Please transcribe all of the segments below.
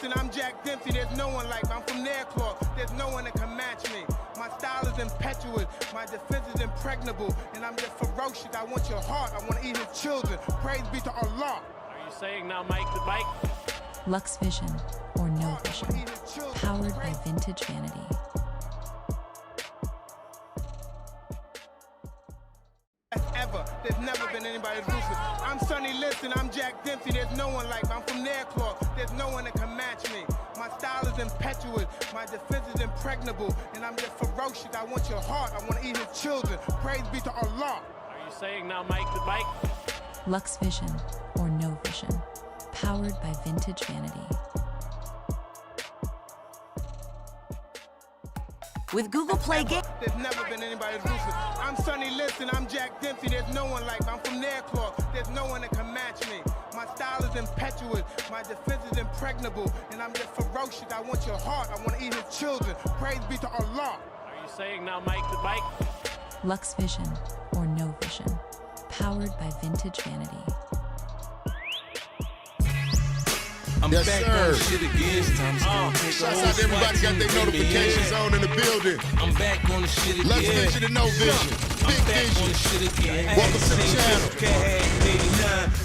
listen, I'm Jack Dempsey, there's no one like me. I'm from Nairclaw, there's no one that can match me. My style is impetuous, my defense is impregnable, and I'm just ferocious. I want your heart, I want to eat his children. Praise be to Allah. Are you saying now Mike the Bike? Lux Vision or no vision, powered by vintage vanity. Ever. There's never been anybody as ruthless. I'm Sonny Liston, I'm Jack Dempsey, there's no one like me. I'm from Nairclaw, there's no one that can match me. My style is impetuous, my defense is impregnable, and I'm just ferocious. I want your heart, I want to eat his children. Praise be to Allah. Are you saying now Mike the Bike? Lux Vision or no vision, powered by vintage vanity. With Google Play Games. There's never been anybody as ruthless. I'm Sonny Liston, I'm Jack Dempsey, there's no one like me. I'm from Nairclaw, there's no one that can match me. My style is impetuous, my defense is impregnable, and I'm just ferocious. I want your heart, I want to eat his children. Praise be to Allah. Are you saying now Mike the Bike? Lux Vision or no vision, powered by vintage vanity. I'm yes, back sir. on shit again. Shouts out to everybody got their notifications on in the building. I'm back on the shit again. Lux Vision and no vision. Big On the vision. shit again. Welcome to the channel.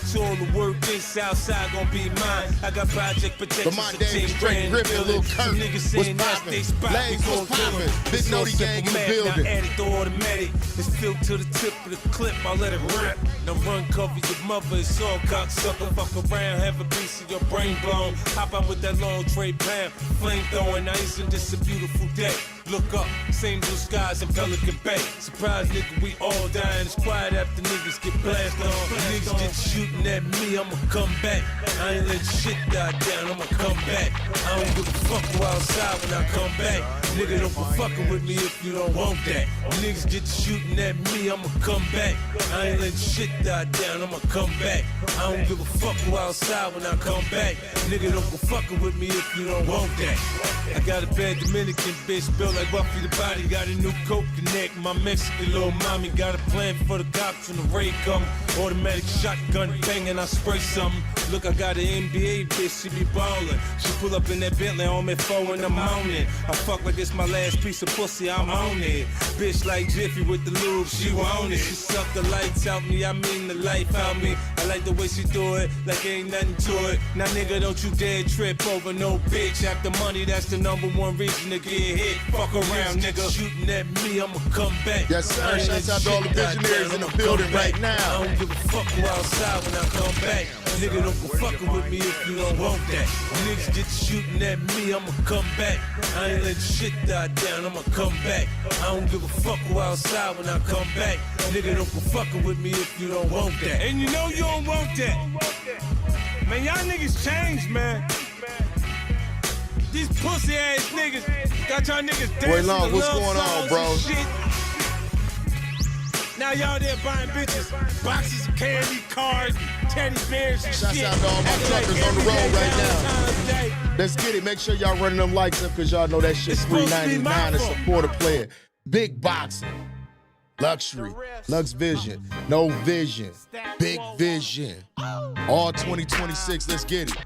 So all the work in Southside gon' be mine. I got project protection. But my name is Drake Griffin, Lil Kurt. What's poppin'? Lanes, what's poppin'? Big Nody Gang in the building. Now add it to automatic. It's filled to the tip of the clip. I'll let it rip. Now run cover your mother. It's all cocksucker. Fuck around, have a piece of your brain blown. Hop out with that long tray pound. Flame throwing ice and this a beautiful day. Look up, same blue skies in Pelican Bay. Surprise nigga, we all dying. It's quiet after niggas get blasted on. Niggas get shooting at me, I'ma come back. I ain't let shit die down, I'ma come back. I don't give a fuck who outside when I come back. Nigga, don't go fucking with me if you don't want that. Niggas get shooting at me, I'ma come back. I ain't let shit die down, I'ma come back. I don't give a fuck who outside when I come back. Nigga, don't go fucking with me if you don't want that. I got a bad Dominican bitch built like Buffy the Body. Got a new coke connect. My Mexican little mommy got a plan for the cops when the raid come. Automatic shotgun banging, I spray something. Look, I got an NBA bitch, she be ballin'. She pull up in that Bentley on me 4 in the morning. I fuck like it's my last piece of pussy, I'm on it. Bitch like Jiffy with the lube, she want it. She suck the lights out me, I mean the life out me. I like the way she do it, like ain't nothing to it. Now nigga, don't you dare trip over no bitch. After money, that's the #1 reason to get hit. Fuck around, nigga. Shooting at me, I'ma come back. Yes, sir. Shouts out to all the visionaries in the building right now. I don't give a fuck who outside when I come back. Nigga, don't go fucking with me if you don't want that. Niggas get shooting at me, I'ma come back. I ain't let shit die down, I'ma come back. I don't give a fuck who outside when I come back. Nigga, don't go fucking with me if you don't want that. And you know you don't want that. Man, y'all niggas changed, man. These pussy ass niggas got y'all niggas dancing. Boy, Long, to what's love going on, songs bro? and shit. Now y'all there buying bitches boxes of candy, cars, teddy bears and Shouts shit. out to all my Acting like truckers on the every road day, right now. Valentine's Day. Let's get it. Make sure y'all running them likes up because y'all know that shit's It's supposed to be my $3.99 to fault. support a player. Big boxing. Luxury. Lux Vision. No vision. Big vision. All 2026. Let's get it.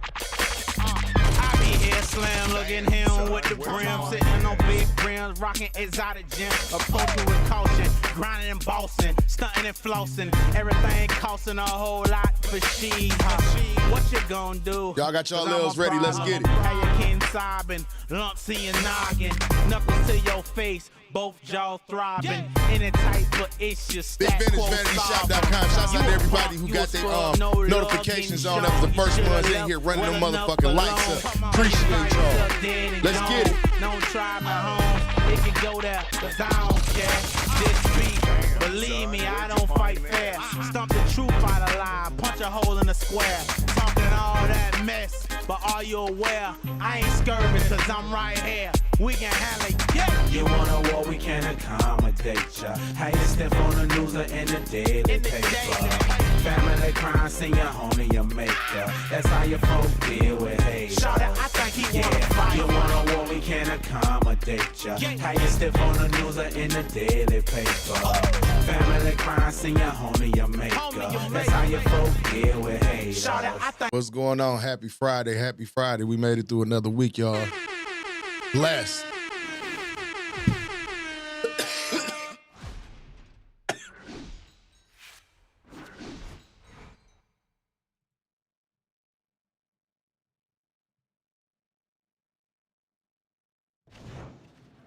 I be here slam, looking him with the brim, sitting on big brims, rocking exotic gym, approaching with caution, grinding and bossing, stunting and flossing, everything costing a whole lot for she. What you gonna do? Y'all got y'all 'Cause I'm lils a ready. Let's problem. get it. How your kin sobbing, lumps in your noggin, knuckles to your face, both jaws throbbing. Any type of issue, BigVintageVanityShop.com. Shouts out to everybody who got their notifications on. That was the first ones in here running them motherfucking lights up. Appreciate y'all. Let's get it. Don't try my home. It can go there, cause I don't care. This beat, believe me, I don't fight fair. Stump the truth out of lie, punch a hole in the square. Talking all that mess, but are you aware? I ain't scurvy, cause I'm right here. We can handle it, yeah. You want a war, we can accommodate ya. How you step on the news or in the daily paper. Family crime, send your homie, your maker. That's how your folk deal with hate. Shout out, I think he wanna fight. You want a war, we can accommodate accommodate ya. How you stiff on the news or in the daily paper. Family crime, send your homie your maker. That's how you folk deal with haters. What's going on? Happy Friday. Happy Friday. We made it through another week, y'all. Blessed.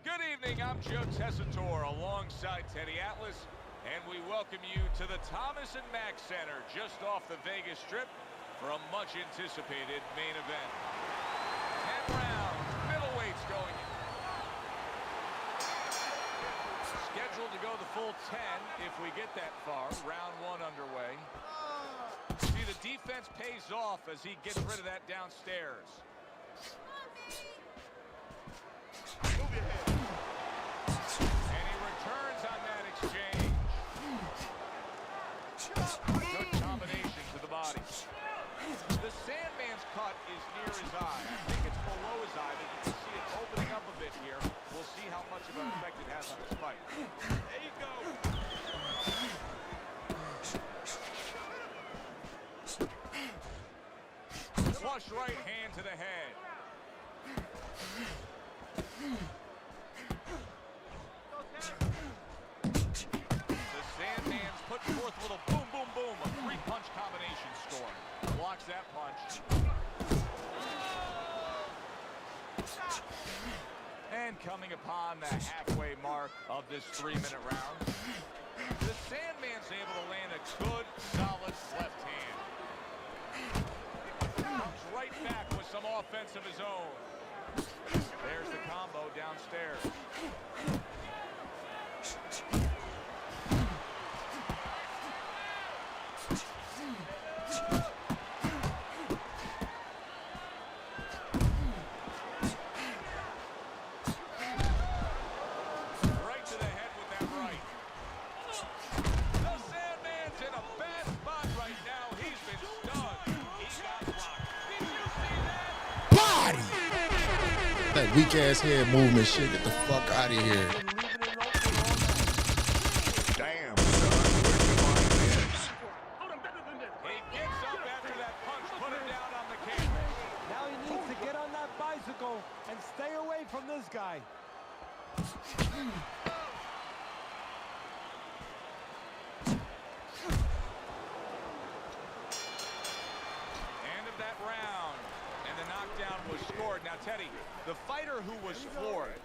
Good evening, I'm Joe Tessitore alongside Teddy Atlas, and we welcome you to the Thomas & Mack Center just off the Vegas Strip for a much-anticipated main event. 10 rounds, middleweights going in. Scheduled to go the full 10 if we get that far. Round 1 underway. See, the defense pays off as he gets rid of that downstairs. Move your head. And he returns on that exchange. Good combination to the body. The Sandman's cut is near his eye. I think it's below his eye, but you can see it opening up a bit here. We'll see how much of an effect it has on his fight. There you go. Flush right hand to the head. The Sandman's putting forth a little boom, boom, boom. A 3-punch combination score. Blocks that punch. And coming upon the halfway mark of this 3-minute round, the Sandman's able to land a good, solid left hand. Comes right back with some offense of his own. There's the combo downstairs. Right to the head with that right. The Sandman's in a bad spot right now. He's been stunned. He got blocked. Did you see that? Body! That weak ass head movement shit. Get the fuck out of here. Damn, son. Where'd you find this? He gets up after that punch. Put him down on the canvas. Now he needs to get on that bicycle and stay away from this guy. End of that round. And the knockdown was scored. Now, Teddy, the fighter who was floored,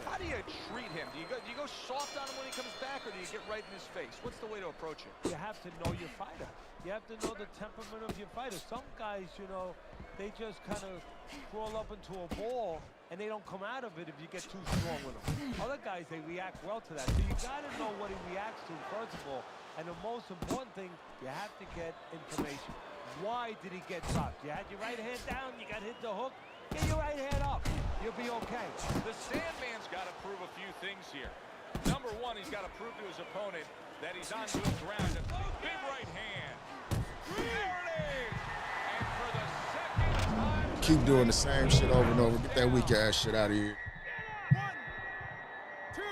how do you treat him? Do you go soft on him when he comes back, or do you get right in his face? What's the way to approach it? You have to know your fighter. You have to know the temperament of your fighter. Some guys, you know, they just kind of crawl up into a ball and they don't come out of it if you get too strong with them. Other guys, they react well to that. So you got to know what he reacts to, first of all. And the most important thing, you have to get information. Why did he get dropped? You had your right hand down, you got hit the hook. Get your right hand up. You'll be okay. The Sandman's got to prove a few things here. Number one, he's got to prove to his opponent that he's on good ground. A big right hand. There it is. And for the second time... Keep doing the same shit over and over. Get that weak ass shit out of here. 1, 2,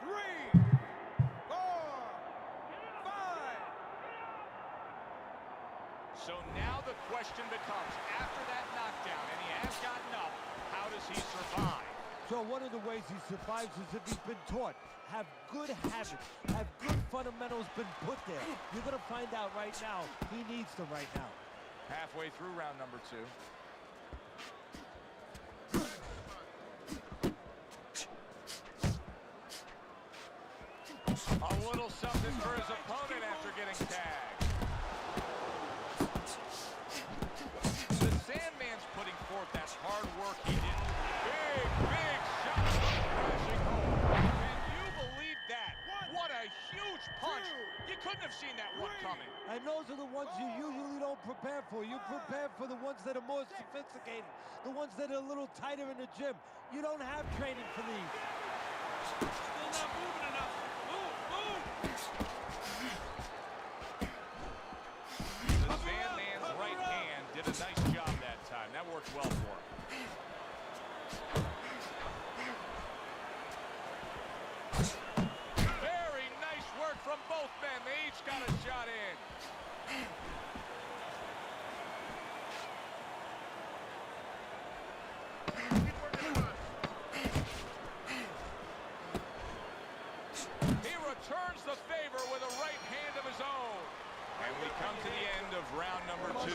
3, 4, 5. So now the question becomes, after that knockdown, and he has gotten up, how does he survive? So one of the ways he survives is if he's been taught. Have good habits. Have good fundamentals been put there. You're going to find out right now. He needs them right now. Halfway through round number 2. A little something for his opponent after getting tagged. The Sandman's putting forth that hard work he did. Big shot crashing home. Can you believe that? What a huge punch. You couldn't have seen that one coming. And those are the ones you usually don't prepare for. You prepare for the ones that are more sophisticated, the ones that are a little tighter in the gym. You don't have training for these. Still not moving enough. Move. The Sandman's right hand did a nice job that time. That worked well for him. both men. They each got a shot in. He returns the favor with a right hand of his own. And we come to the end of round number 2.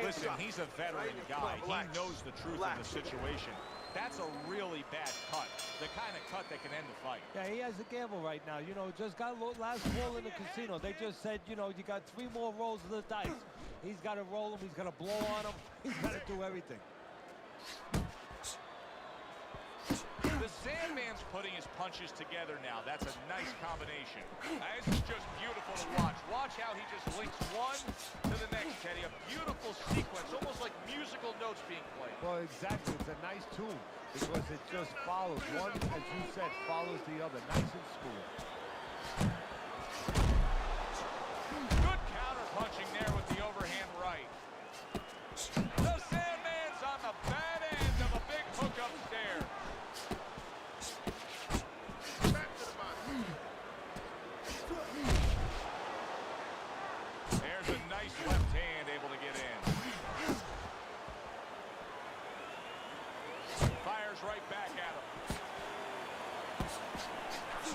Listen, he's a veteran guy. He knows the truth of the situation. That's a really bad cut. The kind of cut that can end the fight. Yeah, he has a gamble right now. You know, just got last call in the casino. They just said, you know, you got 3 more rolls of the dice. He's got to roll them. He's got to blow on them. He's got to do everything. The Sandman's putting his punches together now. That's a nice combination. This is just beautiful to watch. Watch how he just links one to the next, Teddy. A beautiful sequence, almost like musical notes being played. Well, exactly. It's a nice tune because it just follows. One, as you said, follows the other. Nice and smooth. Good counter punching there with the overhand right. The Sandman's on the bad end of a big hook upstairs. There's a nice left hand able to get in. Fires right back at him.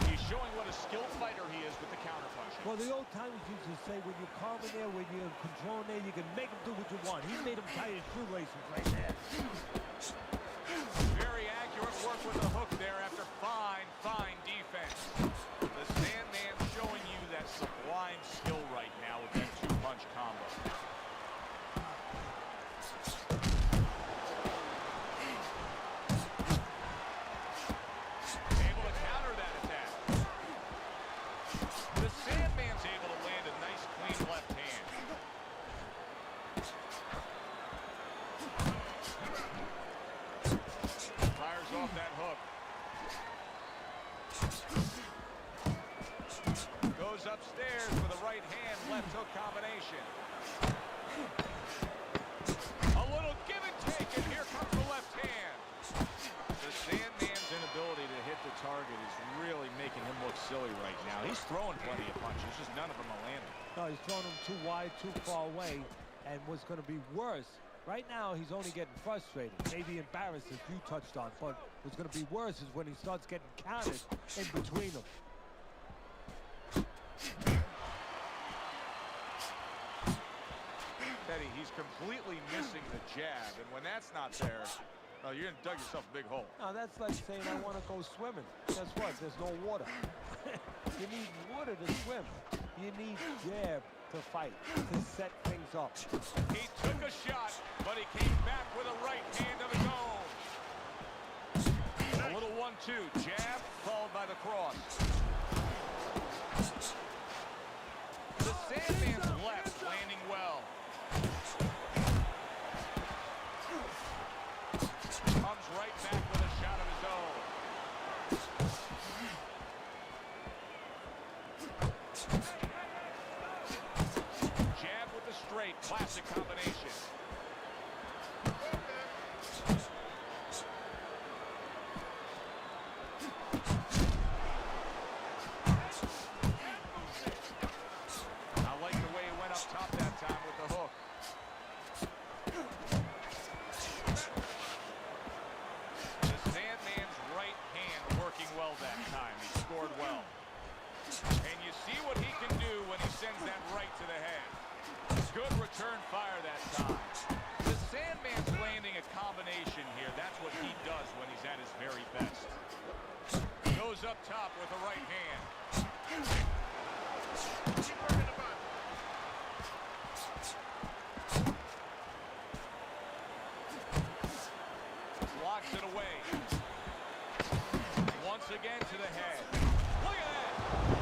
He's showing what a skilled fighter he is with the counter punching. Well, the old timers used to say when you're calm in there, when you're controlling there, you can make him do what you want. He made him tie his shoelaces right there. Very accurate work with the hook there after fine defense. The Sandman showing you that sublime skill right now with that 2-punch combo. Able to counter that attack. The Sandman's able to land a nice clean left hand. Fires off that hook. Goes upstairs with a right hand left hook combination. A little give and take, and here comes the left hand. The Sandman's inability to hit the target is really making him look silly right now. He's throwing plenty of punches, just none of them are landing. No, he's throwing them too wide, too far away. And what's going to be worse, right now he's only getting frustrated, maybe embarrassed, as you touched on. But what's going to be worse is when he starts getting counted in between them. Teddy, he's completely missing the jab, and when that's not there, you're going to dug yourself a big hole. Now, that's like saying I want to go swimming. Guess what? There's no water. You need water to swim. You need jab to fight, to set things up. He took a shot, but he came back with a right hand of his own. A little 1-2, jab followed by the cross. The Sandman's left landing well. Comes right back with a shot of his own. Jab with the straight, classic combination. I like the way he went up top that time with the hook. The Sandman's right hand working well that time. He scored well. And you see what he can do when he sends that right to the head. Good return fire that time. The Sandman's landing a combination here. That's what he does when he's at his very best. Goes up top with a right hand. Blocks it away. Once again to the head. Look at that!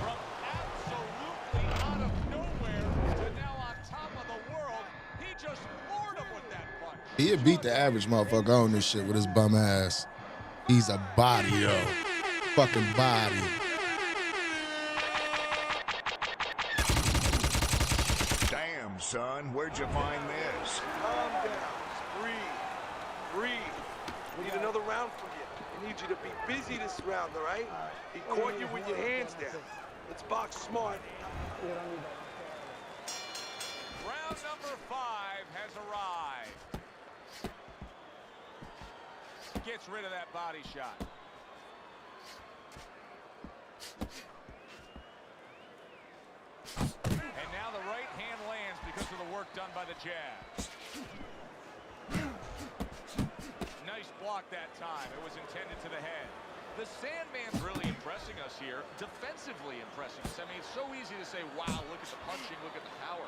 From absolutely out of nowhere to now on top of the world, he just floored him with that punch. He'd beat the average motherfucker on this shit with his bum ass. He's a body, yo. Fucking body. Damn, son, where'd you find this? Calm down. Breathe. We need another round from you. I need you to be busy this round, all right? He caught you with your hands down. Let's box smart. Round number 5 has arrived. Gets rid of that body shot. And now the right hand lands because of the work done by the jab. Nice block that time. It was intended to the head. The Sandman's really impressing us here, defensively impressing us. I mean, it's so easy to say, wow, look at the punching, look at the power.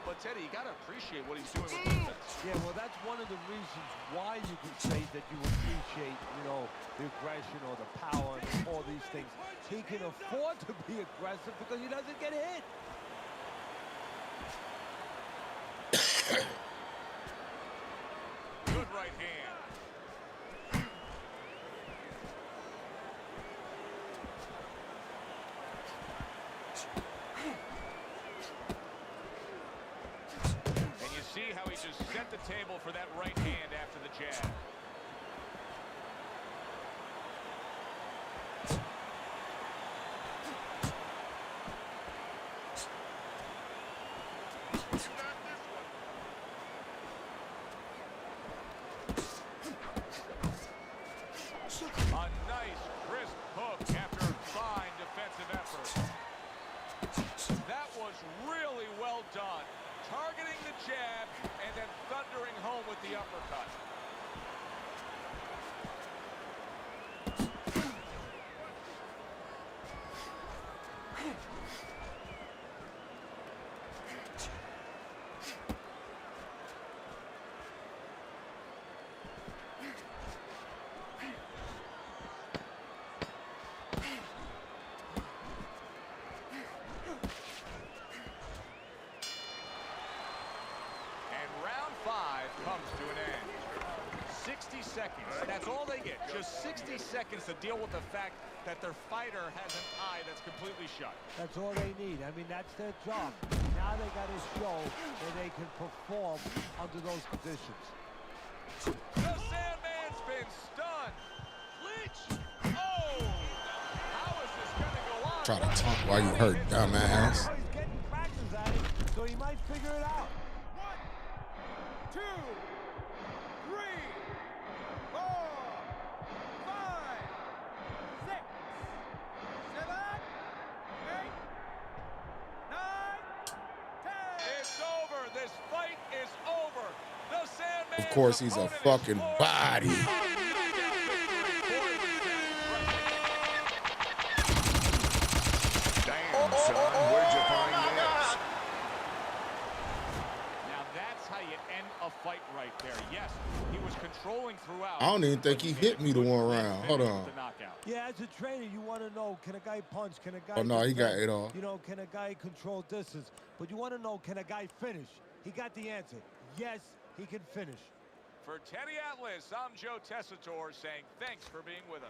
But, Teddy, you got to appreciate what he's doing with defense. Yeah, well, that's one of the reasons why you can say that you appreciate, you know, the aggression or the power and all these things. He can afford to be aggressive because he doesn't get hit. Good right hand. And you see how he just set the table for that right hand after the jab. A nice, crisp hook after fine defensive effort. That was really well done. Targeting the jab and then thundering home with the uppercut. Round 5 comes to an end. 60 seconds. That's all they get. Just 60 seconds to deal with the fact that their fighter has an eye that's completely shut. That's all they need. I mean, that's their job. Now they got to show that they can perform under those conditions. The Sandman's been stunned. Clinch. Oh! How is this going to go on? Try to talk while you hurt, dumbass. He's getting practice at it, so he might figure it out. 1, 2, 3, 4, 5, 6, 7, 8, 9, 10. It's over. This fight is over. The Sandman. Of course, he's a fucking body. Damn, son, where'd you find this? Now that's how you end a fight right there. Yes, he was controlling throughout. I don't even think he hit me the one round. Hold on. Yeah, as a trainer, you want to know, can a guy punch? Can a guy Oh, no, he got defend? it all. You know, can a guy control distance? But you want to know, can a guy finish? He got the answer. Yes, he can finish. For Teddy Atlas, I'm Joe Tessitore saying thanks for being with us.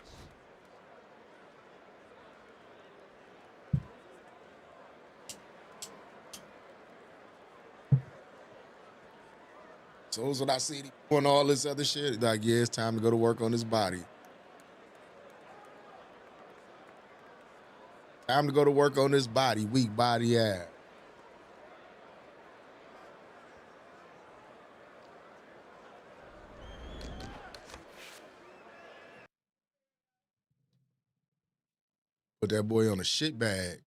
So when I see him doing all this other shit, like, yeah, it's time to go to work on his body. Time to go to work on his body, weak body ass. Put that boy on a shit bag.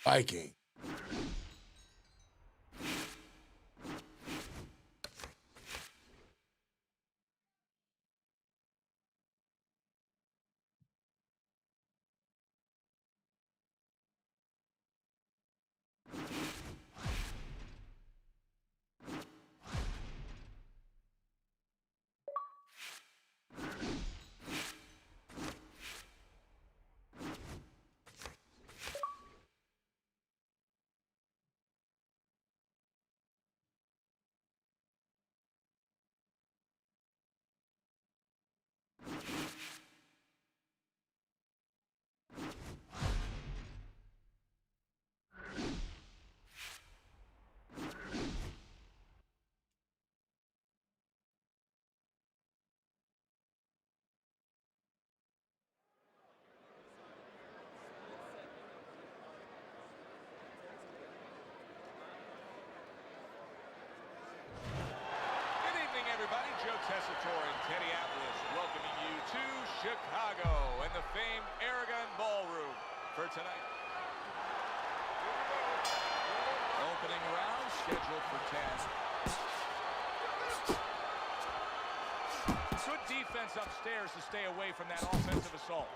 Viking. Tessitore and Teddy Atlas welcoming you to Chicago and the famed Aragon Ballroom for tonight. Opening round scheduled for 10. Good defense upstairs to stay away from that offensive assault.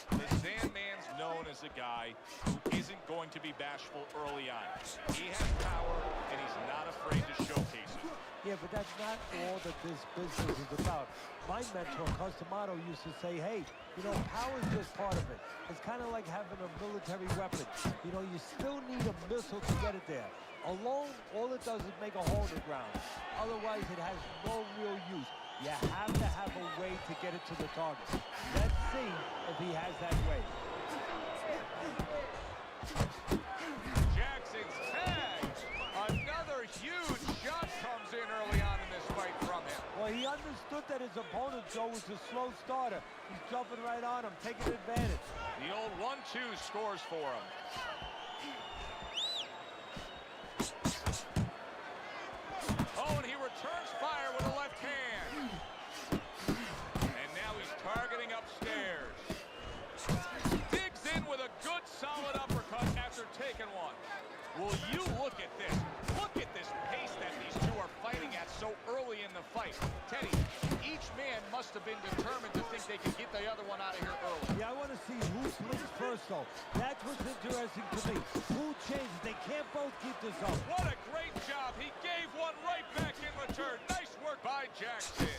The Sandman's known as a guy who isn't going to be bashful early on. He has power, and he's not afraid to showcase it. Yeah, but that's not all that this business is about. My mentor, Customato, used to say, hey, you know, power is just part of it. It's kind of like having a military weapon. You know, you still need a missile to get it there. Alone, all it does is make a hole in the ground. Otherwise, it has no real use. You have to have a way to get it to the target. Let's see if he has that way. Jackson's tagged. Another huge shot comes in early on in this fight from him. Well, he understood that his opponent, Joe, was a slow starter. He's jumping right on him, taking advantage. The old 1-2 scores for him. Oh, and he returns fire with a left hand. And now he's targeting upstairs. Digs in with a good solid uppercut after taking one. Will you look at this? Look at this pace that these two are fighting at so early in the fight. Teddy, each man must have been determined to think they could get the other one out of here early. Yeah, I want to see who slips first, though. That's what's interesting to me. Who changes? They can't both keep this up. What a great job. He gave one right back in return. Nice work by Jackson.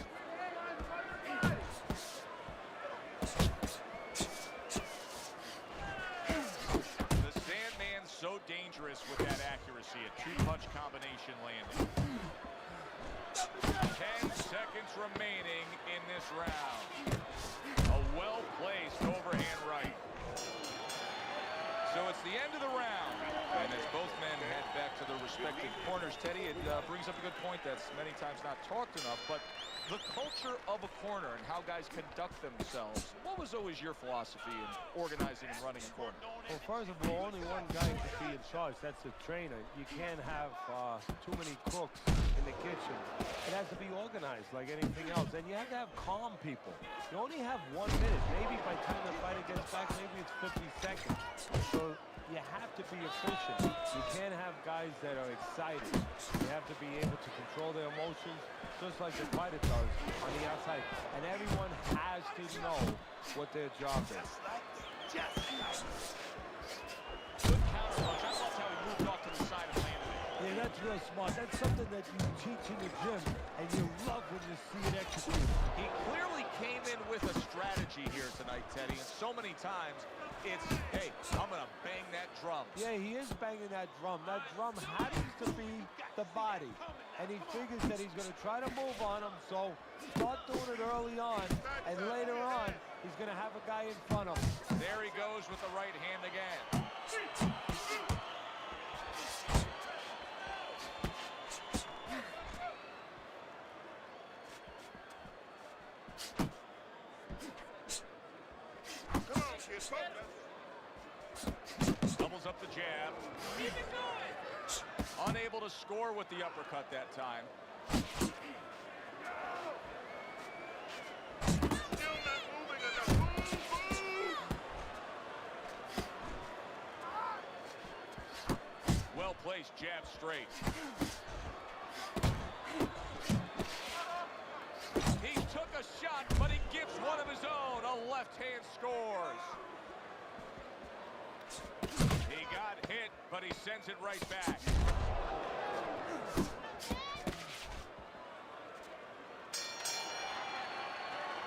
The Sandman's so dangerous with that accuracy. A two-punch combination landing. 10 seconds remaining in this round. A well-placed overhand right. So it's the end of the round. And as both men head back to their respective corners, Teddy, it brings up a good point that's many times not talked enough, but the culture of a corner and how guys conduct themselves. What was always your philosophy in organizing and running a corner? Well, first of all, only one guy can be in charge. That's the trainer. You can't have too many cooks in the kitchen. It has to be organized like anything else. And you have to have calm people. You only have 1 minute. Maybe by the time the fight gets back, maybe it's 50 seconds. So you have to be efficient. You can't have guys that are excited. You have to be able to control their emotions, just like the fighter does on the outside. And everyone has to know what their job is. Good counter punch. I loved how he moved off to the side and landed it. Yeah, that's real smart. That's something that you teach in the gym, and you love when you see it executed. He clearly came in with a strategy here tonight, Teddy, and so many times it's, hey, I'm going to bang that drum. Yeah, he is banging that drum. That drum happens to be the body, and he figures that he's going to try to move on him, so start doing it early on, and later on, he's going to have a guy in front of him. There he goes with the right hand again. Doubles up the jab. Unable to score with the uppercut that time. Well placed jab straight. He took a shot, but he gives one of his own. A left hand scores. He got hit, but he sends it right back.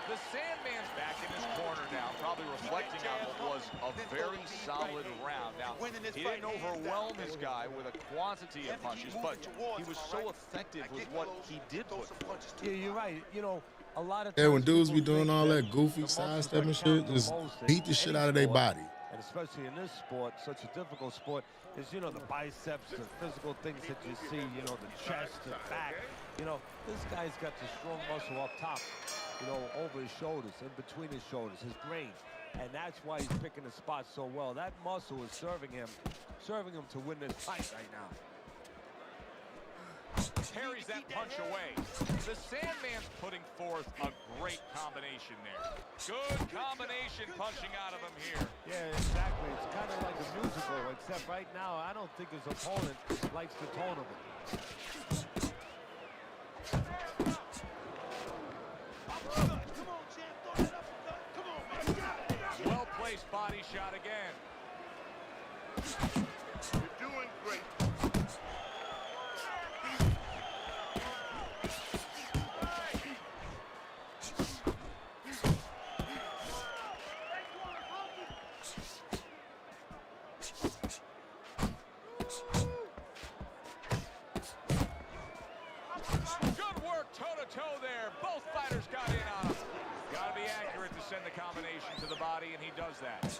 The Sandman's back in his corner now, probably reflecting on what was a very solid round. Now, he didn't overwhelm his guy with a quantity of punches, but he was so effective with what he did put forth. Yeah, you're right. You know, a lot of Yeah, when dudes be doing all that goofy sidestepping shit, just beat the shit out of their body. And especially in this sport, such a difficult sport, is, you know, the biceps, the physical things that you see, you know, the chest, the back. You know, this guy's got the strong muscle up top, you know, over his shoulders, in between his shoulders, his brain. And that's why he's picking the spot so well. That muscle is serving him to win this fight right now. parries that punch away. The Sandman's putting forth a great combination there. Good combination punching out of him here. Yeah, exactly. It's kind of like a musical, except right now I don't think his opponent likes the tone of it. Well-placed body shot again. You're doing great. Good work toe-to-toe there. Both fighters got in on him. Got to be accurate to send the combination to the body, and he does that.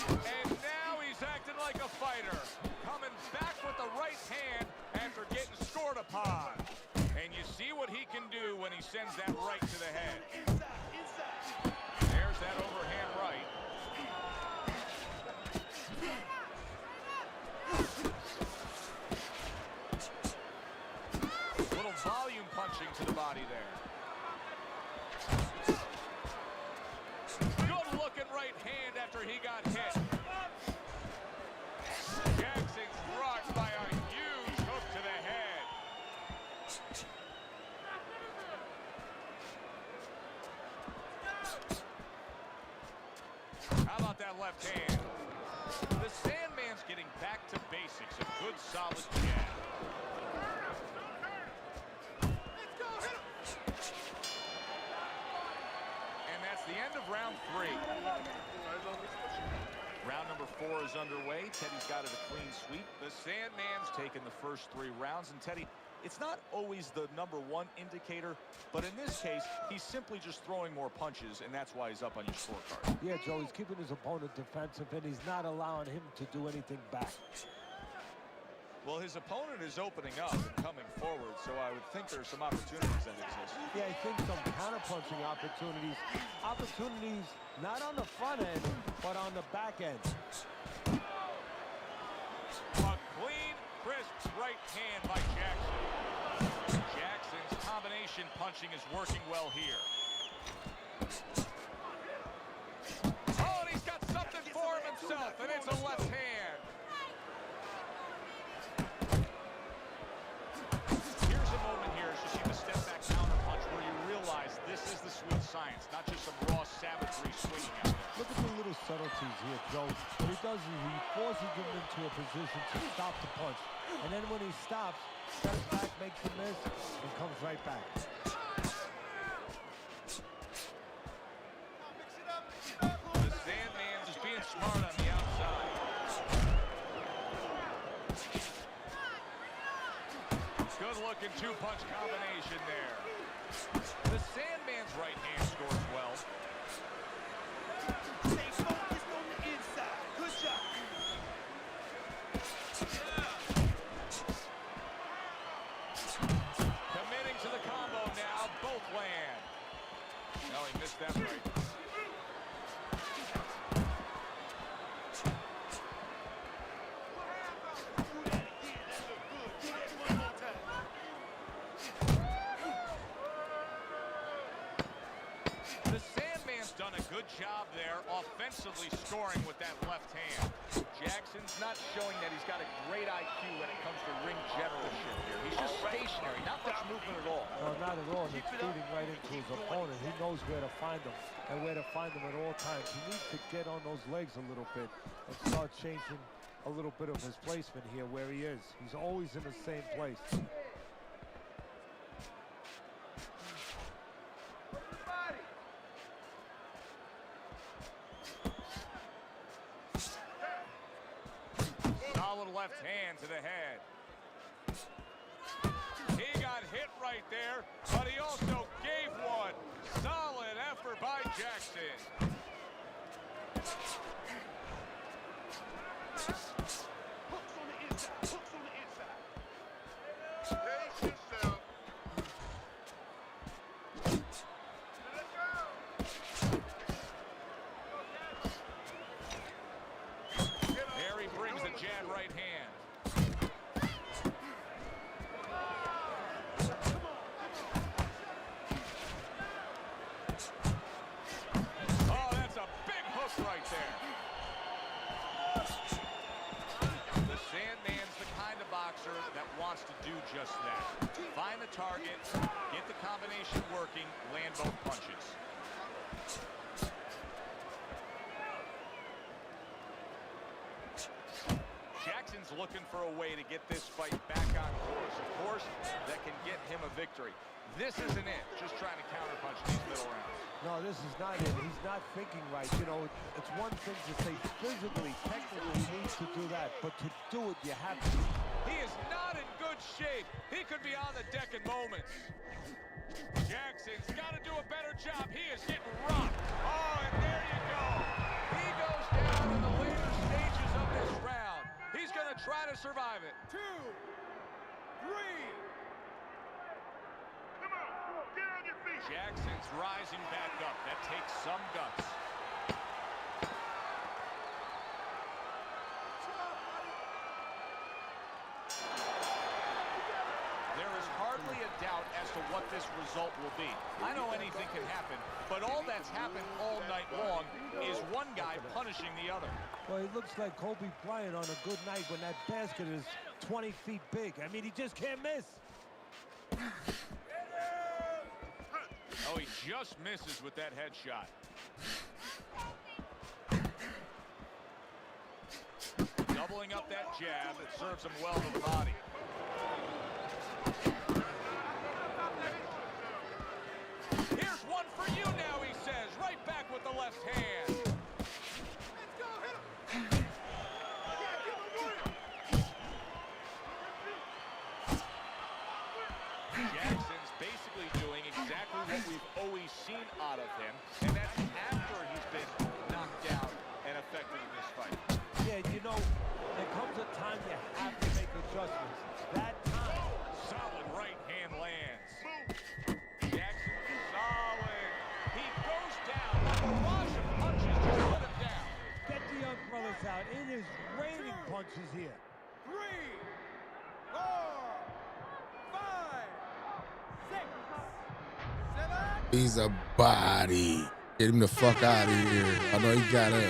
And now he's acting like a fighter. Coming back with the right hand after getting scored upon. And you see what he can do when he sends that right to the head. There's that overhand right. Little volume punching to the body there. Good looking right hand after he got hit. Jackson's rocked by a huge hook to the head. How about that left hand? The Sandman's getting back to basics. A good solid jab. The end of round 3. Round number 4 is underway. Teddy's got it a clean sweep. The Sandman's taken the first 3 rounds. And Teddy, it's not always the #1 indicator, but in this case, he's simply just throwing more punches, and that's why he's up on your scorecard. Yeah, Joe, he's keeping his opponent defensive, and he's not allowing him to do anything back. Well, his opponent is opening up and coming forward, so I would think there's some opportunities that exist. Yeah, I think some counter-punching opportunities. Opportunities not on the front end, but on the back end. A clean, crisp right hand by Jackson. Jackson's combination punching is working well here. Oh, and he's got something for him himself, and it's a left hand. Moment here as you see the step back counter punch where you realize this is the sweet science, not just some raw savagery swinging out there. Look at the little subtleties here, Joe. What he does is he forces him into a position to stop the punch. And then when he stops, steps back, makes a miss, and comes right back. The Sandman's just being smart on the outside. Good-looking two-punch combination there. The Sandman's right hand scores well. Stay focused on the inside. Good job. Committing to the combo now. Both land. No, he missed that right. Done a good job there offensively scoring with that left hand. Jackson's not showing that he's got a great IQ when it comes to ring generalship here. He's just stationary, not much movement at all. No, not at all. He's feeding right into his opponent. He knows where to find them and where to find them at all times. He needs to get on those legs a little bit and start changing a little bit of his placement here where he is. He's always in the same place. Solid left hand to the head. He got hit right there, but he also gave one. Solid effort by Jackson. Hooks on the inside. Hooks on the inside. Pace yourself. There he brings the jab right hand. target, get the combination working, land both punches. Jackson's looking for a way to get this fight back on course. A course that can get him a victory. This isn't it, just trying to counterpunch these middle rounds. No, this is not it. He's not thinking right. You know, it's one thing to say physically, technically he needs to do that, but to do it, you have to. He is not in good shape. He could be on the deck in moments. Jackson's got to do a better job. He is getting rocked. Oh, and there you go. He goes down in the later stages of this round. He's going to try to survive it. 2, 3. Jackson's rising back up. That takes some guts. There is hardly a doubt as to what this result will be. I know anything can happen, but all that's happened all night long is one guy punishing the other. Well, he looks like Kobe Bryant on a good night when that basket is 20 feet big. I mean, he just can't miss. Oh, he just misses with that headshot. Doubling up that jab, it serves him well to the body. Here's one for you now, he says, right back with the left hand. Jackson's basically doing exactly what we've always seen out of him, and that's after he's been knocked down and affected in this fight. Yeah, you know, there comes a time you have to make adjustments. That time. Solid right hand lands. Jackson solid. He goes down. A barrage of punches to put him down. Get the young brothers out. It is raining punches here. 3, 4, 5, 6, 7. He's a body. Get him the fuck out of here. I know he got up.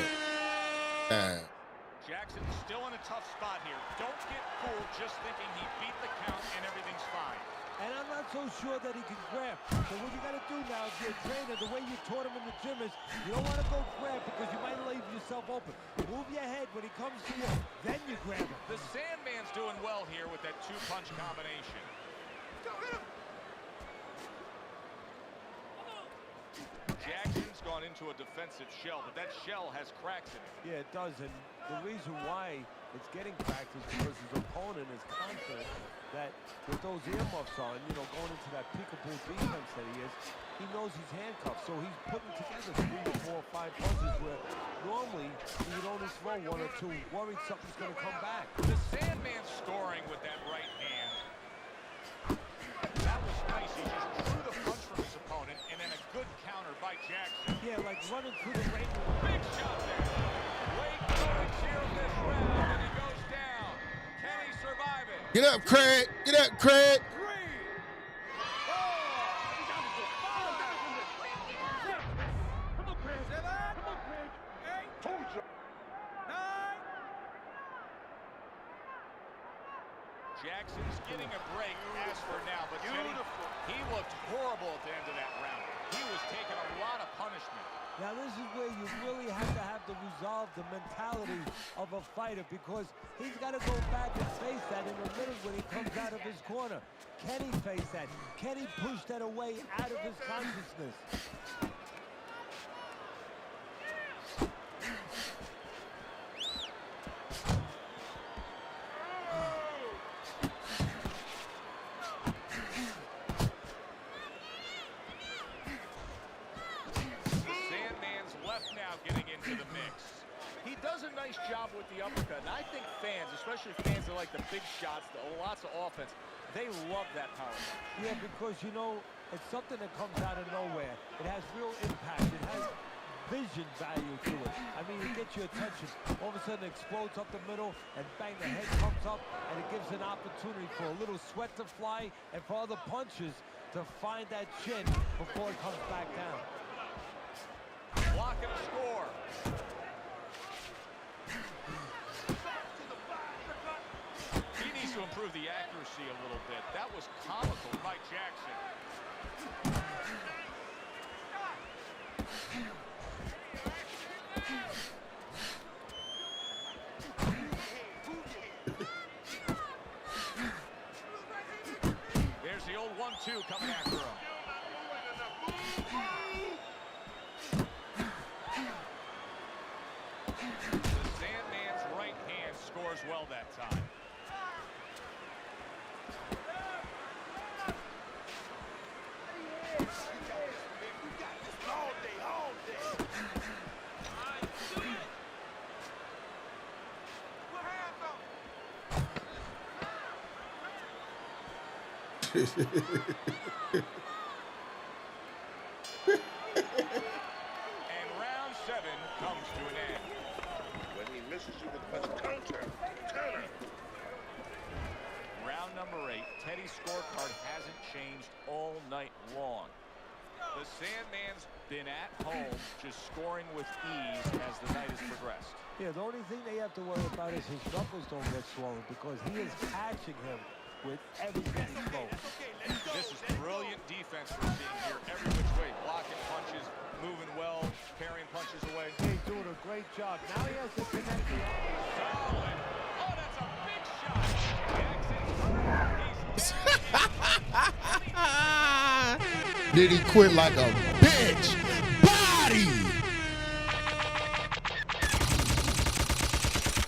Jackson's still in a tough spot here. Don't get fooled just thinking he beat the count and everything's fine. And I'm not so sure that he can grab. So what you got to do now, if you're a trainer, the way you taught him in the gym is you don't want to go grab because you might leave yourself open. Move your head when he comes to you, then you grab him. The Sandman's doing well here with that two-punch combination. Jackson's gone into a defensive shell, but that shell has cracks in it. Yeah, it does, and the reason why it's getting cracked is because his opponent is confident that with those earmuffs on, you know, going into that peekaboo defense that he is, he knows he's handcuffed, so he's putting together 3, 4, 5 punches where normally he would only throw 1 or 2, worried something's going to come back. The Sandman's scoring with that right hand. That was nice. He just drew the punch from his opponent, and then a good counter by Jackson. Yeah, like running through the rain. Big shot there. Late moments here of this round, and he goes down. Can he survive it? Get up, Craig. Get up, Craig. 3, 4, 5, 6, 7, 8, 9. Jackson's getting a break as for now, but Teddy, he looked horrible at the end of that round. He was taking a lot of punishment. Now this is where you really have to have the resolve, the mentality of a fighter, because he's got to go back and face that in a minute when he comes out of his corner. Can he face that? Can he push that away out of his consciousness? Does a nice job with the uppercut, and I think fans, especially fans that like the big shots, lots of offense, they love that power. Yeah, because, you know, it's something that comes out of nowhere. It has real impact. It has vision value to it. I mean, it gets your attention. All of a sudden, it explodes up the middle, and bang, the head comes up, and it gives an opportunity for a little sweat to fly and for other punches to find that chin before it comes back down. Block and a score. He needs to improve improve the accuracy a little bit. That was comical, Mike Jackson. There's the old 1-2 coming after him. The Sandman's right hand scores well that time. And round 7 comes to an end. When he misses you with the counter. Round number 8, Teddy's scorecard hasn't changed all night long. The Sandman's been at home, just scoring with ease as the night has progressed. Yeah, the only thing they have to worry about is his knuckles don't get swollen because he is catching him with everything he throws. This is brilliant defense we're seeing here, every which way, blocking punches, moving well, parrying punches away. He's doing a great job. Now he has to connect the solid. Oh, that's a big shot. Jackson. Did he quit like a bitch? Body!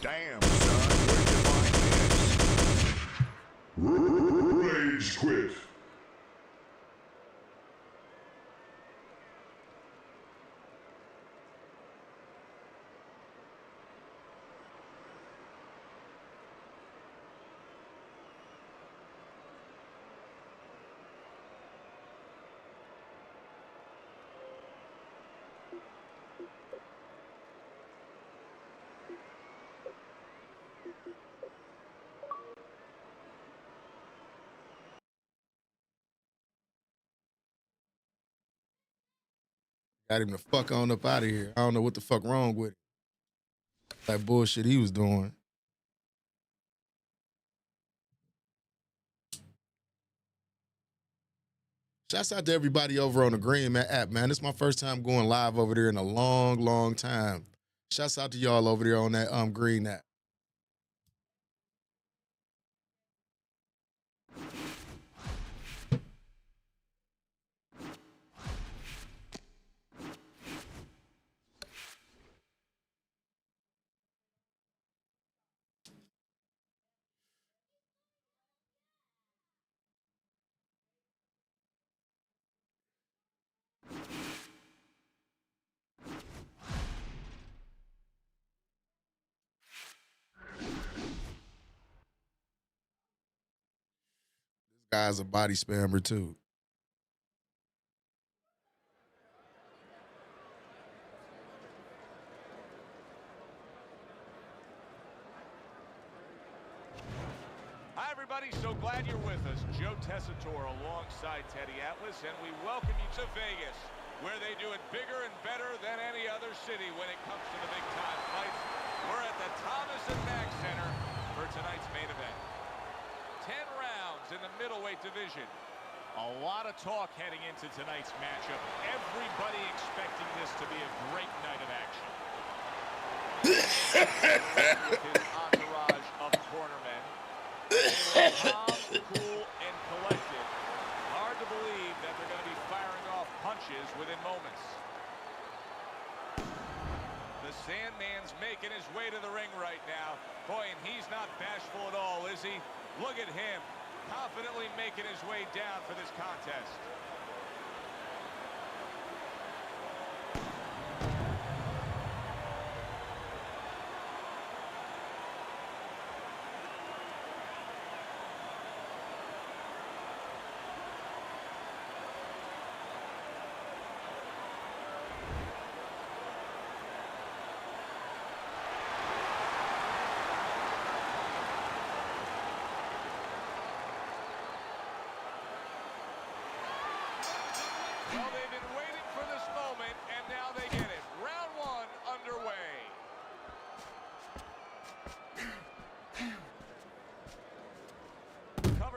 Damn, son. Where'd you find this? Rage quit. Got him the fuck on up out of here. I don't know what the fuck wrong with him. That bullshit he was doing. Shouts out to everybody over on the Green Man app, man. This is my first time going live over there in a long, long time. Shouts out to y'all over there on that Green app. Guy's a body spammer too. Hi, everybody. So glad you're with us. Joe Tessitore alongside Teddy Atlas, and we welcome you to Vegas, where they do it bigger and better than any other city when it comes to the big-time fights. We're at the Thomas and Mack Center for tonight's main event. 10 rounds in the middleweight division. A lot of talk heading into tonight's matchup. Everybody expecting this to be a great night of action. With his entourage of cornermen. Calm, cool, and collected. Hard to believe that they're going to be firing off punches within moments. The Sandman's making his way to the ring right now. Boy, and he's not bashful at all, is he? Look at him, confidently making his way down for this contest.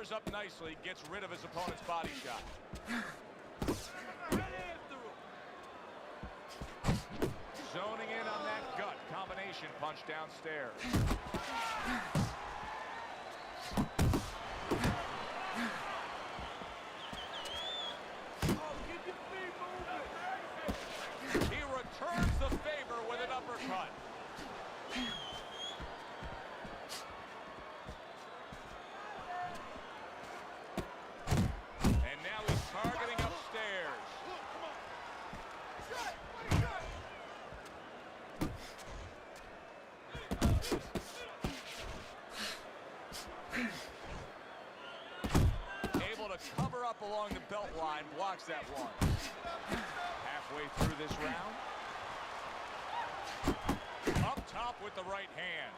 Powers up nicely, gets rid of his opponent's body shot. Zoning in on that gut combination punch downstairs. He returns the favor with an uppercut. And now he's targeting upstairs. Able to cover up along the belt line, blocks that one. Halfway through this round. Up top with the right hand.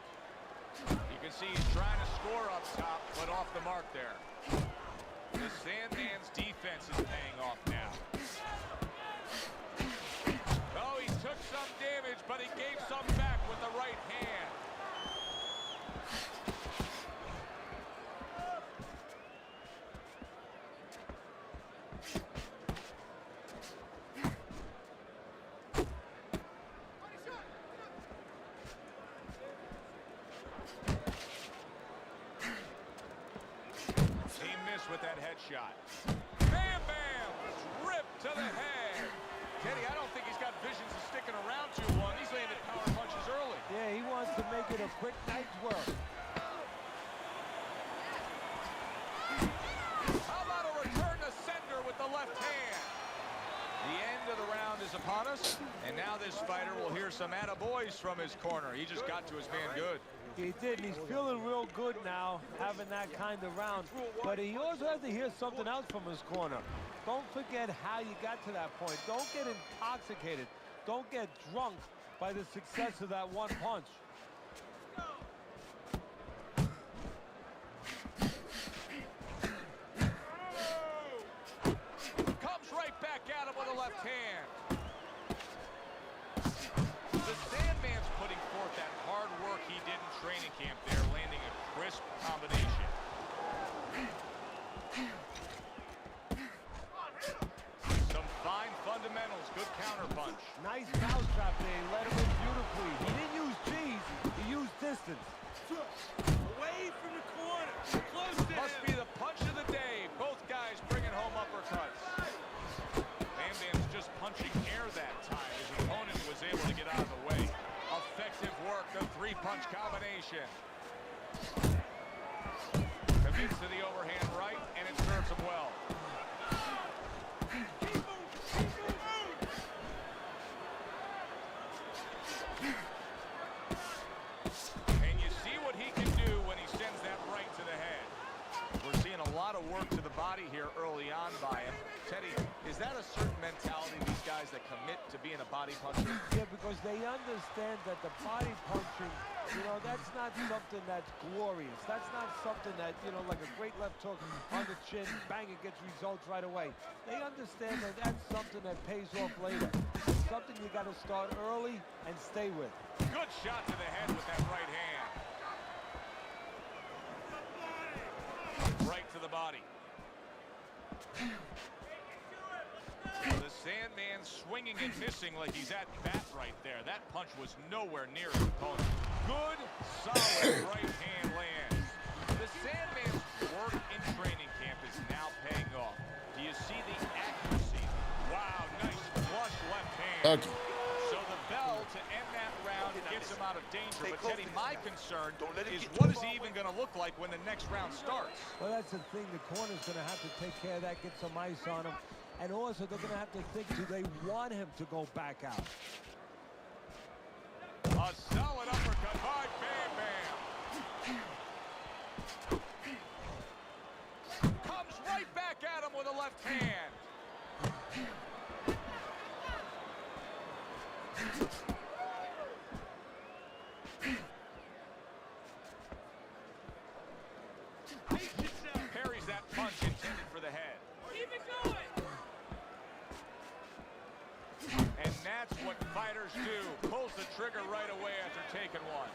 You can see he's trying to score up top, but off the mark there. The Sandman's defense is paying off now. Oh, he took some damage, but he gave some back with the right hand. He missed with that headshot. Bam, bam! Ripped to the head. Teddy, I don't think he's got visions of sticking around too long. He's landed power punches early. Yeah, he wants to make it a quick night's work. How about a return to sender with the left hand? The end of the round is upon us, and now this fighter will hear some attaboys from his corner. He just got to his man good. He did, and he's feeling real good now, having that kind of round. But he also has to hear something else from his corner. Don't forget how you got to that point. Don't get intoxicated. Don't get drunk by the success of that one punch. Comes right back at him with a left hand. The Sandman's putting forth that hard work he did in training camp there, landing a crisp combination. Some fine fundamentals, good counter punch. Nice mousetrap there. He let him in beautifully. He didn't use cheese. He used distance. Away from the corner. Close to Must be the punch of the day. Both guys bringing home uppercuts. Sandman's just punching air that time. His opponent was able to get out of the way. Effective work, the three-punch combination. Commits to the overhand right, and it serves him well. And you see what he can do when he sends that right to the head. We're seeing a lot of work to the body here early on by him. Teddy, is that a certain mentality, these guys that commit to being a body puncher? Yeah, because they understand that the body punching, you know, that's not something that's glorious. That's not something that, you know, like a great left hook on the chin, bang, it gets results right away. They understand that that's something that pays off later. Something you got to start early and stay with. Good shot to the head with that right hand. Right to the body. The Sandman swinging and missing like he's at bat right there. That punch was nowhere near his opponent. Good, solid right hand lands. The Sandman's work in training camp is now paying off. Do you see the accuracy? Wow, nice flush left hand. Okay. So the bell to end that round gets him out of danger. But Teddy, my concern is what is he even going to look like when the next round starts? Well, that's the thing. The corner's going to have to take care of that, get some ice on him. And also, they're going to have to think, do they want him to go back out? A solid uppercut by Bam Bam. Comes right back at him with a left hand. Parries that punch intended for the head. Keep it going. And that's what fighters do. Pulls the trigger right away after taking one.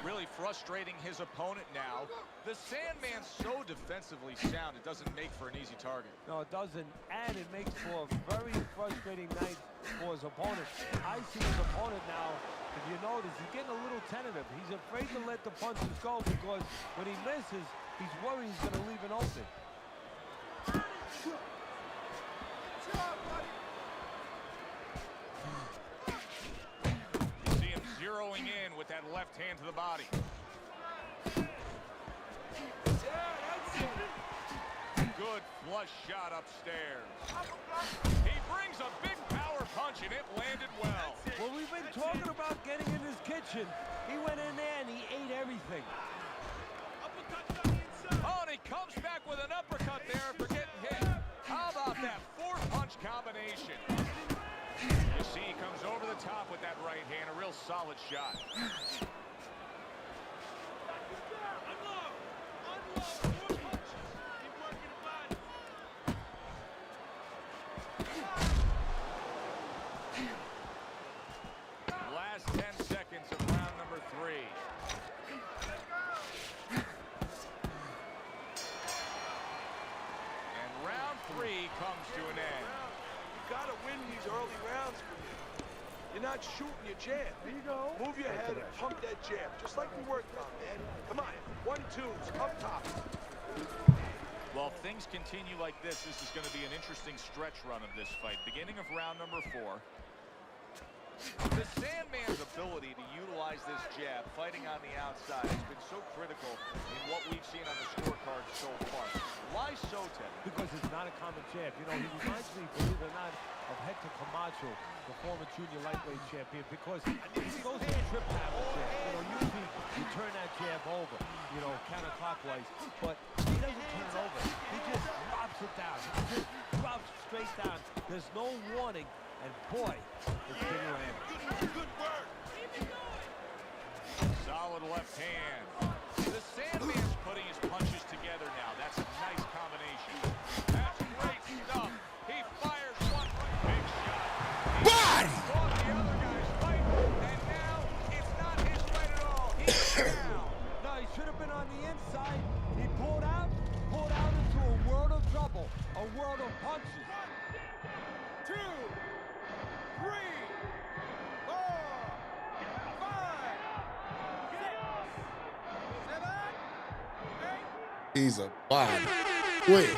Really frustrating his opponent now. The Sandman's so defensively sound, it doesn't make for an easy target. No, it doesn't, and it makes for a very frustrating night for his opponent. I see his opponent now, if you notice, he's getting a little tentative. He's afraid to let the punches go because when he misses, he's worried he's going to leave an opening. You see him zeroing in with that left hand to the body. Good flush shot upstairs. He brings a big power punch and it landed well. Well, we've been talking about getting in his kitchen. He went in there and he ate everything. Oh, and he comes back with an uppercut there for getting hit. How about that four-punch combination? You see he comes over the top with that right hand, a real solid shot. Last 10 seconds of round number 3. And round 3 comes to an end. You gotta win these early rounds. You're not shooting your jab. There you go. Move your head and pump that jab, just like we worked on, man. Come on, 1-2s, up top. Well, if things continue like this is going to be an interesting stretch run of this fight. Beginning of round number 4. The Sandman's ability to utilize this jab, fighting on the outside, has been so critical in what we've seen on the scorecard so far. Why so, Ted? Because it's not a common jab. You know, he reminds me, believe it or not, of Hector Camacho, the former junior lightweight champion, because he goes to a trip hammer jab. You know, usually you turn that jab over, you know, counterclockwise, but he doesn't turn it over. He just drops it down. He just drops straight down. There's no warning, and boy, it's big land. Good work. Solid left hand. The Sandman's putting his punches together now. That's a nice combination. That's great stuff. He fires one big shot. He fought the other guy's fight, and now it's not his fight at all. He's down. No, he should have been on the inside. He pulled out into a world of trouble, a world of punches. 1, 2, 3, 4, 5, 6, 7, 8. He's a body. Quit.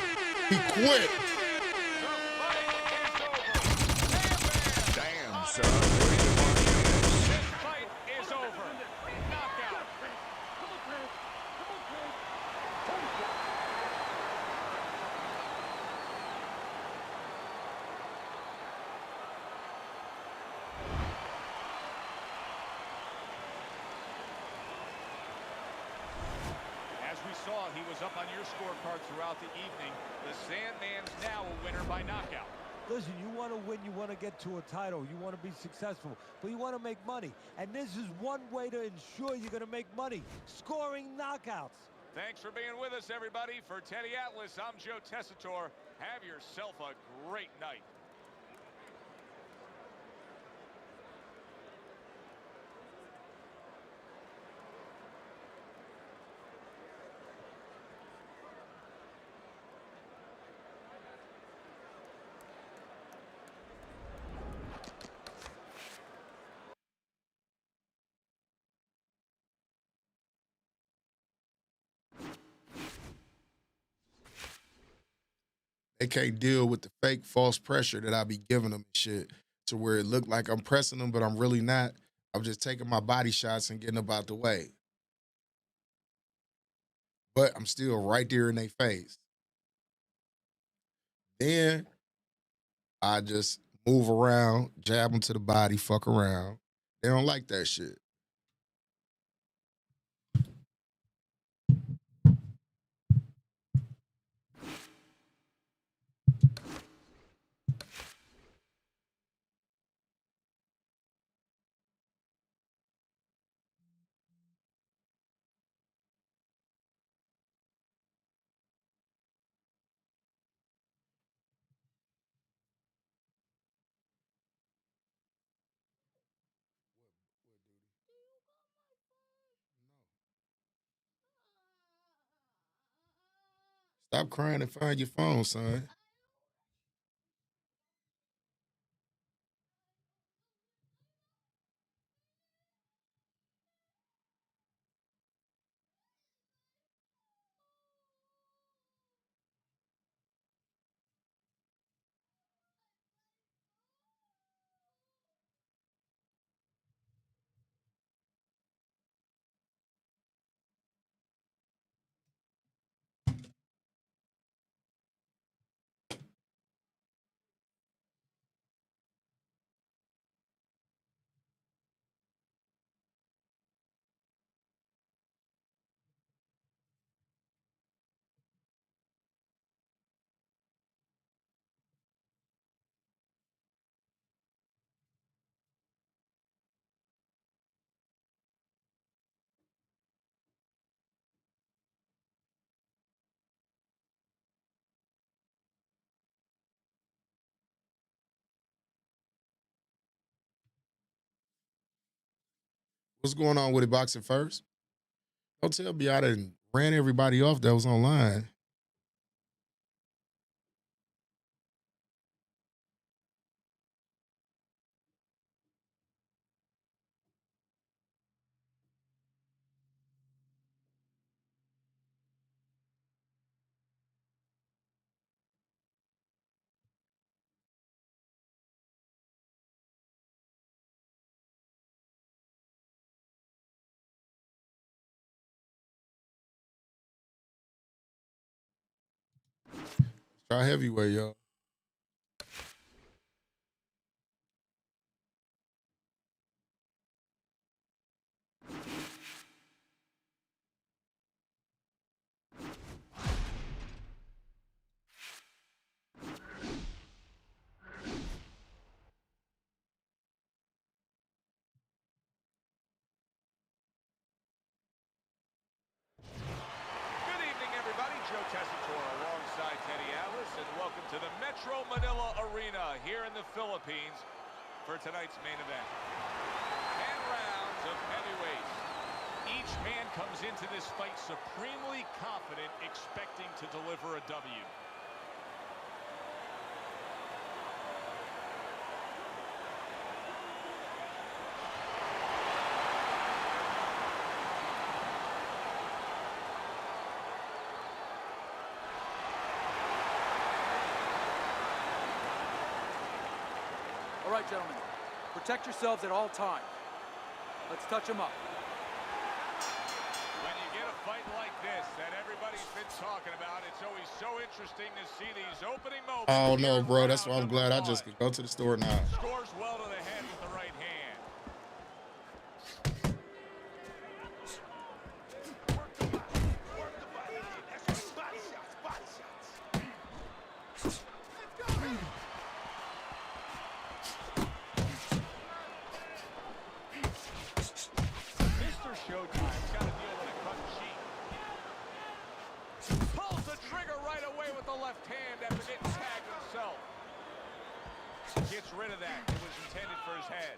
He quit. Damn, son. This fight is over. Knockout. As we saw, he was up on your scorecard throughout the evening. The Sandman's now a winner by knockout. Listen, you want to win, you want to get to a title, you want to be successful, but you want to make money. And this is one way to ensure you're going to make money, scoring knockouts. Thanks for being with us, everybody. For Teddy Atlas, I'm Joe Tessitore. Have yourself a great night. They can't deal with the fake false pressure that I be giving them and shit to where it look like I'm pressing them, but I'm really not. I'm just taking my body shots and getting them out the way. But I'm still right there in their face. Then I just move around, jab them to the body, fuck around. They don't like that shit. Stop crying and find your phone, son. What's going on with it, boxing first? Don't tell me I done ran everybody off that was online. Try heavyweight, y'all. Good evening, everybody. Joe Tessitore alongside Teddy Atlas, and welcome to the Metro Manila Arena here in the Philippines for tonight's main event. 10 rounds of heavyweights. Each man comes into this fight supremely confident, expecting to deliver a W. All right, gentlemen, protect yourselves at all times. Let's touch them up. When you get a fight like this that everybody's been talking about, it's always so interesting to see these opening moments. Oh no, bro. That's why I'm glad I just could go to the store now. Scores well to the head with the right hand. Mr. Showtime's got to deal with a cut sheet. Pulls the trigger right away with the left hand after getting tagged himself. Gets rid of that. It was intended for his head.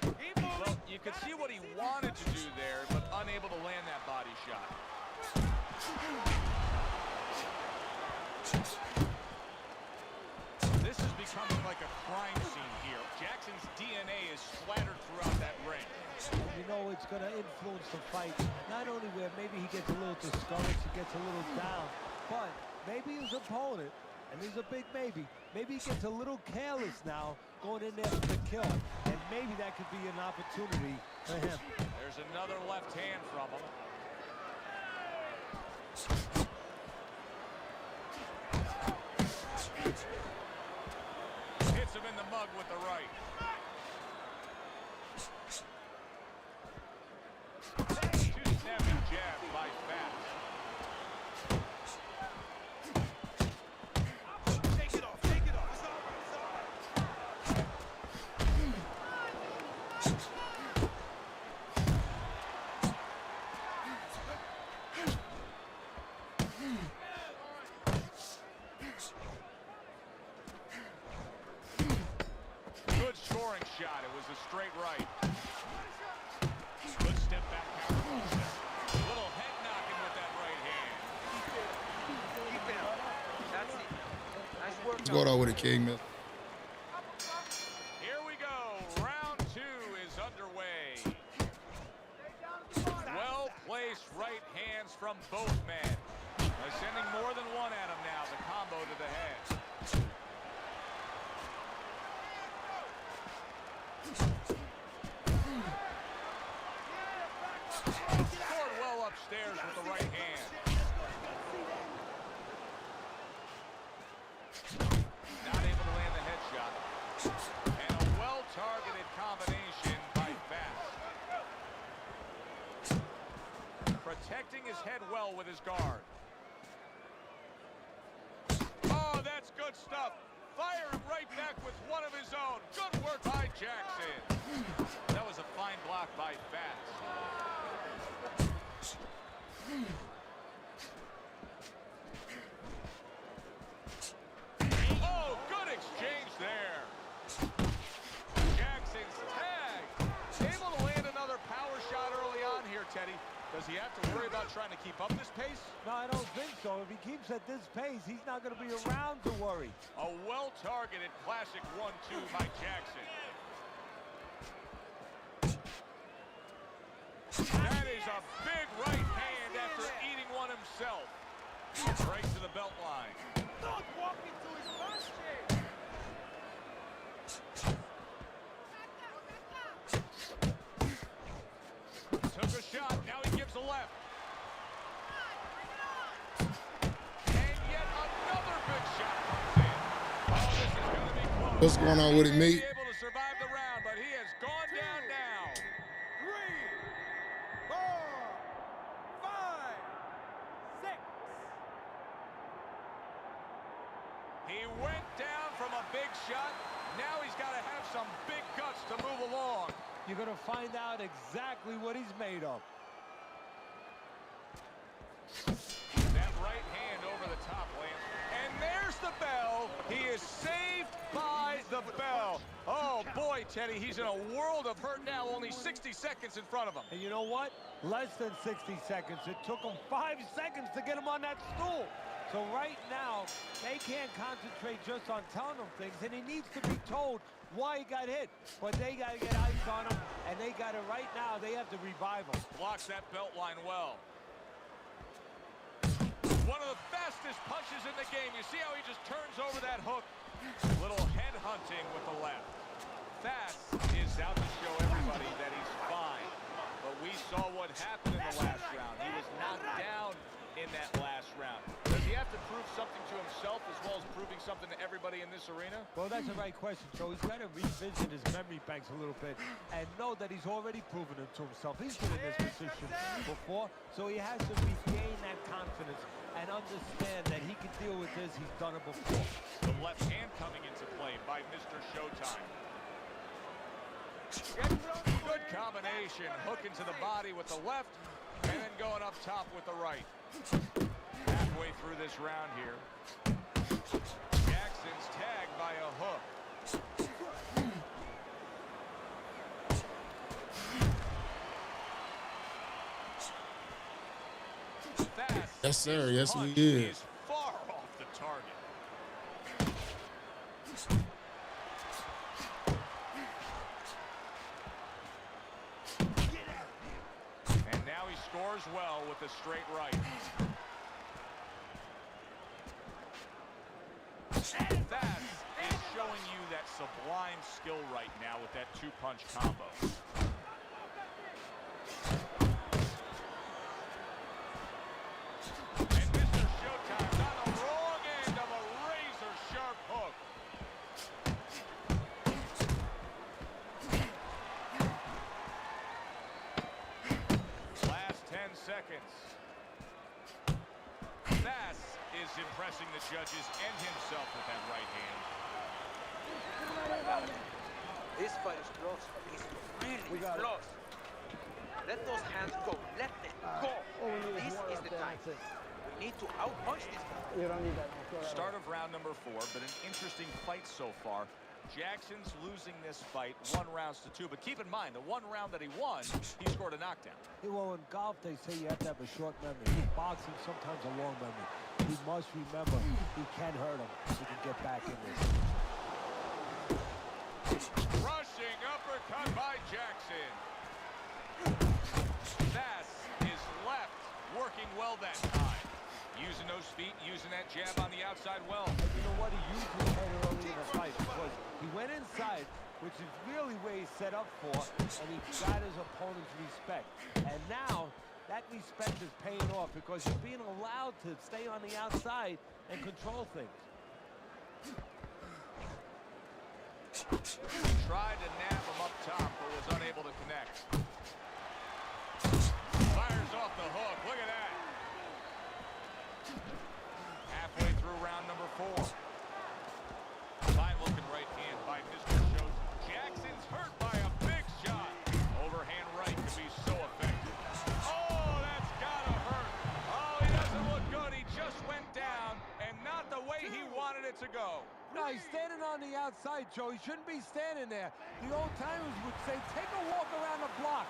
Well, you could see what he wanted to do there, but unable to land that body shot. This is becoming like a crime scene here. Jackson's DNA is splattered throughout that ring. You know it's going to influence the fight. Not only where maybe he gets a little discouraged, he gets a little down, but maybe his opponent, and there's a big maybe he gets a little careless now going in there for the kill, and maybe that could be an opportunity for him. There's another left hand from him. Hits him in the mug with the right. Two snapping jabs by Fast. Take it off, take it off. It's all right, it's all right. Good scoring shot. It was a straight right. Good step back counter. Little head knocking with that right hand. Keep it up. What's going on with it, King? Man? Here we go. Round 2 is underway. Well-placed right hands from both men. They're sending more than one at him now. The combo to the head. Scored well upstairs with the right hand. Not able to land the headshot. And a well-targeted combination by Bass. Protecting his head well with his guard. Oh, that's good stuff. Firing right back with one of his own. Good work by Jackson. That was a fine block by Bass. Oh, good exchange there. Jackson's tag. Able to land another power shot early on here, Teddy. Does he have to worry about trying to keep up this pace? No, I don't think so. If he keeps at this pace, he's not going to be around to worry. A well-targeted classic 1-2 by Jackson. That is a big right hand after eating one himself. Right to the belt line. Don't walk into his first shade. Took a shot, now he gives a left. And yet another big shot comes in. Oh, this is going to be close. What's going on with it, mate? He may be able to survive the round, but he has gone down now. 3, 4, 5, 6. He went down from a big shot. Now he's got to have some big guts to move along. You're going to find out exactly what he's made of. That right hand over the top, Lance. And there's the bell. He is saved by the bell. Oh, boy, Teddy, he's in a world of hurt now. Only 60 seconds in front of him. And you know what? Less than 60 seconds. It took him 5 seconds to get him on that stool. So right now, they can't concentrate just on telling him things, and he needs to be told why he got hit. But they got to get ice on him, and they got to, right now, they have to revive him. Blocks that belt line well. One of the fastest punches in the game. You see how he just turns over that hook? Little head hunting with the left. Fast is out to show everybody that he's fine. But we saw what happened in the last round. He was knocked down in that last round. Does he have to prove something to himself as well as proving something to everybody in this arena? Well, that's the right question, Joe. He's got to revisit his memory banks a little bit and know that he's already proven it to himself. He's been in this position before, so he has to regain that confidence and understand that he can deal with this. He's done it before. The left hand coming into play by Mr. Showtime. Good combination. Hooking to the body with the left and then going up top with the right. Halfway through this round here. Jackson's tagged by a hook. Fast. Yes, sir. Yes, we did. Is far off the target. And now he scores well with a straight right. That is showing you that sublime skill right now with that two-punch combo. And Mr. Showtime's on the wrong end of a razor-sharp hook. Last 10 seconds. Bass is impressing the judges and himself with that right hand. This fight is close. It's really close. Let those hands go. Let them go. This is the time. We need to outpunch this guy. Start of round number 4, but an interesting fight so far. Jackson's losing this fight 1 rounds to 2, but keep in mind, the 1 round that he won, he scored a knockdown. Yeah, well, in golf, they say you have to have a short memory. In boxing, sometimes a long memory. he must remember he can hurt him if he can get back in this. Rushing uppercut by Jackson. Bass is left, working well that time. Using those feet, using that jab on the outside well. And you know what? He used his head early in the fight because he went inside, which is really where he's set up for, and he got his opponent's respect. And now, that respect is paying off because he's being allowed to stay on the outside and control things. He tried to nab him up top, but was unable to connect. Fires off the hook. Look at that. Halfway through round number 4. Fine-looking right hand by Mr. Schultz. Jackson's hurt by a big shot. Overhand right can be so effective. Oh, that's gotta hurt. Oh, he doesn't look good. He just went down, and not the way he wanted it to go. No, he's standing on the outside, Joe. He shouldn't be standing there. The old timers would say, take a walk around the block.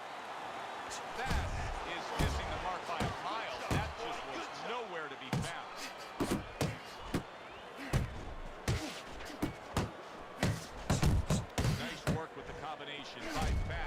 That is missing the mark by a mile. That just was nowhere to be found. Nice work with the combination by Bass.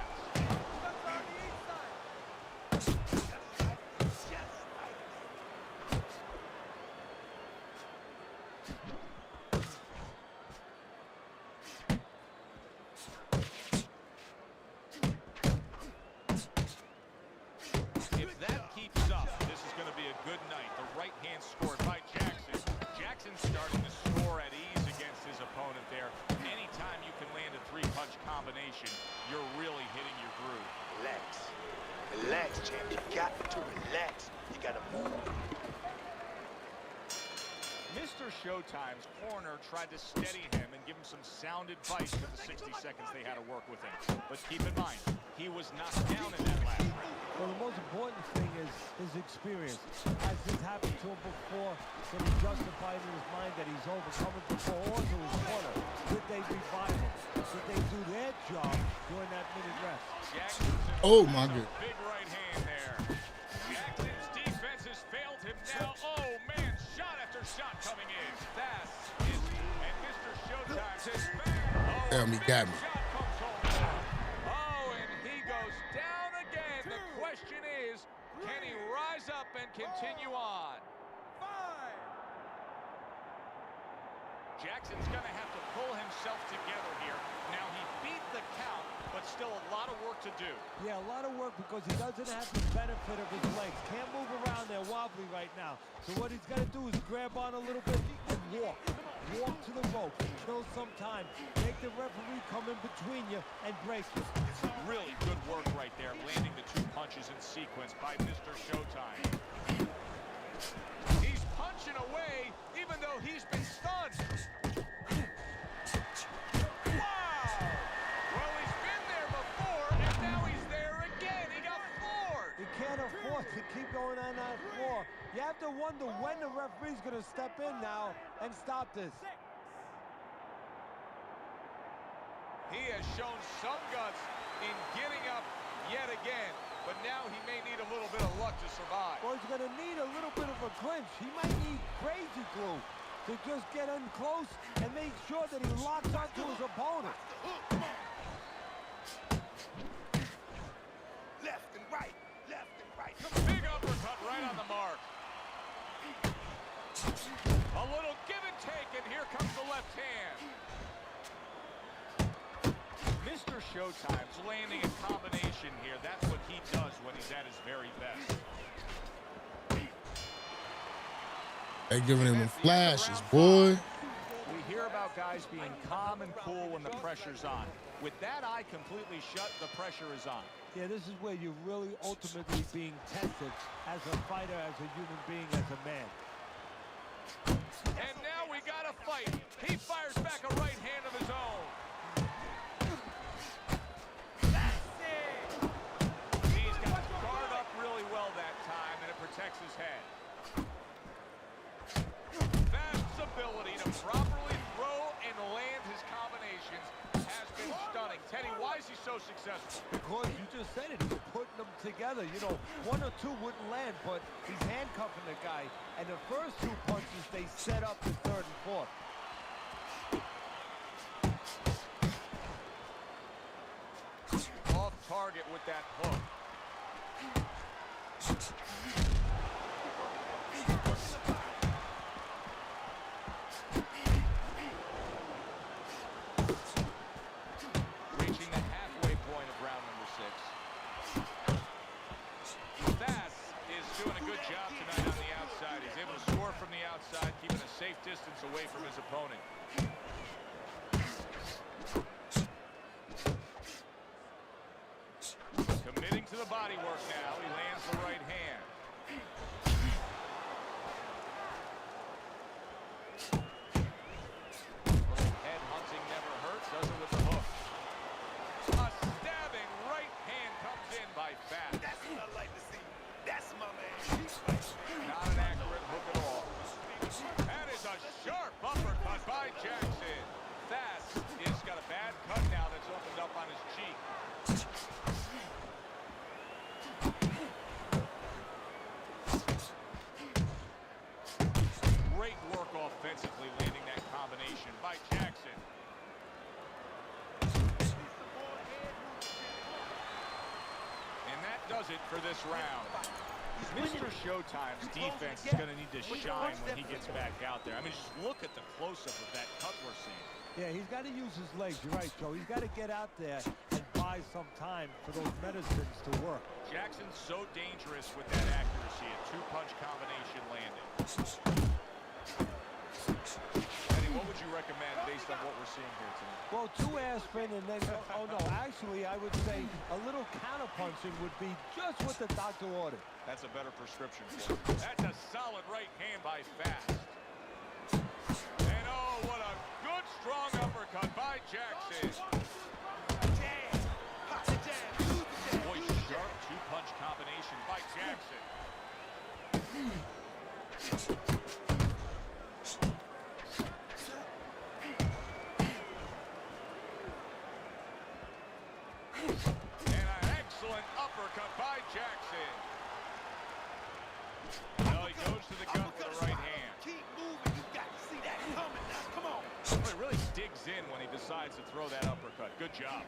If that keeps up, this is going to be a good night. The right hand scored by Jackson. Jackson's starting to score at ease against his opponent there. Anytime you can land a 3-punch combination, you're really hitting your groove. Relax. Relax, champ. You got to relax. You got to move. Mr. Showtime's corner tried to steady him and give him some sound advice for the 60 seconds they had to work with him. But keep in mind, he was knocked down in that last round. Well, the most important thing is his experience. Has this happened to him before? Can he justify in his mind that he's overcoming the 4 horns of his corner? Did they revive him? Did they do their job during that minute rest? Oh, my God. Big right hand there. Jackson's defense has failed him now. Oh, man, shot after shot coming in. Bass is, and Mr. Showtime says, Damn, he got me. Oh, and he goes down again. The question is, can he rise up and continue on? 5. Jackson's going to have to pull himself together here. Now, he beat the count, but still a lot of work to do. Yeah, a lot of work because he doesn't have the benefit of his legs. Can't move around there wobbly right now. So what he's got to do is grab on a little bit and walk. Walk to the rope. Kill some time. Make the referee come in between you and break it. Really good work right there, landing the 2 punches in sequence by Mr. Showtime. He's punching away even though he's been stunned. Wow! Well, he's been there before, and now he's there again. He got floored. He can't afford to keep going on that floor. You have to wonder when the referee's going to step in now and stop this. He has shown some guts in getting up yet again, but now he may need a little bit of luck to survive. Well, he's going to need a little bit of a clinch. He might need crazy glue to just get in close and make sure that he locks onto his opponent. Left and right. Left and right. Big uppercut right on the mark. A little give and take, and here comes the left hand. Mr. Showtime's landing a combination here. That's what he does when he's at his very best. They giving him flashes, boy. We hear about guys being calm and cool when the pressure's on. With that eye completely shut, the pressure is on. Yeah, this is where you're really ultimately being tested as a fighter, as a human being, as a man. And now we got a fight. He fires back a right hand of his own. He's got his guard up really well that time, and it protects his head. Vast's ability to properly throw and land his combinations has been stunning. Teddy, why is he so successful? Because you just said it, he's putting them together. You know, one or two wouldn't land, but he's handcuffing the guy. And the first two punches, they set up the third and fourth. Off target with that hook. Reaching the halfway point of round number 6. Bass is doing a good job tonight on the outside. He's able to score from the outside, keeping a safe distance away from his opponent. Committing to the body work now. He lands the right hand. Head hunting never hurts, does it with the hook. A stabbing right hand comes in by Fat. That's what I like to see. That's my man. Not an accurate hook at all. That is a sharp uppercut by Jackson. Fast has got a bad cut now that's opened up on his cheek. Great work offensively, landing that combination by Jackson. And that does it for this round. Mr. Showtime's defense is going to need to shine when he gets back out there. I mean, just look at the close-up of that cut we're seeing. Yeah, he's got to use his legs. You're right, Joe. He's got to get out there and buy some time for those medicines to work. Jackson's so dangerous with that accuracy. A two-punch combination landing. Eddie, what would you recommend based on what we're seeing here tonight? Well, 2 aspirin and then, oh no, actually I would say a little counterpunching would be just what the doctor ordered. That's a better prescription for him. That's a solid right hand by Fast. And oh, what a good strong uppercut by Jackson. Boy, sharp two-punch combination by Jackson. And an excellent uppercut by Jackson. Well, he goes to the gut with the right hand. Keep moving. You got to see that coming now. Come on. Well, he really digs in when he decides to throw that uppercut. Good job.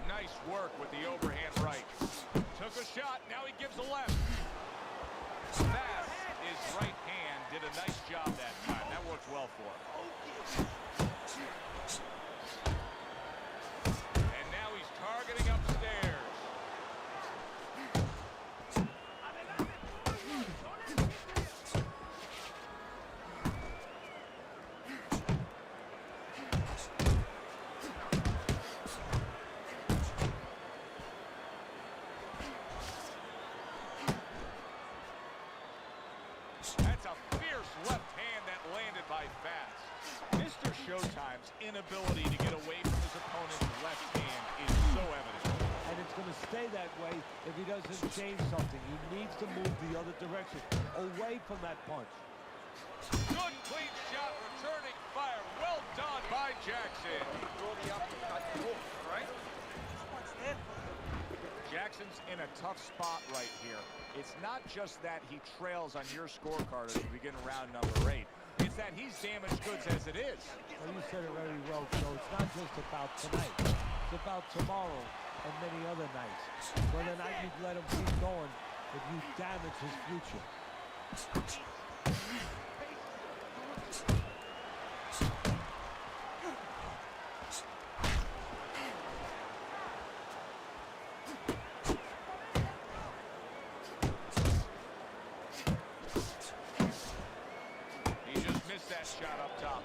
Nice work with the overhand right. Took a shot. Now he gives a left. Fast, his right hand did a nice job that time. That worked well for him. And now he's targeting upstairs. That's a fierce left hand that landed by Fast. Mr. Showtime's inability to get away from his opponent's left hand is so evident. And it's going to stay that way if he doesn't change something. He needs to move the other direction, away from that punch. Good clean shot, returning fire. Well done by Jackson. Jackson's in a tough spot right here. It's not just that he trails on your scorecard as we begin round number 8. It's that he's damaged goods as it is. Well, you said it very well, Joe. It's not just about tonight. It's about tomorrow and many other nights. Whether or not you let him keep going, if you damage his future. He just missed that shot up top.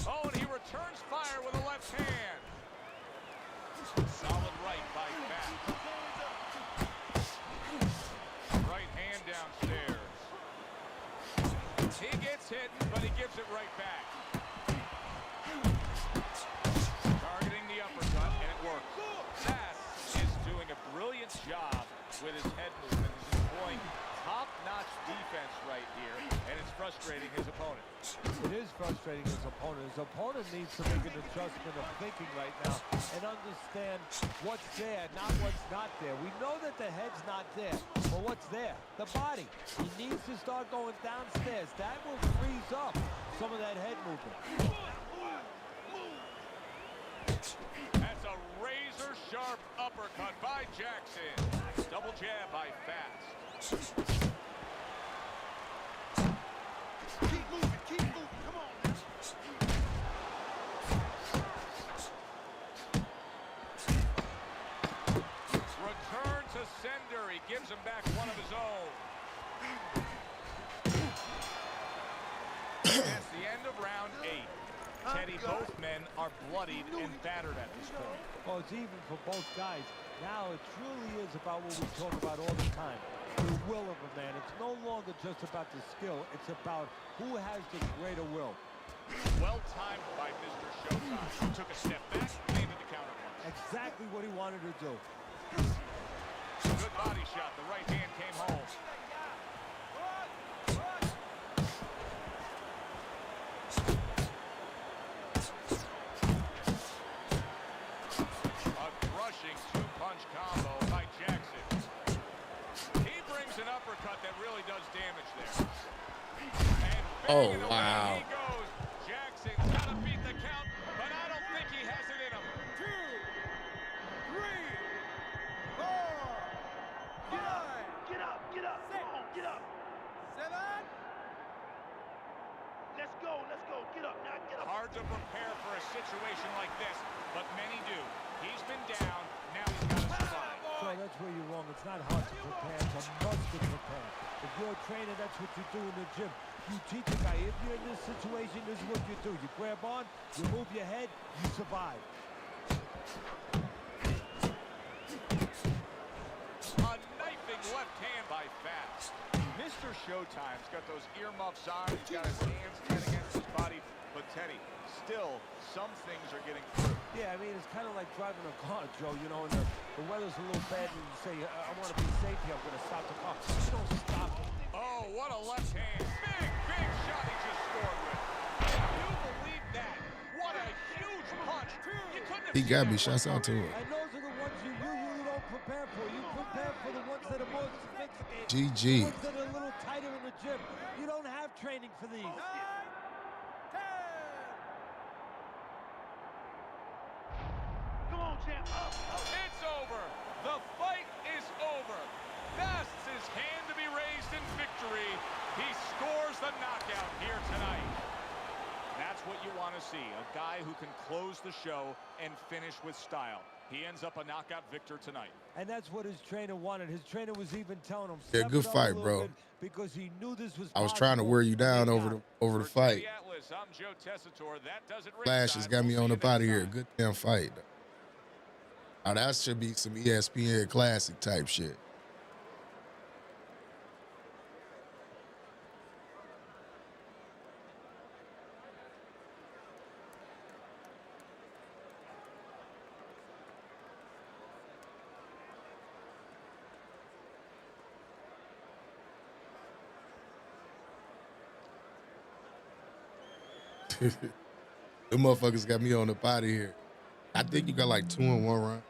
Oh, and he returns fire with a left hand. Solid right by Fat. Right hand downstairs. He gets hit, but he gives it right back. Targeting the uppercut, and it works. Fast is doing a brilliant frustrating his opponent. It is frustrating his opponent. His opponent needs to make an adjustment of thinking right now and understand what's there, not what's not there. We know that the head's not there, but what's there? The body. He needs to start going downstairs. That will freeze up some of that head movement. That's a razor-sharp uppercut by Jackson. Double jab by Fast. Keep moving, come on, man. Return to sender. He gives him back one of his own. That's the end of round 8. Teddy, both men are bloodied and battered at this point. Well, it's even for both guys. Now it truly is about what we talk about all the time. The will of a man. It's no longer just about the skill. It's about who has the greater will. Well timed by Mr. Showtime. He took a step back, landed the counter punch. Exactly what he wanted to do. Good body shot. The right hand came home. A crushing two-punch combo by Jackson. He brings an uppercut that really does damage there. And Oh, banging away wow. he goes. Jackson's got to beat the count, but I don't think he has it in him. 2, 3, 4, 5. Get up, come on, get up. 7. Let's go, get up, now get up. Hard to prepare for a situation like this, but many do. He's been down, now he's got to survive. So that's where you're wrong. It's not hard to prepare. It's a must to prepare. If you're a trainer, that's what you do in the gym. You teach a guy, if you're in this situation, this is what you do. You grab on, you move your head, you survive. A knifing left hand by Fast. Mr. Showtime's got those earmuffs on. He's got his hands tight against his body. But Teddy, still, some things are getting through. Yeah, I mean, it's kind of like driving a car, Joe. You know, and the weather's a little bad, and you say, I want to be safe here. I'm going to stop the car. You don't stop it. Oh, what a left hand. Big shot he just scored with. Can you believe that? What a huge punch. You couldn't have He got me. seen that Shouts out to him. And those are the ones you usually don't prepare for. You prepare for the ones that are more sophisticated. GG. The ones that are a little tighter in the gym. You don't have training for these. 9, 10. Come on, champ, up. It's over. The fight is over. Fast's his hand to be raised in victory. He scores the knockout here tonight. That's what you want to see, a guy who can close the show and finish with style. He ends up a knockout victor tonight. And that's what his trainer wanted. His trainer was even telling him, Yeah, step good it up a fight, little bro. bit, because he knew this was I was trying to wear you down over the For fight. Teddy Atlas, I'm Joe Tessitore. That does it. Flash has got me on up out of here. Good damn fight. Now that should be some ESPN classic type shit. Them motherfuckers got me on up out of here. I think you got like 2 in 1 round.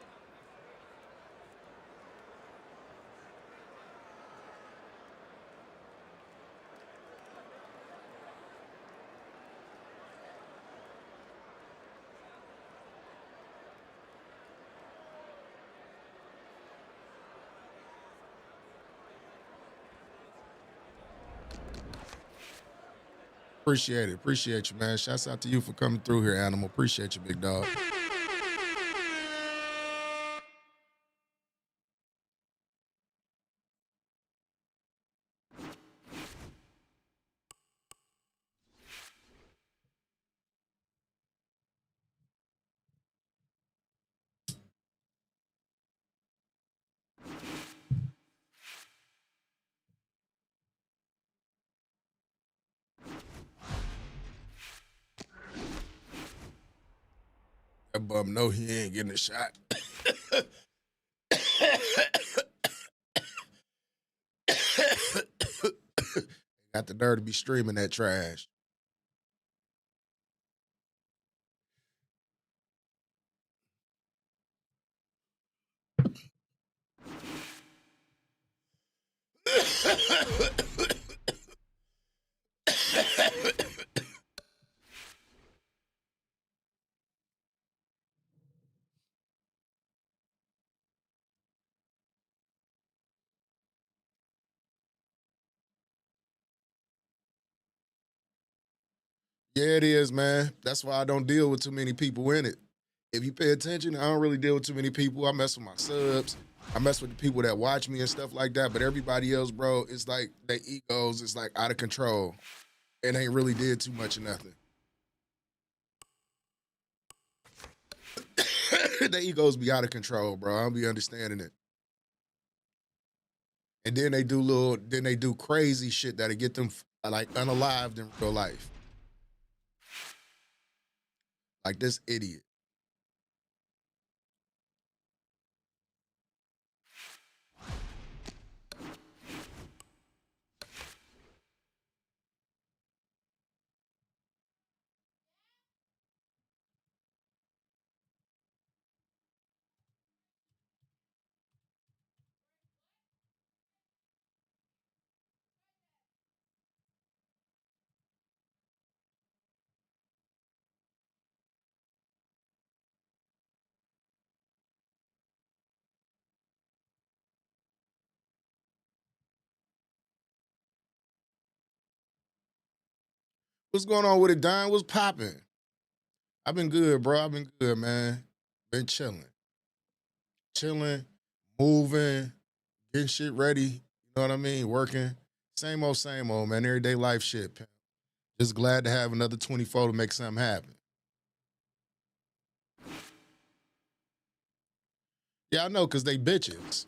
Appreciate it. Appreciate you, man. Shouts out to you for coming through here, Animal. Appreciate you, big dog. That bum know he ain't getting a shot. Got the nerve to be streaming that trash. Yeah, it is, man. That's why I don't deal with too many people in it. If you pay attention, I don't really deal with too many people. I mess with my subs. I mess with the people that watch me and stuff like that. But everybody else, bro, it's like their egos is like out of control. It ain't really did too much of nothing. Their egos be out of control, bro. I don't be understanding it. And then they do crazy shit that'll get them like unalived in real life. Like this idiot. What's going on with it, Don? What's popping? I've been good, bro. I've been good, man. Been chilling. Chilling, moving, getting shit ready. You know what I mean? Working. Same old, man. Everyday life shit, pimp. Just glad to have another 24 to make something happen. Yeah, I know, because they bitches.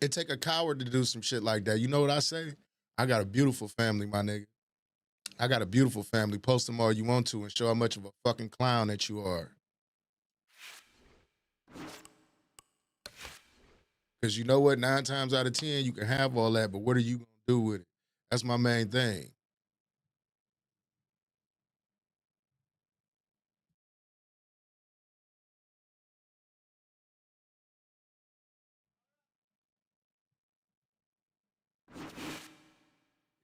It take a coward to do some shit like that. You know what I say? I got a beautiful family, my nigga. I got a beautiful family. Post them all you want to and show how much of a fucking clown that you are. Because you know what? 9 times out of 10, you can have all that, but what are you going to do with it? That's my main thing.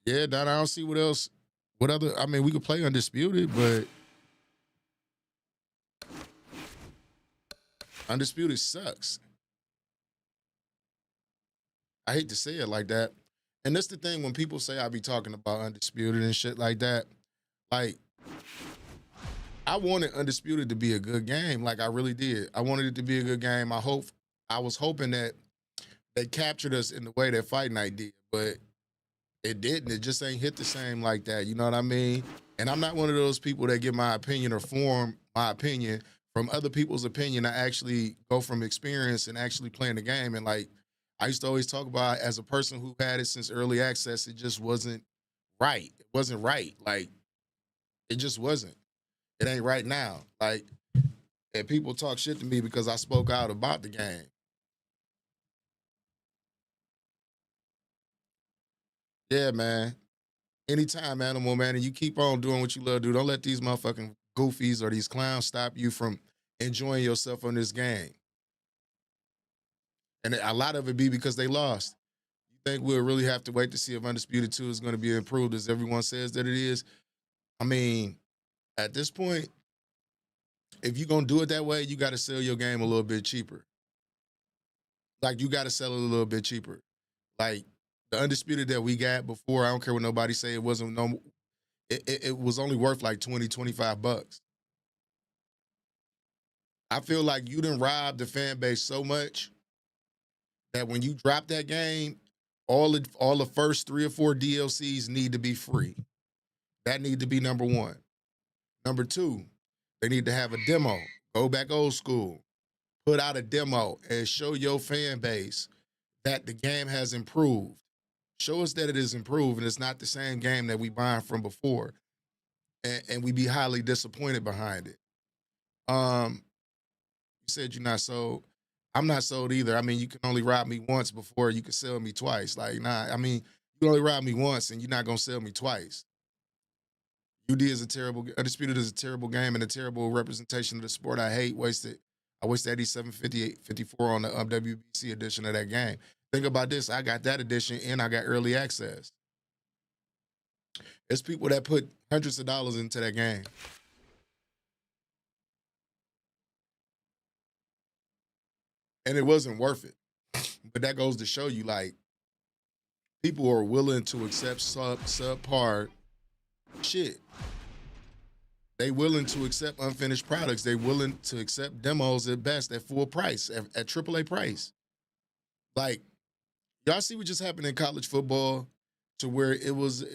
Yeah, Don, I don't see what else. What other? I mean, we could play Undisputed, but Undisputed sucks. I hate to say it like that. And that's the thing when people say I be talking about Undisputed and shit like that. Like, I wanted Undisputed to be a good game. Like, I really did. I wanted it to be a good game. I was hoping that they captured us in the way that Fight Night did, but it didn't. It just ain't hit the same like that. You know what I mean? And I'm not one of those people that get my opinion or form my opinion from other people's opinion. I actually go from experience and actually playing the game. And like, I used to always talk about as a person who had it since early access, it just wasn't right. It wasn't right. Like, it just wasn't. It ain't right now. Like, and people talk shit to me because I spoke out about the game. Yeah, man. Anytime, animal, man, and you keep on doing what you love to do. Don't let these motherfucking goofies or these clowns stop you from enjoying yourself on this game. And a lot of it be because they lost. You think we'll really have to wait to see if Undisputed 2 is going to be improved as everyone says that it is? I mean, at this point, if you're going to do it that way, you got to sell your game a little bit cheaper. Like, you got to sell it a little bit cheaper. Like, the Undisputed that we got before, I don't care what nobody say, it wasn't no, it was only worth like 20, 25 bucks. I feel like you done robbed the fan base so much that when you drop that game, all the first 3 or 4 DLCs need to be free. That need to be number one. Number two, they need to have a demo. Go back old school. Put out a demo and show your fan base that the game has improved. Show us that it is improved and it's not the same game that we buying from before. And we be highly disappointed behind it. You said you're not sold. I'm not sold either. I mean, you can only rob me once before you can sell me twice. Like, nah, I mean, You only robbed me once, and you're not gonna sell me twice. UD is a terrible, Undisputed is a terrible game and a terrible representation of the sport. I wasted 87, 58, 54 on the WBC edition of that game. Think about this. I got that edition and I got early access. There's people that put hundreds of dollars into that game. And it wasn't worth it. But that goes to show you, like, people are willing to accept subpar shit. They willing to accept unfinished products. They willing to accept demos at best at full price, at AAA price. Like, y'all see what just happened in college football, to where it was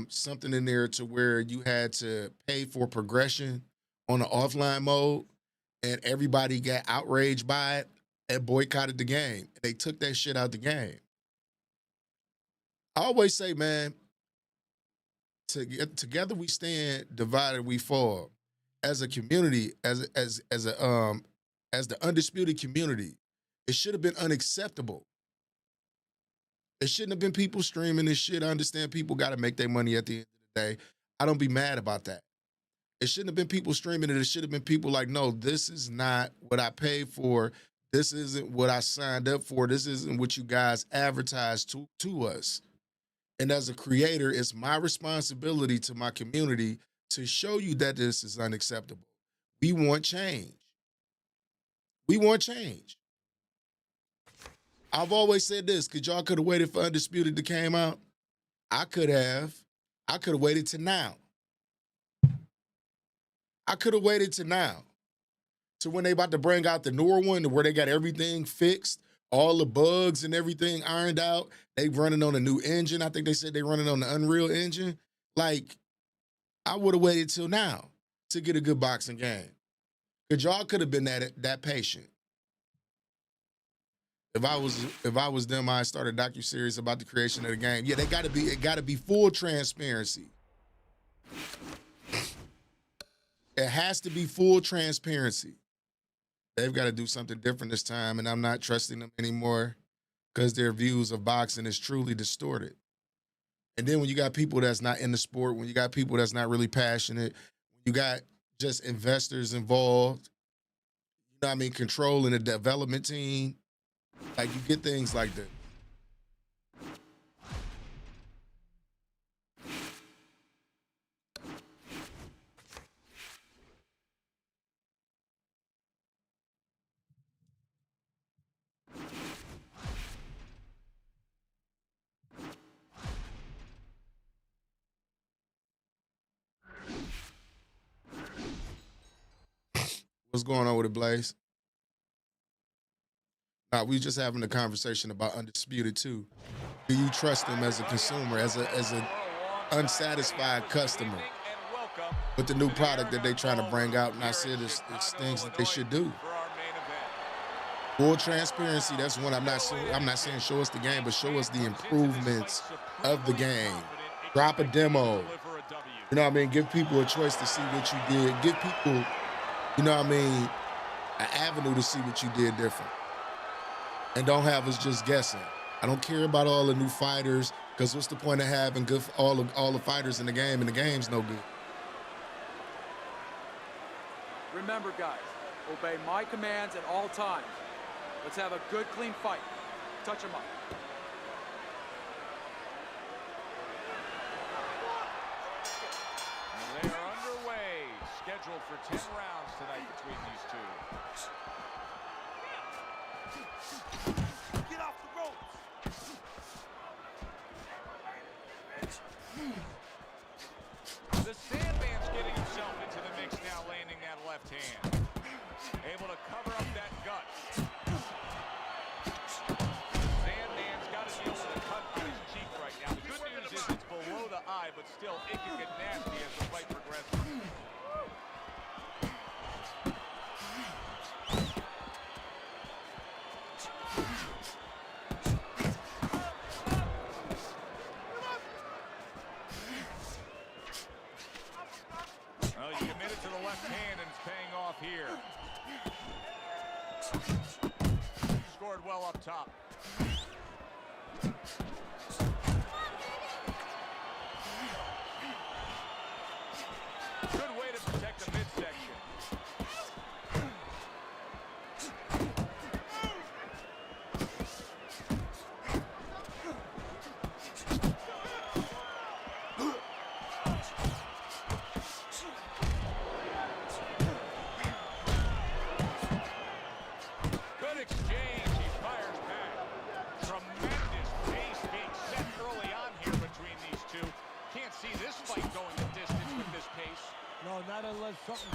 something in there to where you had to pay for progression on the offline mode, and everybody got outraged by it and boycotted the game. They took that shit out the game. I always say, man, together we stand, divided we fall. As a community, as the Undisputed community, it should have been unacceptable. It shouldn't have been people streaming this shit. I understand people got to make their money at the end of the day. I don't be mad about that. It shouldn't have been people streaming it. It should have been people like, no, this is not what I paid for. This isn't what I signed up for. This isn't what you guys advertised to us. And as a creator, it's my responsibility to my community to show you that this is unacceptable. We want change. We want change. I've always said this, because y'all could have waited for Undisputed to came out. I could have waited to now. I could have waited to now. To when they about to bring out the newer one, where they got everything fixed, all the bugs and everything ironed out. They running on a new engine. I think they said they running on the Unreal Engine. Like, I would have waited till now to get a good boxing game. Because y'all could have been that patient. If I was them, I'd start a docuseries about the creation of the game. Yeah, it gotta be full transparency. It has to be full transparency. They've got to do something different this time, and I'm not trusting them anymore because their views of boxing is truly distorted. And then when you got people that's not in the sport, when you got people that's not really passionate, when you got just investors involved, you know what I mean, controlling the development team, like, you get things like that. What's going on with it, Blaze? We just having a conversation about Undisputed too. Do you trust them as a consumer, as an unsatisfied customer with the new product that they trying to bring out? And I said it's things that they should do. Full transparency. That's one. I'm not saying show us the game, but show us the improvements of the game. Drop a demo. You know what I mean? Give people a choice to see what you did. Give people, you know what I mean, an avenue to see what you did different. And don't have us just guessing. I don't care about all the new fighters, because what's the point of having all the fighters in the game, and the game's no good. Remember, guys, obey my commands at all times. Let's have a good, clean fight. Touch them up. They are underway, scheduled for 10 rounds tonight between these two. Get off the ropes! The Sandman's getting himself into the mix now, landing that left hand. Able to cover up that gut. Sandman's got to deal with a cut on his cheek right now. The good news is it's below the eye, but still, it can get nasty as the fight progresses. Well, he committed to the left hand, and it's paying off here. Scored well up top.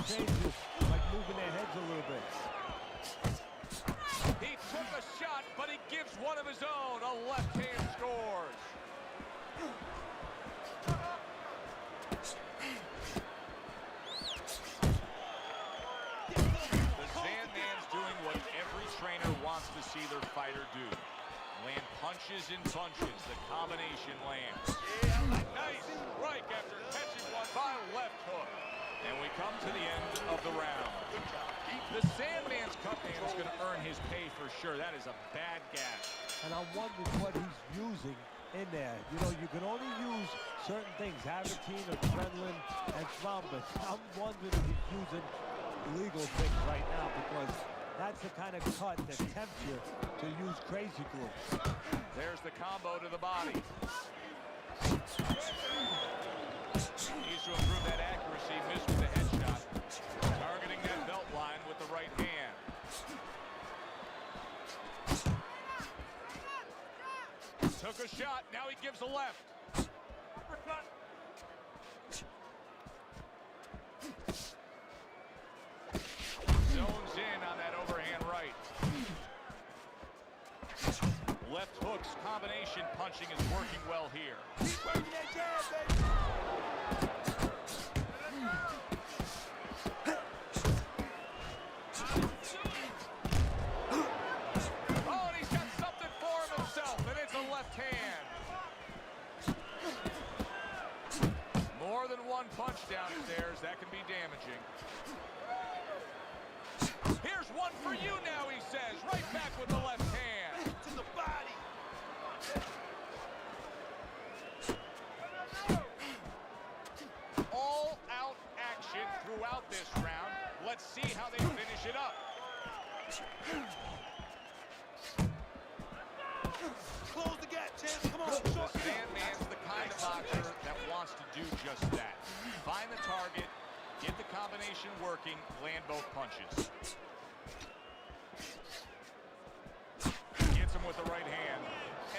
exchanges, like moving their heads a little bit. He took a shot, but he gives one of his own. A left hand scores. The Sandman's doing what every trainer wants to see their fighter do. Land punches and bunches. The combination lands. Nice strike after catching one by left hook. And we come to the end of the round. The Sandman's cut man is going to earn his pay for sure. That is a bad gash. And I'm wondering what he's using in there. You know, you can only use certain things, Havertine, adrenaline, and thrombus. I'm wondering if he's using illegal things right now, because that's the kind of cut that tempts you to use crazy glue. There's the combo to the body. Needs to improve that accuracy. Missed with the headshot. Targeting that belt line with the right hand. Took a shot. Now he gives a left. Uppercut. Zones in on that overhand right. Left hooks combination punching is working well here. Keep working that jab, baby. Oh, and he's got something for himself, and it's a left hand. More than one punch downstairs, that can be damaging. Here's one for you now, he says, right back with the left hand. To the body. All out action throughout this round. Let's see how they finish it up. Close the gap, champ. Come on. The Sandman's the kind of boxer that wants to do just that. Find the target, get the combination working, land both punches. Gets him with the right hand.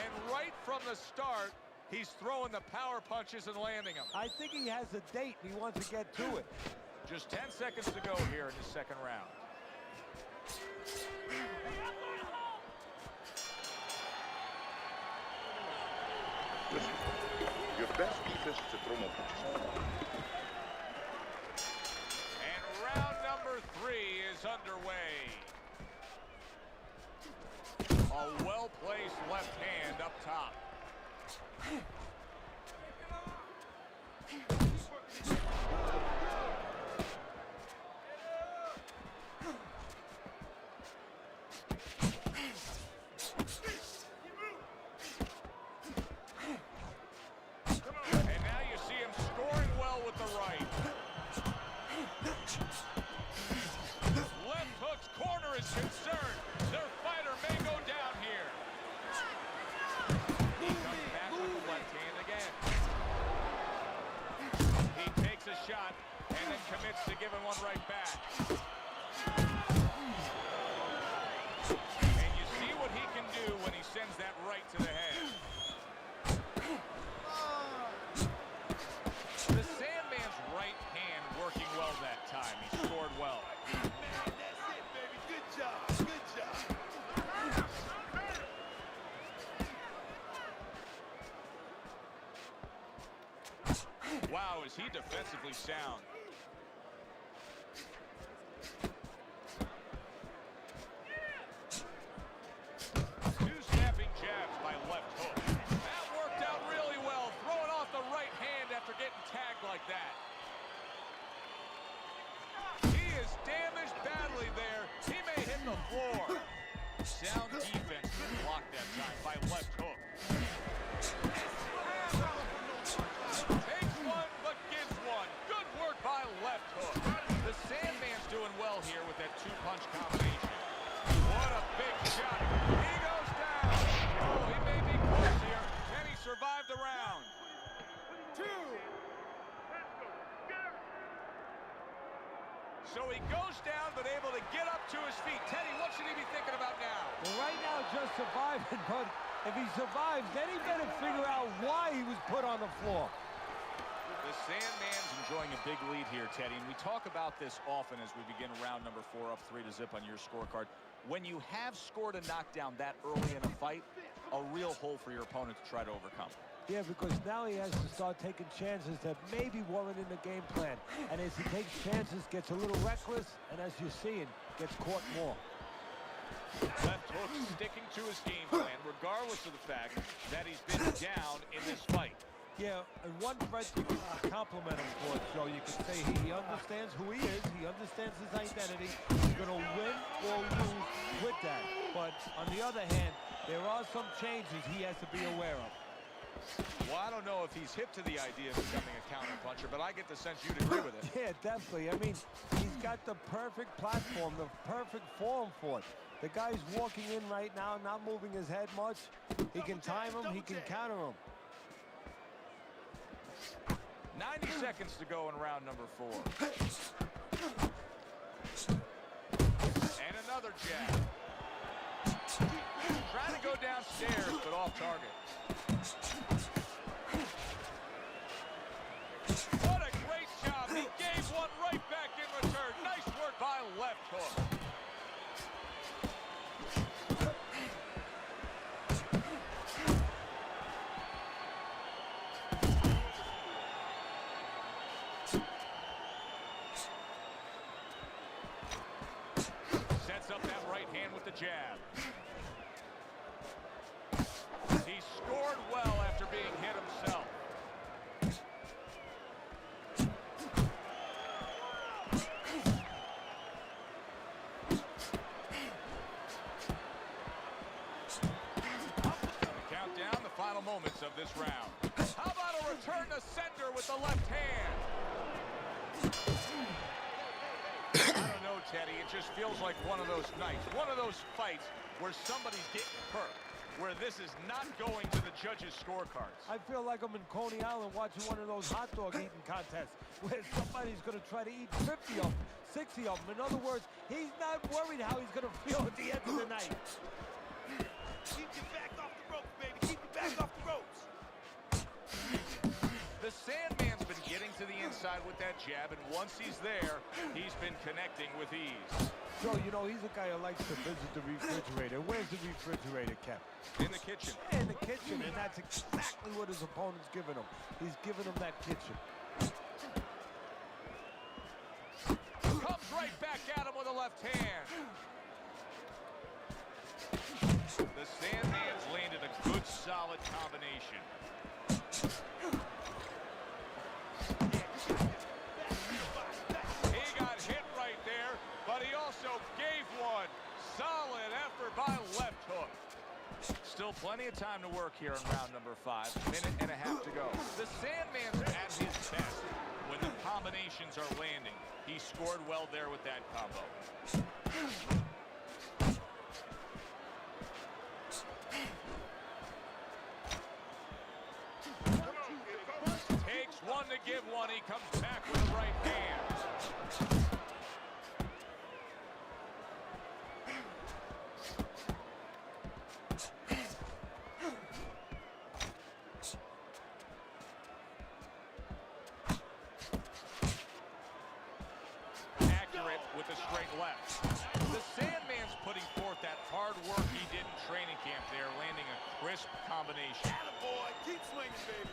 And right from the start, he's throwing the power punches and landing them. I think he has a date and he wants to get to it. Just 10 seconds to go here in the second round. Listen, your best defense is to throw more punches. And round number 3 is underway. A well-placed left hand up top. And now you see him scoring well with the right. Left hook's corner is concerned. Their fighter may go down here. He comes back with the left hand again. He takes a shot and then commits to giving one right back. And you see what he can do when he sends that right to the head. The Sandman's right hand working well that time. He scored well. Man, that's it, baby. Good job. Good job. Wow, is he defensively sound. Two snapping jabs by left hook. That worked out really well, throwing off the right hand after getting tagged like that. He is damaged badly there. He may hit the floor. Sound defense blocked that time by left hook. Takes one, but gives one. Good work by left hook. The Sandman's doing well here with that two-punch combination. What a big shot. He goes down. Oh, he may be close here. Can he survive the round? 2. So he goes down, but able to get up to his feet. Teddy, what should he be thinking about now? Well, right now, just surviving, but if he survives, then he better figure out why he was put on the floor. The The Sandman's enjoying a big lead here, Teddy, and we talk about this often as we begin round number 4, up 3-0 on your scorecard. When you have scored a knockdown that early in a fight, a real hole for your opponent to try to overcome. Yeah, because now he has to start taking chances that maybe weren't in the game plan. And as he takes chances, gets a little reckless, and as you're seeing, gets caught more. Left hook sticking to his game plan, regardless of the fact that he's been down in this fight. Yeah, and one threat you can compliment him for, Joe. You can say he understands who he is. He understands his identity. He's going to win or lose with that. But on the other hand, there are some changes he has to be aware of. Well, I don't know if he's hip to the idea of becoming a counterpuncher, but I get the sense you'd agree with it. Yeah, definitely. I mean, he's got the perfect platform, the perfect form for it. The guy's walking in right now, not moving his head much. He can time him, he can counter him. 90 seconds to go in round number 4. And another jab. Trying to go downstairs, but off target. What a great job. He gave one right back in return. Nice work by left hook. Sets up that right hand with the jab. He scored well after being hit himself. Count down the final moments of this round. How about a return to sender with the left hand? I don't know, Teddy. It just feels like one of those nights, one of those fights where somebody's getting hurt, where this is not going to the judges' scorecards. I feel like I'm in Coney Island watching one of those hot dog eating contests where somebody's going to try to eat 50 of them, 60 of them. In other words, he's not worried how he's going to feel at the end of the night. Keep your back off the ropes, baby. Keep your back off the ropes. The Sandman's been getting to the inside with that jab, and once he's there, he's been connecting with ease. Joe, you know, he's a guy who likes to visit the refrigerator. Where's the refrigerator kept? In the kitchen. In the kitchen, and that's exactly what his opponent's giving him. He's giving him that kitchen. Comes right back at him with a left hand. The Sandman's landed a good, solid combination. He got hit right there, but he also gave one. Solid effort by left hook. Still plenty of time to work here in round number 5. Minute and a half to go. The Sandman's at his best when the combinations are landing. He scored well there with that combo. Takes one to give one. He comes back with the right hand. Accurate with the straight left. The Sandman's putting forth that hard work he did in training camp there, landing a crisp combination. Attaboy. Keep swinging, baby.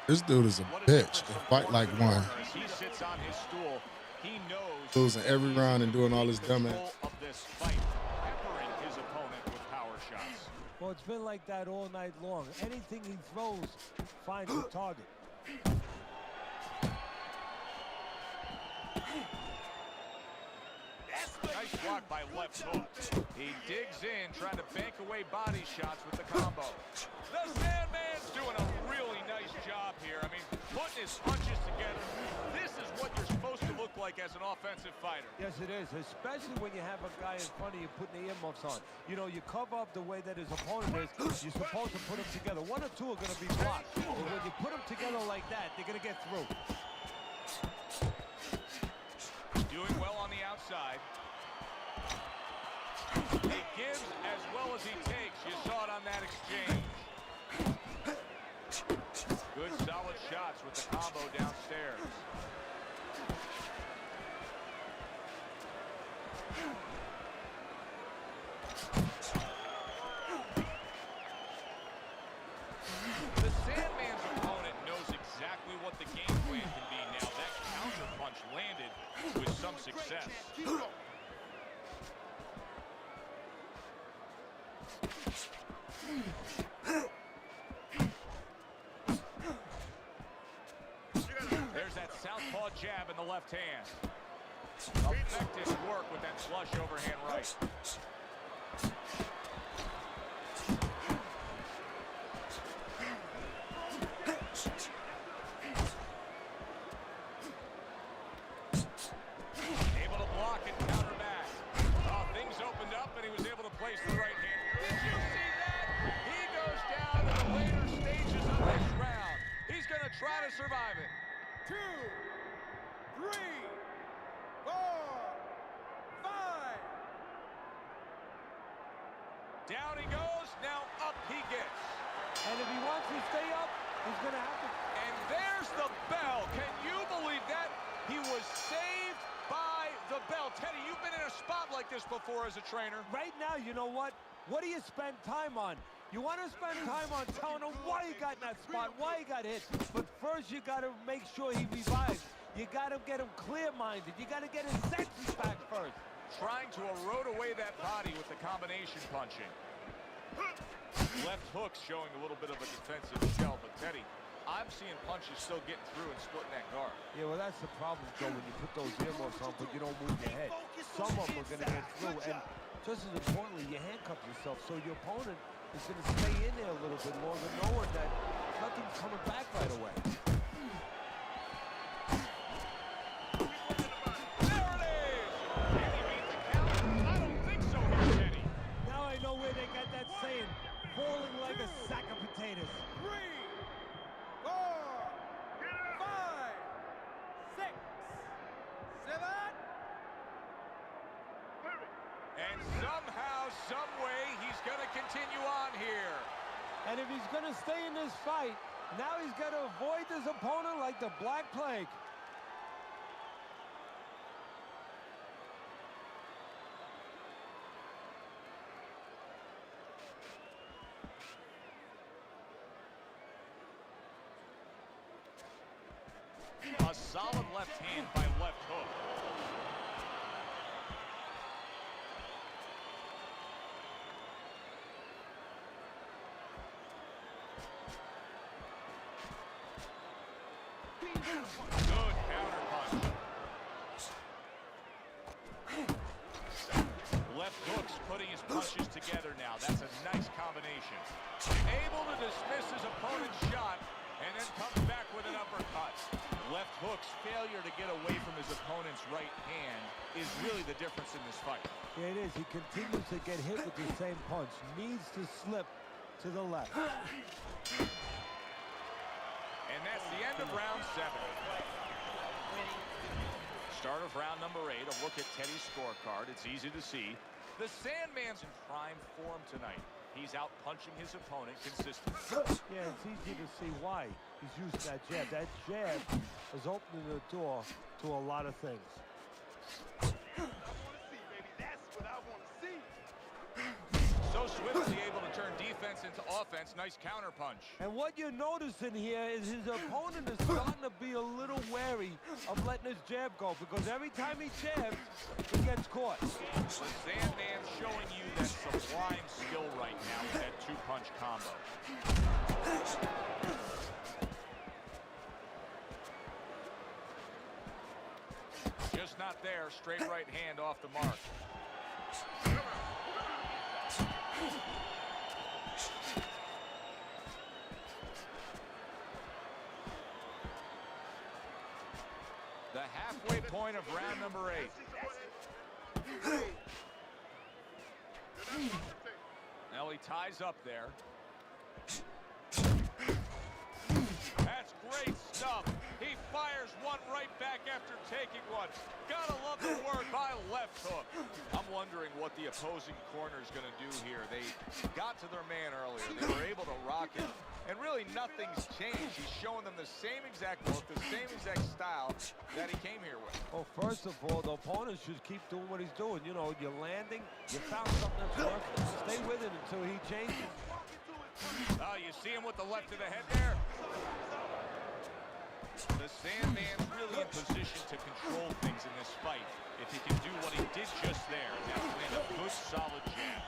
This dude is a bitch. And fight like one. He sits on his stool. He knows Losing every round and doing all this dumb ass. of this fight, peppering his opponent with power shots. Well, it's been like that all night long. Anything he throws finds a target. Nice block by left hook. He digs in, trying to bank away body shots with the combo. The Sandman's doing a really nice job here. I mean, putting his punches together. This is what you're supposed to look like as an offensive fighter. Yes, it is, especially when you have a guy in front of you putting the earmuffs on. You know, you cover up the way that his opponent is. You're supposed to put them together. One or two are going to be blocked. But when you put them together like that, they're going to get through. Doing well on the outside. He gives as well as he takes. You saw it on that exchange. Good solid shots with the combo downstairs. The Sandman's opponent knows exactly what the game plan can be now. That counter punch landed with some success. There's that southpaw jab in the left hand. Effective work with that flush overhand right. Able to block and counter back. Oh, things opened up and he was able to place the right hand. Did you see that? He goes down in the later stages of this round. He's going to try to survive it. 2, 3, 4, 5. Down he goes. Now up he gets. And if he wants to stay up, he's going to have to. And there's the bell. Can you believe that? He was saved by the bell. Teddy, you've been in a spot like this before as a trainer. Right now, you know what? What do you spend time on? You want to spend time on telling him why he got in that spot, why he got hit. But first, you got to make sure he revives. You got to get him clear-minded. You got to get his senses back first. Trying to erode away that body with the combination punching. Left hook's showing a little bit of a defensive shell, but Teddy, I'm seeing punches still getting through and splitting that guard. Yeah, well, that's the problem, Joe, when you put those earmuffs on, but you don't move your head. Some of them are going to get through, and just as importantly, you handcuff yourself, so your opponent is going to stay in there a little bit longer, knowing that nothing's coming back right away. There it is! Can he beat the count? I don't think so here, Teddy. Now I know where they got that saying, falling like a sack of potatoes. 3, 4, 5, 6, 7. And somehow, some way, he's going to continue on here. And if he's going to stay in this fight, now he's got to avoid his opponent like the Black Plague. A solid left hand by left hook. Good counter punch. Left hook's putting his punches together now. That's a nice combination. Able to dismiss his opponent's shot and then comes back with an uppercut. Left hook's failure to get away from his opponent's right hand is really the difference in this fight. Yeah, it is. He continues to get hit with the same punch. Needs to slip to the left. And that's the end of round 7. Start of round number 8. A look at Teddy's scorecard. It's easy to see. The Sandman's in prime form tonight. He's out punching his opponent consistently. Yeah, it's easy to see why he's using that jab. That jab is opening the door to a lot of things. So swiftly able to turn defense into offense. Nice counter punch. And what you're noticing here is his opponent is starting to be a little wary of letting his jab go, because every time he jabs, he gets caught. The Sandman's showing you that sublime skill right now with that two-punch combo. Just not there. Straight right hand off the mark. The halfway point of round number 8. Now he ties up there. That's great stuff. He fires one right back after taking one. Gotta love the work by left hook. I'm wondering what the opposing corner is going to do here. They got to their man earlier. They were able to rock him. And really nothing's changed. He's showing them the same exact look, the same exact style that he came here with. Well, first of all, the opponent should keep doing what he's doing. You know, you're landing, you found something that's working. Stay with it until he changes. You see him with the left to the head there? The Sandman's really in position to control things in this fight. If he can do what he did just there, that's land a good, solid jab.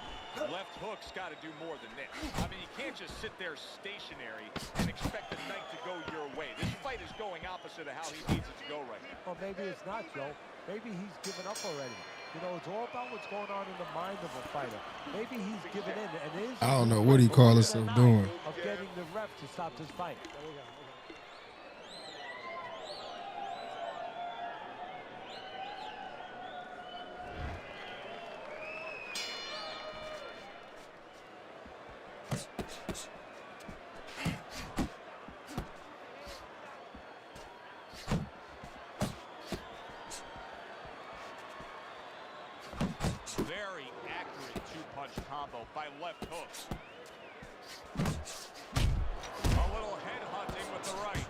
Left hook's got to do more than this. I mean, you can't just sit there stationary and expect the night to go your way. This fight is going opposite of how he needs it to go right now. Well, maybe it's not, Joe. Maybe he's given up already. You know, it's all about what's going on in the mind of a fighter. Maybe he's given in, and it is. I don't know what he call himself doing. Of getting the ref to stop this fight. Very accurate two-punch combo by left hook. A little head hunting with the right.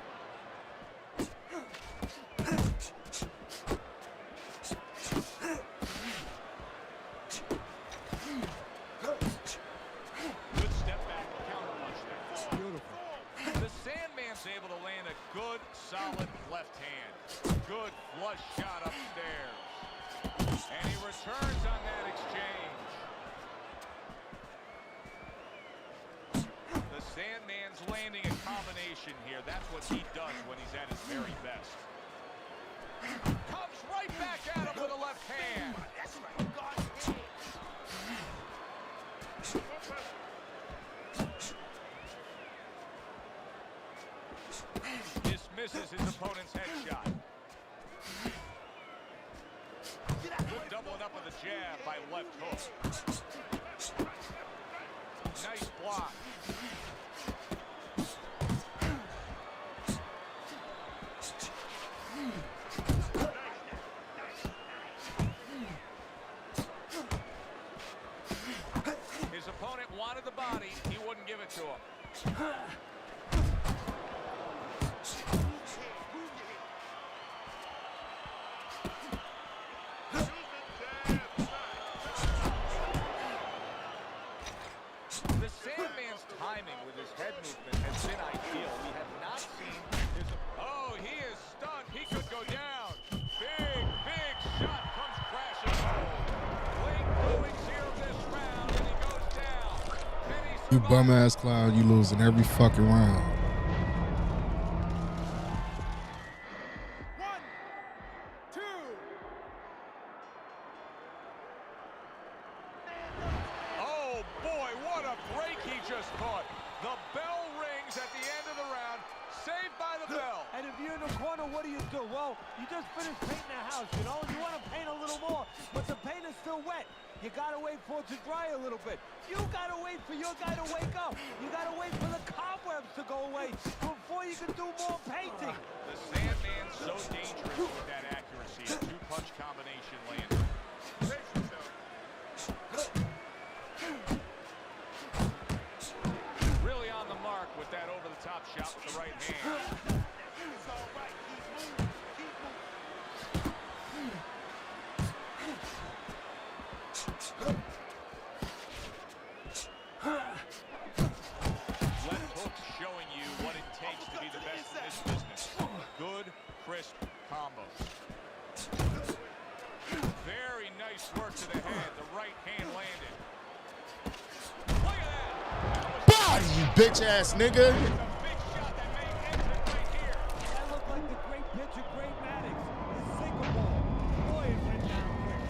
Good step back counter punch there. Beautiful. The Sandman's able to land a good, solid left hand. Good flush shot upstairs. And he returns on that exchange. The Sandman's landing a combination here. That's what he does when he's at his very best. Comes right back at him with a left hand. That's right. Dismisses his opponent's headshot. Good doubling up with a jab by left hook. Nice block. His opponent wanted the body. He wouldn't give it to him. Timing with his head movement has been ideal. We have not seen his... Oh, he is stunned. He could go down. Big shot comes crashing home. Late goings here of this round, and he goes down. You bum-ass clown, you losing every fucking round. Oh, boy, what a break he just caught. The bell rings at the end of the round. Saved by the bell. And if you're in the corner, what do? Well, you just finished painting the house, you know? You want to paint a little more, but the paint is still wet. You got to wait for it to dry a little bit. You got to wait for your guy to wake up. You got to wait for the cobwebs to go away before you can do more painting. The Sandman's so dangerous with that accuracy. A two-punch combination landed. Really on the mark with that over-the-top shot with the right hand. Left hook's showing you what it takes to be the best in this business. Good, crisp combos. Very nice work to the head. The right hand landed. Look at that. Body, you bitch ass nigga. That looked like the great pitcher, Great Maddox. His single ball. Boy, it went down quick.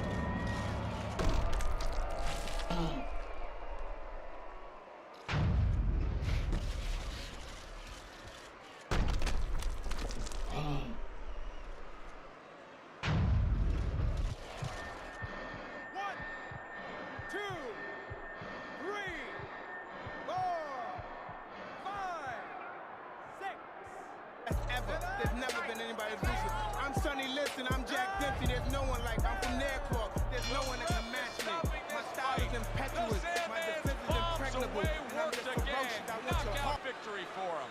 2, 3, 4, 5. as ever. There's never been anybody as ruthless. I'm Sonny Liston, I'm Jack Dempsey. There's no one like me. I'm from their cloth. There's no one that can match me. My style is impetuous. My defense is impregnable. And I'm just ferocious. I want your heart. Victory for him.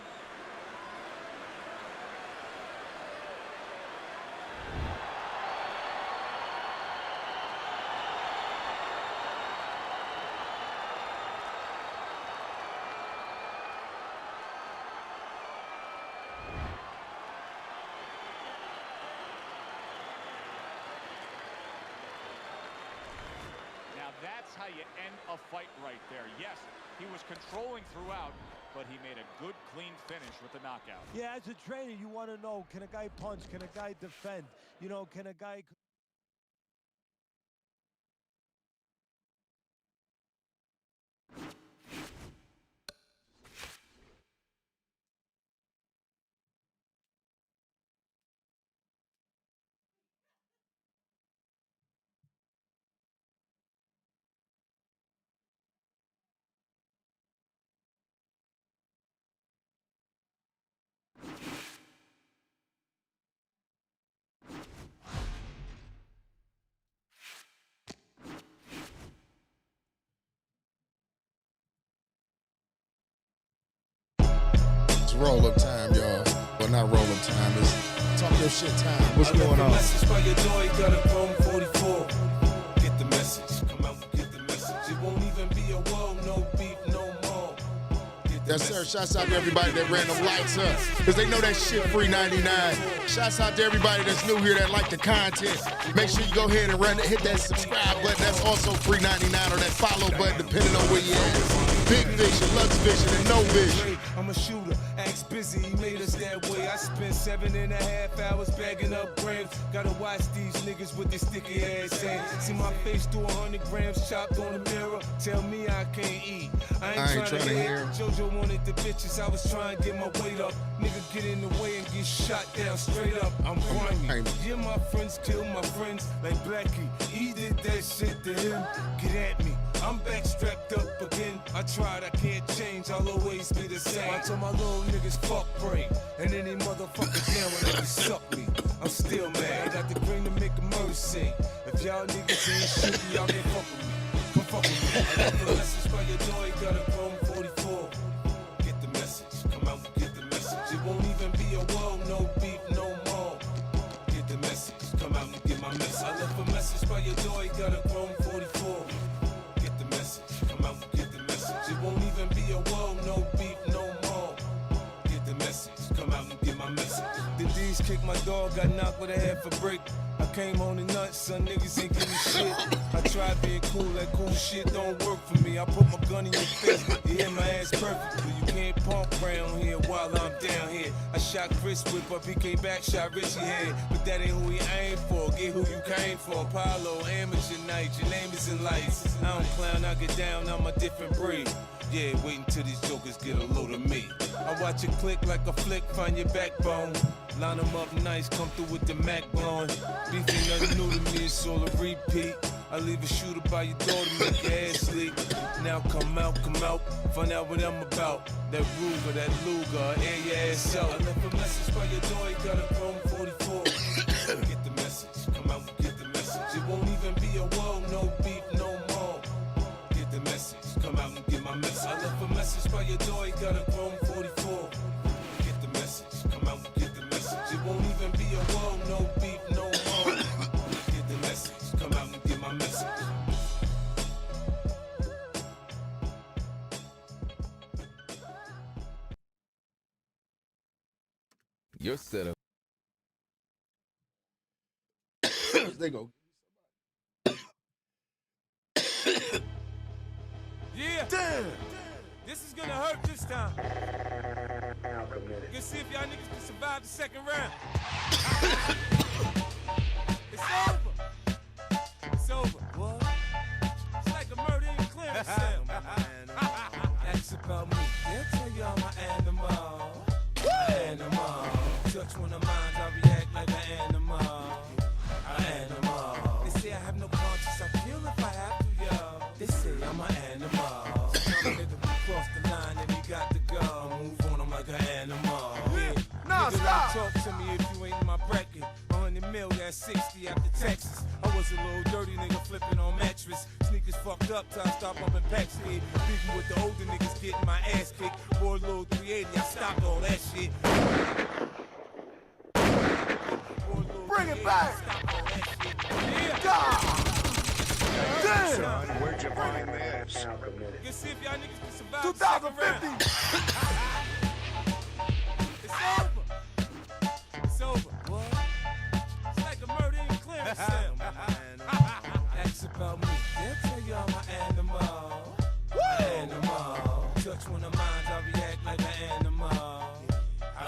That's how you end a fight right there. Yes, he was controlling throughout, but he made a good, clean finish with the knockout. Yeah, as a trainer, you want to know, can a guy punch? Can a guy defend? You know, can a guy... It's roll-up time, y'all. Well, not roll-up time. It's talk your shit time. What's going on? Message by your door, you got a Chrome 44. Get the message. Come out and get the message. It won't even be a whoa, no beef, no more. Yes, sir. Shouts out to everybody that ran them lights up. Because they know that shit free 99. Shouts out to everybody that's new here that like the content. Make sure you go ahead and hit that subscribe button. That's also free 99, or that follow button, depending on where you at. Big vision, Lux vision, and no vision. I'm a shooter, acts busy, he made us that way. I spent 7.5 hours bagging up grams. Gotta watch these niggas with their sticky ass hands. See my face through 100 grams chopped on the mirror. Tell me I can't eat. I ain't trying to hear. JoJo wanted the bitches, I was trying to get my weight up. Nigga get in the way and get shot down straight up. I'm grimy. Yeah, my friends kill my friends like Blackie. He did that shit to him. Get at me. I'm back strapped up again. I tried, I can't change, I'll always be the same. I told my little niggas fuck brain, and any motherfucker down when they suck me. I'm still mad, I got the green to make a mercy. If y'all niggas ain't shooting, y'all can't fuck with me. Come fuck with me. I left a message by your door, you got a Chrome 44. Get the message, come out and get the message. It won't even be a whoa, no beef, no more. Get the message, come out and get my message. I left a message by your door, you got a Chrome 44. Come out and get the message. It won't even be a whoa, no beef, no more. Get the message. Come out and get my message. The D's kicked my dog, got knocked with a half a brick. I came home to nuts, son niggas ain't give me shit. I tried being cool, that cool shit don't work for me. I put my gun in your face, you hit my ass perfectly. You can't pump around here while I'm down here. I shot Chris Whip up, he came back, shot Richie head. But that ain't who he aimed for, get who you came for. Apollo, amateur night, your name is in lights. I don't clown, I get down, I'm a different breed. Yeah, wait until these jokers get a load of me. I watch it click like a flick, find your backbone. Line them up nice, come through with the Mac blowing. Beef ain't nothing new to me, it's all a repeat. I leave a shooter by your door to make your ass sleep. Now come out, find out what I'm about. That Ruger, that Luger, air your ass out. I left a message by your door, you got a Chrome 44. Get the message, come out and get the message. It won't even be a whoa, no beef, no more. Get the message, come out and get my message. I left a message by your door, you got a Chrome 44. Get the message, come out and get the message. It won't even be a whoa, no beef, no more. Get the message, come out and get my message. Your setup. They go. Yeah. Damn. This is gonna hurt this time. Let's see if y'all niggas can survive the second round. It's over. It's over. What? It's like a murder in clearance cell. That's about me. They'll tell you I'm an animal. Animal. Touch one of mine, I react like an animal. An animal. They say I have no conscience, I kill if I have to, yo. They say I'm an animal. Some nigga cross the line and he got to go. Move on, I'm like an animal. Yeah. Nah, on, stop. Talk to me if you ain't in my bracket. 100 mil, that's 60 after Texas. I was a little dirty nigga flipping on mattress. Sneakers fucked up till I start bumping packs here. Beefing with the older niggas getting my ass kicked. Boy, little 380, I stopped all that shit. Bring it back. God. Damn. Son, where'd you find this? Let's see if y'all niggas can survive 2050. It's over. It's over. What? It's like a murder in clearance cell. Ask about me. They'll tell you I'm an animal. Animal. Touch one of mine, I react like an animal.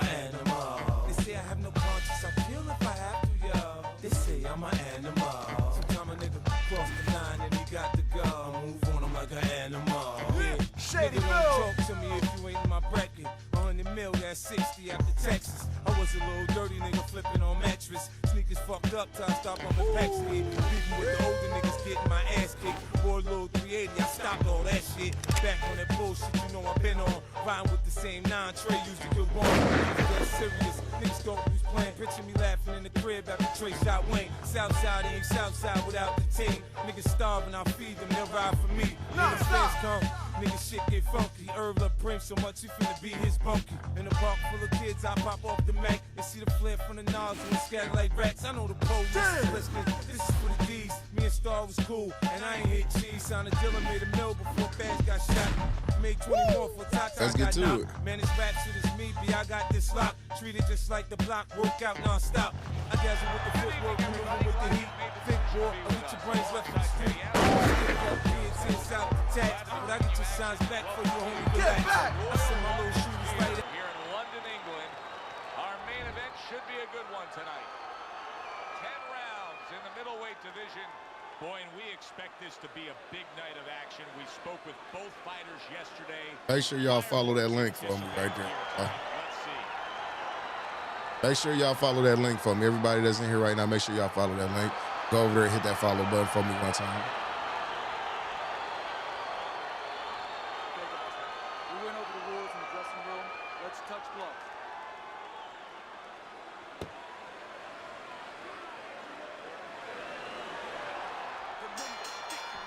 Animal. They say I have no conscience. I feel if I have to, yo. They say I'm an animal. Sometimes a nigga cross the line and he got to go. I move on him like an animal. Yeah. Shady Nigga, Bill. don't talk to me if you ain't in my bracket. 100 mil, that's 60 after Texas. I was a little dirty nigga flipping on mattress. Sneakers fucked up till I start bumping packs here. Beefing with the older niggas getting my ass kicked. Boy, little 380, I stopped all that shit. Back on that bullshit, you know I've been on. Riding with the same 9 Trey used to kill bomb. That serious, niggas thought we was playing. Picture me laughing in the crib after Trey shot Wayne. Southside ain't Southside without the team. Niggas starving, I feed them, they'll ride for me. Niggas fast come, niggas shit get funky. Herb up Prince so much he finna beat his bunkie. In a park full of kids, I pop off the Mac and see the flare from the nozzle and scatter like rats. I know the police is listening. This is for the D's. Me and Star was cool, and I ain't hit cheese. Sounded Dilla made a mill before Bass got shot. Made 20 more for Tata. Let's get to it. Man, this rap shit is me, B. I got this lock. Treated just like the block, work out non-stop. I dazzle with the footwork, moving with the heat. Thick boy, I get your brains left in the street. Kids in South attack, but I get your signs back for you, homie. Get back! I send my little shooters right at Here in London, England, our main event should be a good one tonight. 10 rounds in the middleweight division. Boy, and we expect this to be a big night of action. We spoke with both fighters yesterday. Make sure y'all follow that link for me right there. Let's see. Make sure y'all follow that link for me. Everybody that's in here right now, make sure y'all follow that link. Go over there and hit that follow button for me one time. We went over the rules in the dressing room. Let's touch gloves.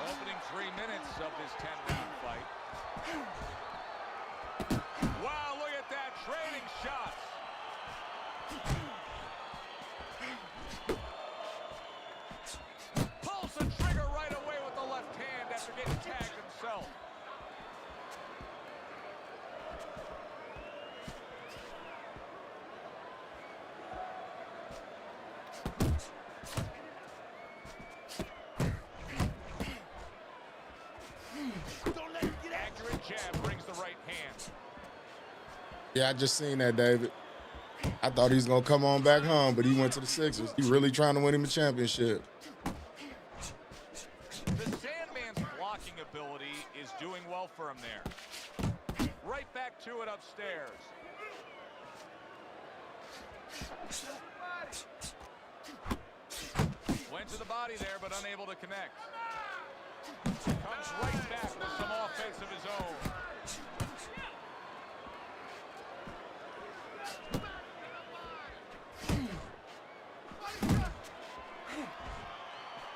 Opening 3 minutes of this 10-round fight. Wow, look at that, trading shots. Pulls the trigger right away with the left hand after getting tagged himself. Accurate jab brings the right hand. Yeah, I just seen that, David. I thought he was going to come on back home, but he went to the Sixers. He really trying to win him a championship. The Sandman's blocking ability is doing well for him there. Right back to it upstairs. Went to the body there, but unable to connect. Comes right back with some offense of his own.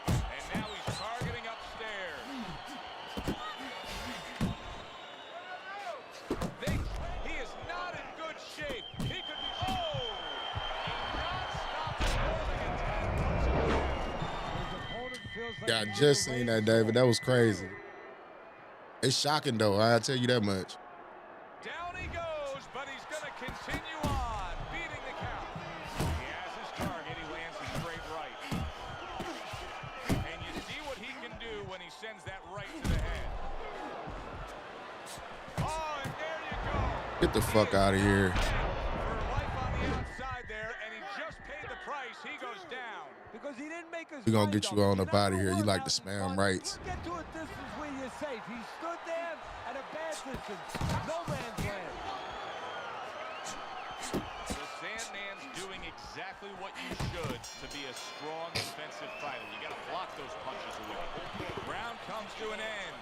And now he's targeting upstairs. He is not in good shape. He could be. Oh! A non-stop attack. Yeah, I just seen that, David. That was crazy. It's shocking, though. I'll tell you that much. Down he goes, but he's going to continue on, beating the count. He has his target. He lands a straight right. And you see what he can do when he sends that right to the head. Oh, and there you go. Get the fuck out of here. For life on the outside there, and he just paid the price. He goes down. Because he didn't make his We're going to get you on up out of here. You like to spam rights. Get to a distance where you're safe. He stood there at a bad distance. No man's land. The Sandman's doing exactly what you should to be a strong defensive fighter. You got to block those punches away. Round comes to an end.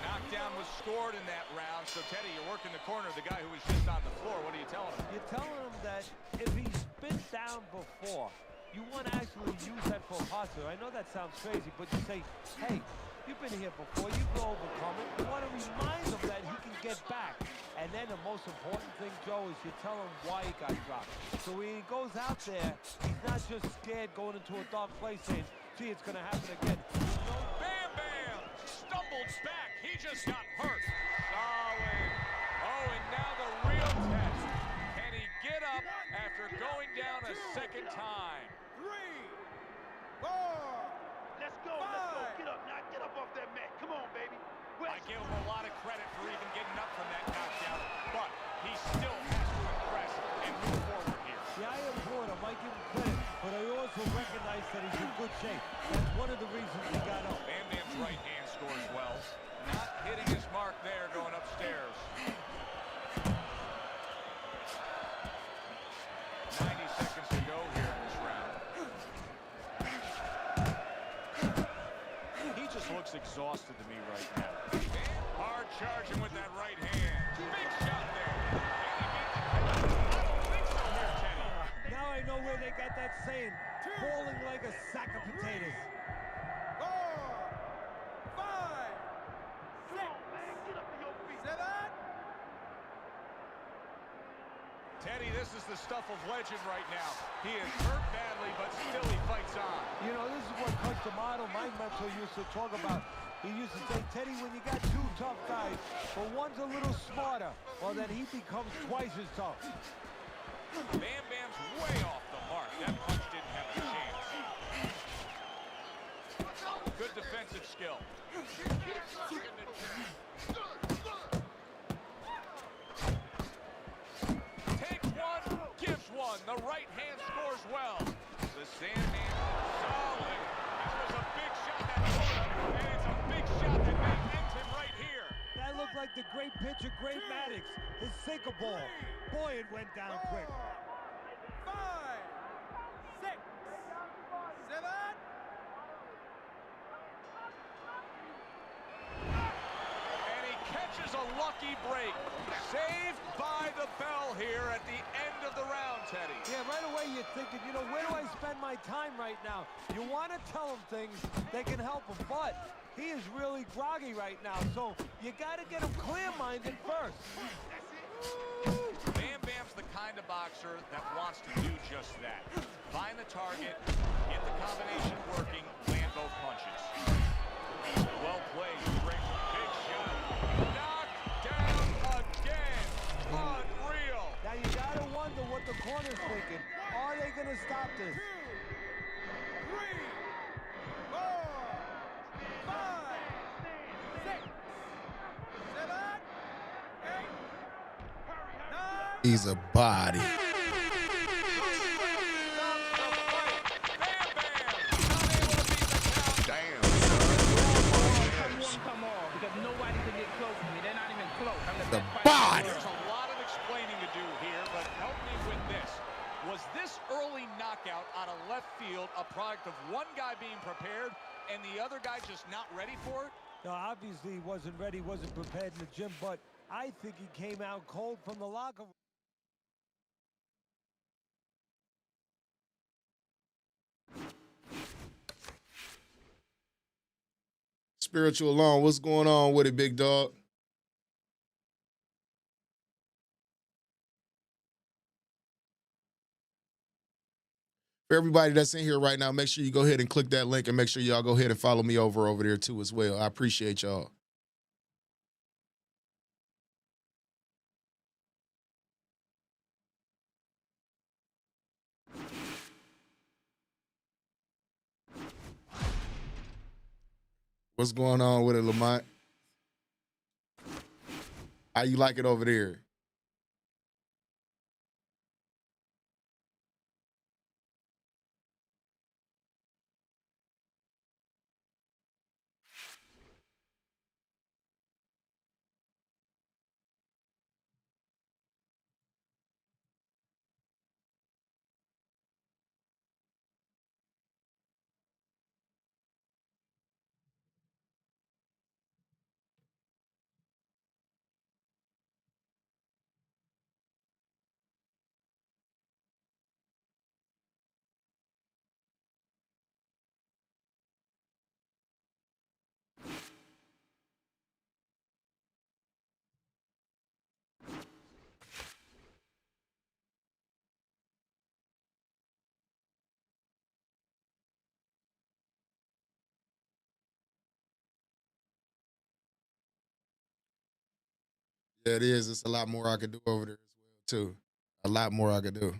Knockdown was scored in that round. So, Teddy, you're working the corner of the guy who was just on the floor. What are you telling him? You're telling him that if he down before, you want to actually use that for a posture. I know that sounds crazy, but you say, hey, you've been here before, you can overcome it. You want to remind him that he can get back. And then the most important thing, Joe, is you tell him why he got dropped. So when he goes out there, he's not just scared going into a dark place saying, gee, it's going to happen again. Bam Bam stumbled back. He just got hurt. Solid. Oh, and now the real test. Can he get up after going down a second time? 3, 4. Let's go. Get up. Now get up off that mat. Come on, baby. I give him a lot of credit for even getting up from that knockdown, but he still has to impress and move forward here. Yeah, I applaud him. I give him credit, but I also recognize that he's in good shape. That's one of the reasons he got up. Bam Bam's right hand scores well. Not hitting his mark there going upstairs. 90 seconds to go here in this round. He just looks exhausted to me right now. Hard charging with that right hand. Big shot there. I don't think so here, Teddy. Now I know where they got that saying, falling like a sack of potatoes. 4, 5, 6. Man, get up to your feet. 7. Teddy, this is the stuff of legend right now. He is hurt badly, but still he fights on. You know, this is what Coach D'Amato, my mentor, used to talk about. He used to say, Teddy, when you got two tough guys, but one's a little smarter, well, then he becomes twice as tough. Bam Bam's way off the mark. That punch didn't have a chance. Good defensive skill. Takes one, gives one. The right hand scores well. The Sandman, solid. This was a big shot that and it's a big shot that may end him right here. That looked like the great pitcher, Great Maddox, his sinker ball. Boy, it went down quick. 5, 6, 7. And he catches a lucky break. Saved by the bell here at the end of the round, Teddy. Yeah, right away you're thinking, you know, where do I spend my time right now? You want to tell him things that can help him, but he is really groggy right now, so you got to get him clear-minded first. Bam Bam's the kind of boxer that wants to do just that. Find the target, get the combination working, land both punches. Well played, Rick. Big shot. Knocked down again. Unreal. Now you got to wonder what the corner's thinking. Are they going to stop this? 3, 4, 5, 6, 7, 8, 9. He's a body. The body. There's a lot of explaining to do here, but help me with this. Was this early knockout out of left field a product of one guy being prepared and the other guy just not ready for it? No, obviously he wasn't ready, wasn't prepared in the gym, but I think he came out cold from the locker room. Spiritual Alone, what's going on with it, big dog? For everybody that's in here right now, make sure you go ahead and click that link and make sure y'all go ahead and follow me over there too as well. I appreciate y'all. What's going on with it, Lamont? How you like it over there? Yeah, it is. It's a lot more I could do over there as well, too. A lot more I could do.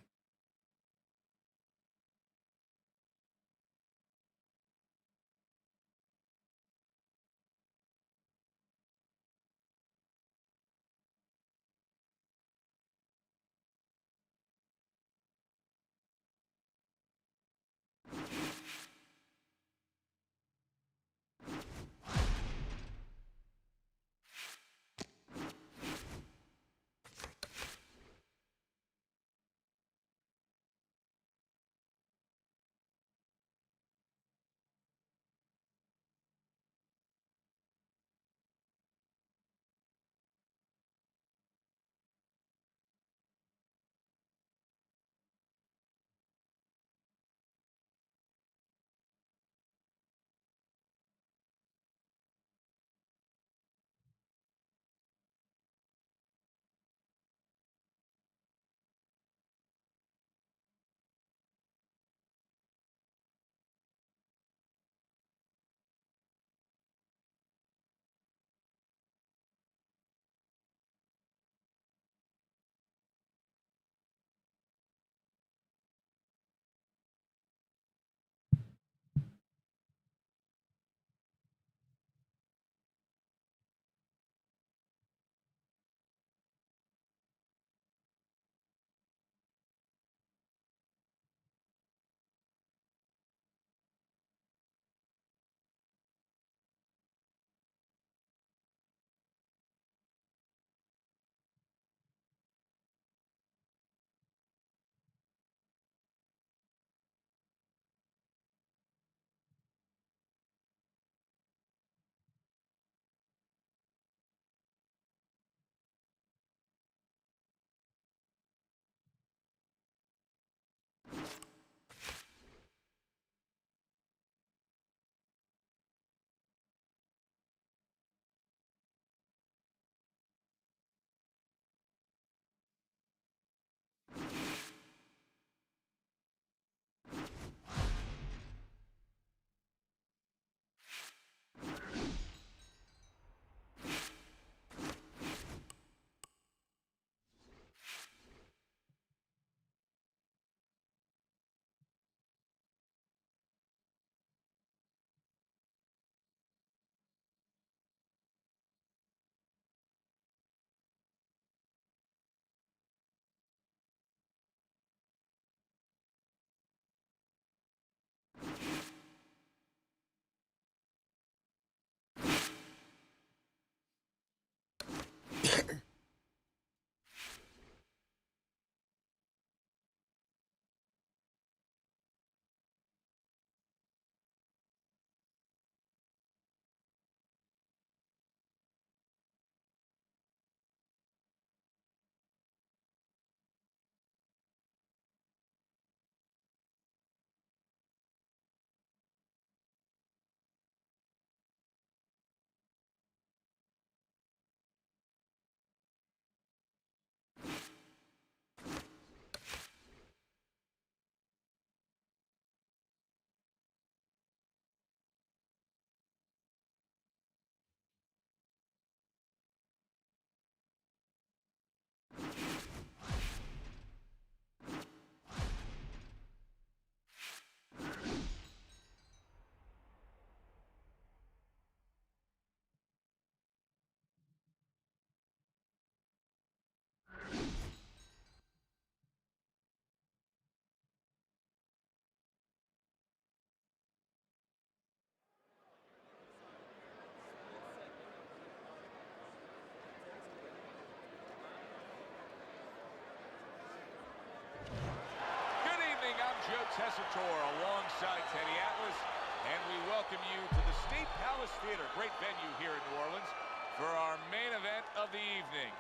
Joe Tessitore alongside Teddy Atlas, and we welcome you to the State Palace Theater, great venue here in New Orleans, for our main event of the evening.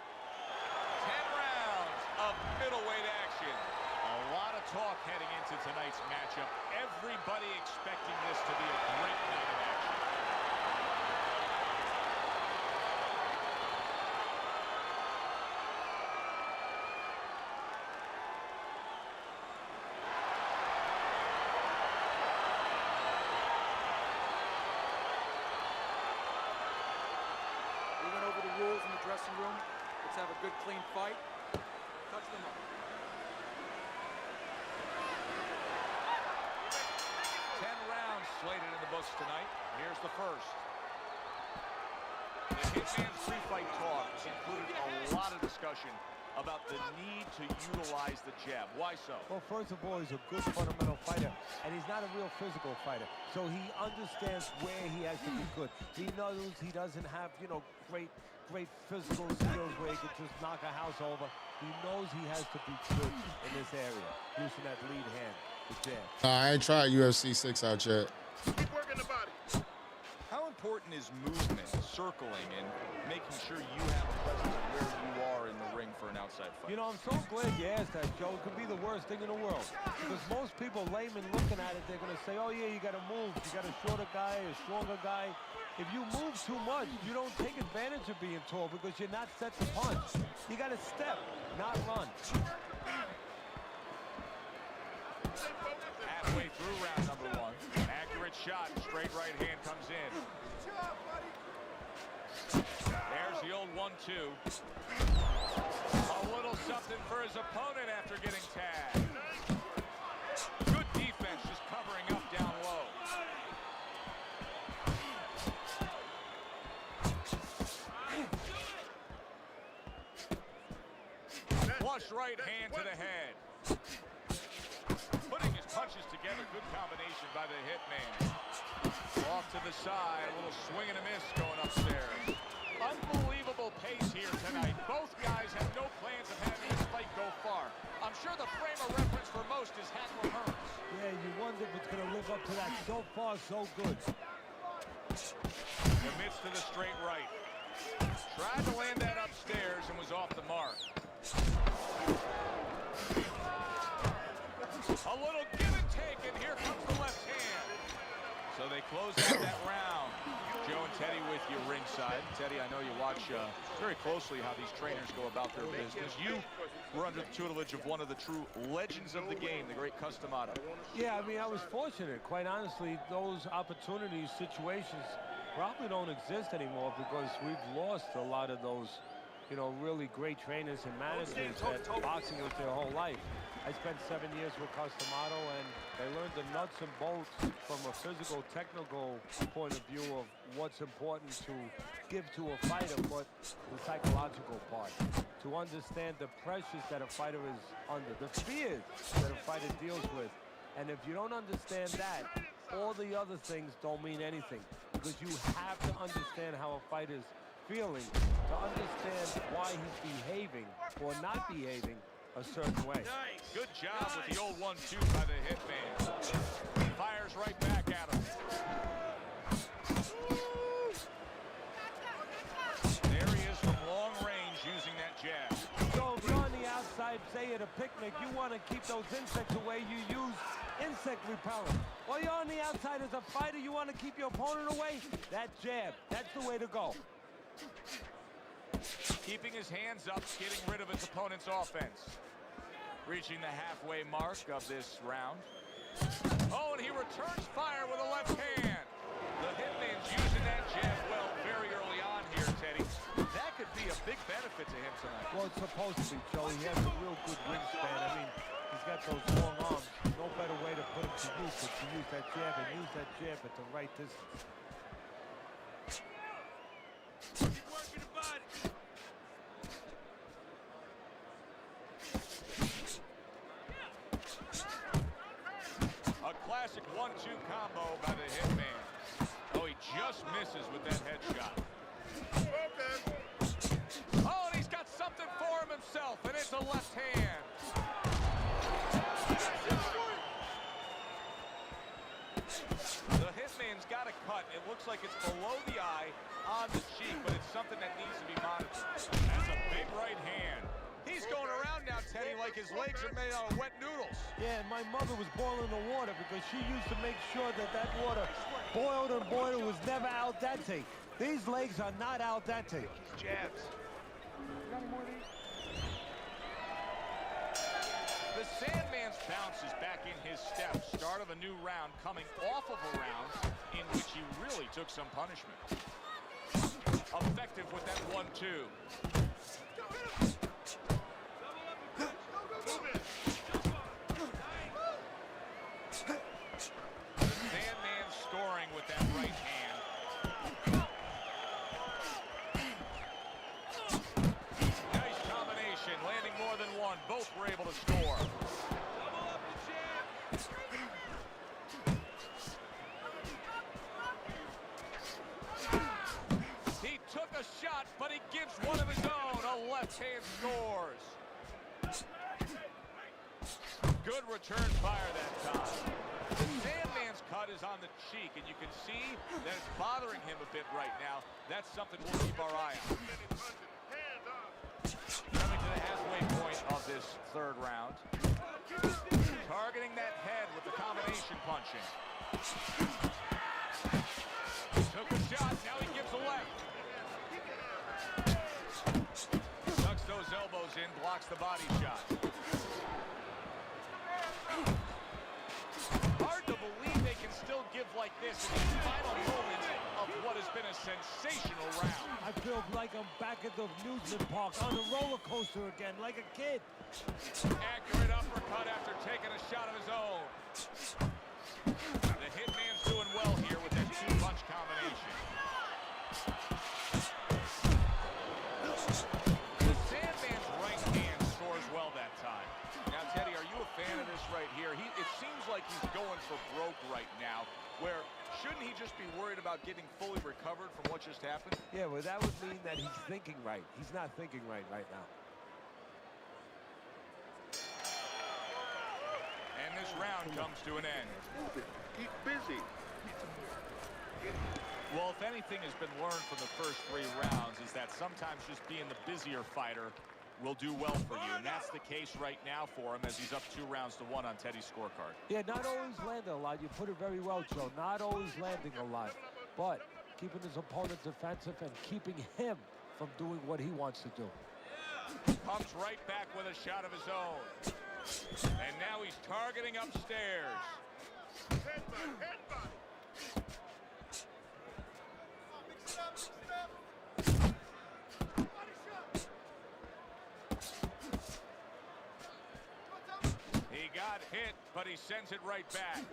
10 rounds of middleweight action. A lot of talk heading into tonight's matchup. Everybody expecting this to be a great night of action. We went over the rules in the dressing room. Let's good, clean fight, touch them up. 10 rounds slated in the books tonight. Here's the first. The Hitman's pre-fight talk included a lot of discussion about the need to utilize the jab. Why so? Well, first of all, he's a good fundamental fighter, and he's not a real physical fighter. So he understands where he has to be good. He knows he doesn't have, you know, great physical skills where he can just knock a house over. He knows he has to be good in this area, using that lead hand, the jab. I ain't tried UFC 6 out yet. Keep working the body. How important is movement, circling, and making sure you have a presence of where you are in the ring for an outside fight? You know, I'm so glad you asked that, Joe. It could be the worst thing in the world. Because most people, laymen looking at it, they're going to say, oh, yeah, you got to move. You got a shorter guy, a stronger guy. If you move too much, you don't take advantage of being tall because you're not set to punch. You got to step, not run. Halfway through round number 1. Accurate shot. Straight right hand comes in. There's the old 1-2. A little something for his opponent after getting tagged. Good defense, just covering up down low. Flush right hand to the head. Putting his punches together, good combination by the Hitman. Off to the side, a little swing and a miss going upstairs. Unbelievable pace here tonight. Both guys have no plans of having this fight go far. I'm sure the frame of reference for most is Hackler Hearns. Yeah, you wonder if it's going to live up to that. So far, so good. Commits to the straight right. Tried to land that upstairs and was off the mark. A little give and take, and here comes the left hand. So they close out that round. Joe and Teddy with you ringside. Teddy, I know you watch very closely how these trainers go about their business. You were under the tutelage of one of the true legends of the game, the great Cus D'Amato. Yeah, I mean, I was fortunate. Quite honestly, those opportunities, situations probably don't exist anymore because we've lost a lot of those, you know, really great trainers and managers that boxing was their whole life. I spent 7 years with Cus D'Amato, and they learned the nuts and bolts from a physical, technical point of view of what's important to give to a fighter, but the psychological part, to understand the pressures that a fighter is under, the fears that a fighter deals with. And if you don't understand that, all the other things don't mean anything, because you have to understand how a fighter's feeling to understand why he's behaving or not behaving a certain way. Nice. Good job with the old 1-2 by the Hitman. Fires right back at him. There he is from long range using that jab. So if you're on the outside, say at a picnic, you want to keep those insects away, you use insect repellent. While you're on the outside as a fighter, you want to keep your opponent away, that jab, that's the way to go. Keeping his hands up, getting rid of his opponent's offense. Reaching the halfway mark of this round. Oh, and he returns fire with a left hand. The Hitman's using that jab well very early on here, Teddy. That could be a big benefit to him tonight. Well, it's supposed to be, Joe. He has a real good wingspan. I mean, he's got those long arms. No better way to put him to use but to use that jab and use that jab at the right distance. Keep working the body. A classic 1-2 combo by the Hitman. Oh, he just misses with that headshot. Oh, and he's got something for him himself, and it's a left hand. The Hitman's got a cut. It looks like it's below the eye on the cheek, but it's something that needs to be monitored. That's a big right hand. He's going around now, Teddy, like his legs are made out of wet noodles. Yeah, and my mother was boiling the water because she used to make sure that that water boiled and boiled. It was never al dente. These legs are not al dente. Jabs. The Sandman's bounce is back in his step. Start of a new round coming off of a round in which he really took some punishment. Effective with that 1-2. never able to score. He took a shot, but he gives one of his own. A left hand scores. Good return fire that time. The Sandman's cut is on the cheek, and you can see that it's bothering him a bit right now. That's something we'll keep our eye on. Coming to the halfway point of this third round. Targeting that head with the combination punching. Took a shot, now he gives a left. Tucks those elbows in, blocks the body shot. Hard to believe they can still give like this in the final moments of what has been a sensational round. I feel like I'm back at the amusement park on the roller coaster again, like a kid. Accurate uppercut after taking a shot of his own. The Hitman's doing well here with that two-punch combination. The Sandman's right hand scores well that time. Now, Teddy, are you a fan of this right here? It seems like he's going for broke right now, where shouldn't he just be worried about getting fully recovered from what just happened? Yeah, well, that would mean that he's thinking right. He's not thinking right now. And this round comes to an end. Keep busy. Well, if anything has been learned from the first 3 rounds is that sometimes just being the busier fighter will do well for you, and that's the case right now for him as he's up 2-1 on Teddy's scorecard. Yeah, not always landing a lot. You put it very well, Joe. Not always landing a lot, but keeping his opponent defensive and keeping him from doing what he wants to do. Comes right back with a shot of his own. And now he's targeting upstairs. Headbutt, headbutt. He got hit, but he sends it right back.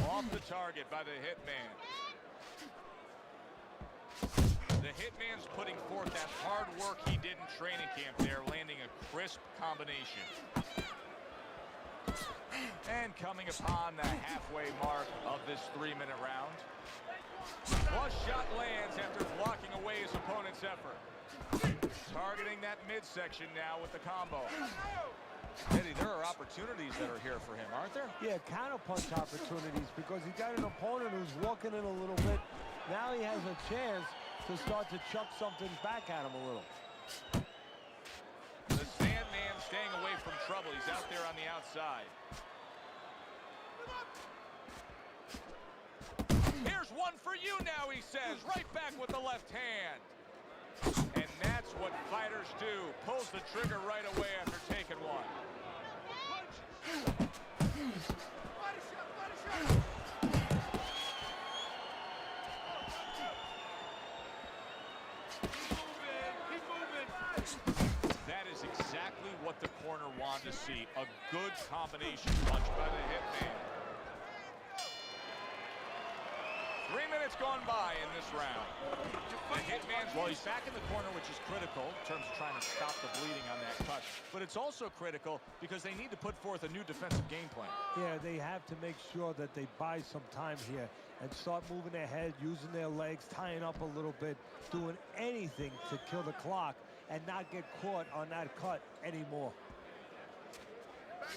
Off the target by the Hitman. The Hitman's putting forth that hard work he did in training camp there, landing a crisp combination. And coming upon the halfway mark of this 3-minute round. Plus shot lands after blocking away his opponent's effort. Targeting that midsection now with the combo. Eddie, there are opportunities that are here for him, aren't there? Yeah, counterpunch opportunities, because he got an opponent who's walking in a little bit. Now he has a chance to start to chuck something back at him a little. The Sandman staying away from trouble. He's out there on the outside. Here's one for you now, he says. Right back with the left hand. And that's what fighters do. Pulls the trigger right away after taking one. That is exactly what the corner wanted to see. A good combination punch by the Hitman. 3 minutes gone by in this round. The Hitman's, well, he's back in the corner, which is critical in terms of trying to stop the bleeding on that cut. But it's also critical because they need to put forth a new defensive game plan. Yeah, they have to make sure that they buy some time here and start moving their head, using their legs, tying up a little bit, doing anything to kill the clock and not get caught on that cut anymore.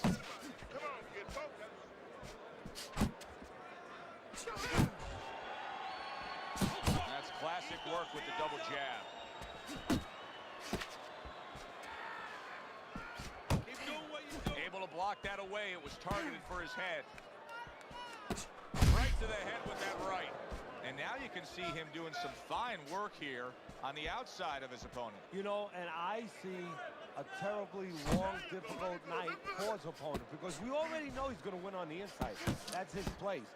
Come on, kid, focus. That's classic work with the double jab. Keep doing what you're doing. Able to block that away. It was targeted for his head. Right to the head with that right. And now you can see him doing some fine work here on the outside of his opponent. You know, and I see a terribly long, difficult night for his opponent because we already know he's going to win on the inside. That's his place.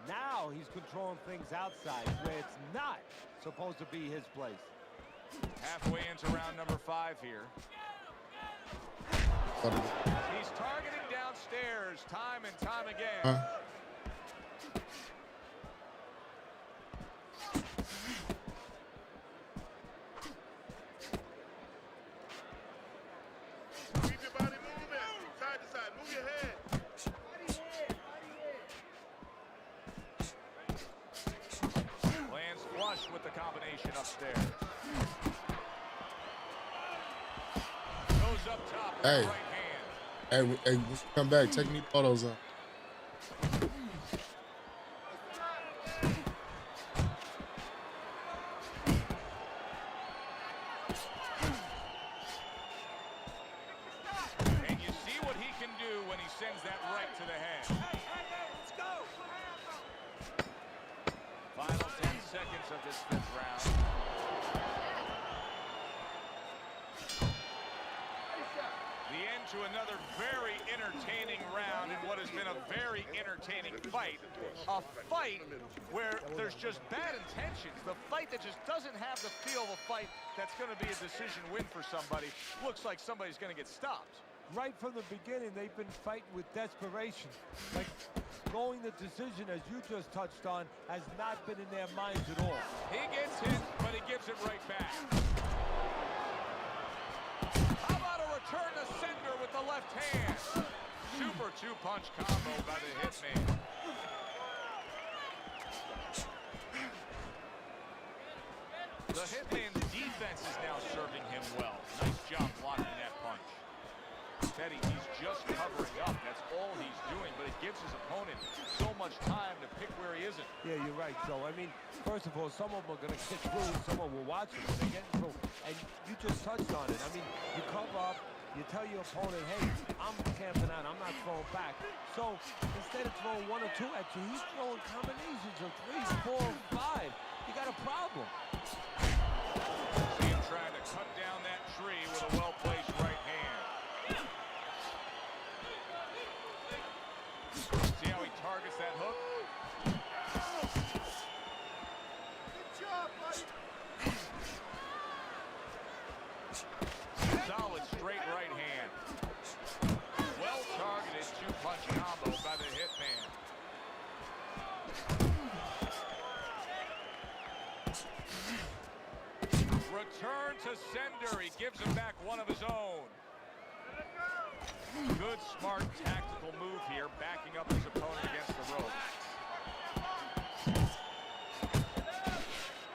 Now he's controlling things outside where it's not supposed to be his place. Halfway into round number 5 here. He's targeting downstairs time and time again. Hey, hey, when you come back, take me photos on. And you see what he can do when he sends that right to the head. Let's go. Final 10 seconds of this 5th round. The end to another very entertaining round in what has been a very entertaining fight. A fight where there's just bad intentions. The fight that just doesn't have the feel of a fight that's going to be a decision win for somebody. Looks like somebody's going to get stopped. Right from the beginning, they've been fighting with desperation. Like, going the decision, as you just touched on, has not been in their minds at all. He gets hit, but he gives it right back. How about a return to sender with the left hand? Super two-punch combo by the Hitman. The Hitman's defense is now serving him well. Nice job blocking that punch. Teddy, he's just covering up. That's all he's doing, but it gives his opponent so much time to pick where he isn't. Yeah, you're right, Joe. I mean, first of all, some of them are going to get through, some of them will watch it, they're getting through. And you just touched on it. I mean, you cover up, you tell your opponent, hey, I'm camping out, I'm not throwing back. So instead of throwing 1 or 2 at you, he's throwing combinations of 3, 4, 5. You got a problem. See him trying to cut down that tree with a well-placed right hand. See how he targets that hook? Good job, buddy. Solid straight right hand. Well-targeted two-punch combo by the Hitman. Return to sender. He gives him back one of his own. Good, smart, tactical move here, backing up his opponent against the rope.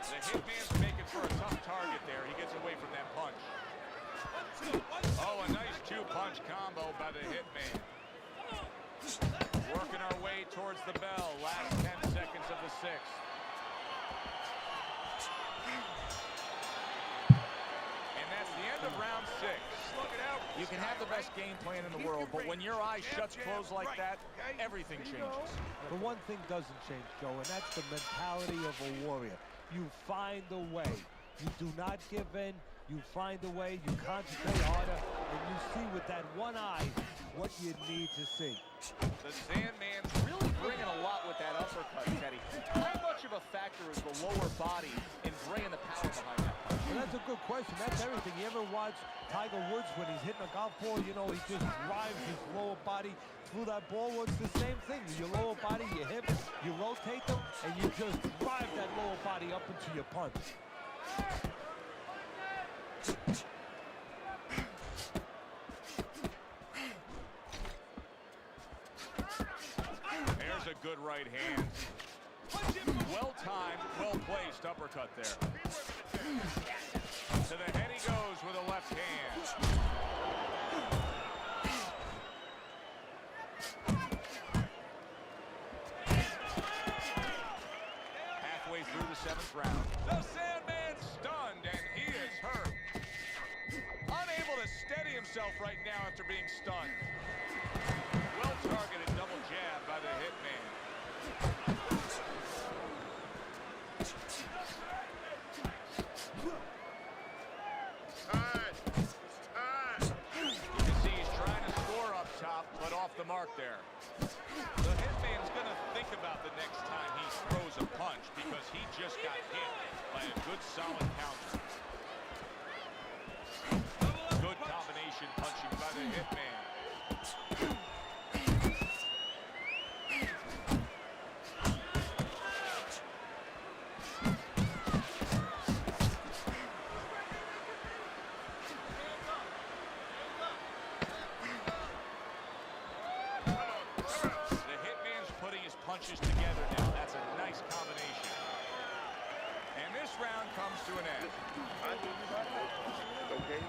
The Hitman's making for a tough target there. He gets away from that punch. Oh, a nice two-punch combo by the Hitman. Working our way towards the bell. Last 10 seconds of the 6th. And that's the end of round 6. You can have the best game plan in the world, but when your eyes shut closed like that, everything changes. The one thing doesn't change, Joe, and that's the mentality of a warrior. You find a way. You do not give in. You find a way. You concentrate harder, and you see with that one eye what you need to see. The Sandman's really bringing a lot with that uppercut, Teddy. How much of a factor is the lower body in bringing the power behind that punch? Well, that's a good question. That's everything. You ever watch Tiger Woods when he's hitting a golf ball? You know, he just drives his lower body through that ball. Well, it's the same thing. Your lower body, your hips, you rotate them, and you just drive that lower body up into your punch. There's a good right hand. Well-timed, well-placed uppercut there. To the head he goes with a left hand. Halfway through the 7th round. The Sandman's stunned, and he is hurt. Unable to steady himself right now after being stunned. Well-targeted double jab by the Hitman. You can see he's trying to score up top, but off the mark there. The Hitman's going to think about the next time he throws a punch because he just got hit by a good solid counter. Good combination punching by the Hitman. The Hitman's putting his punches together now. That's a nice combination. And this round comes to an end. Okay?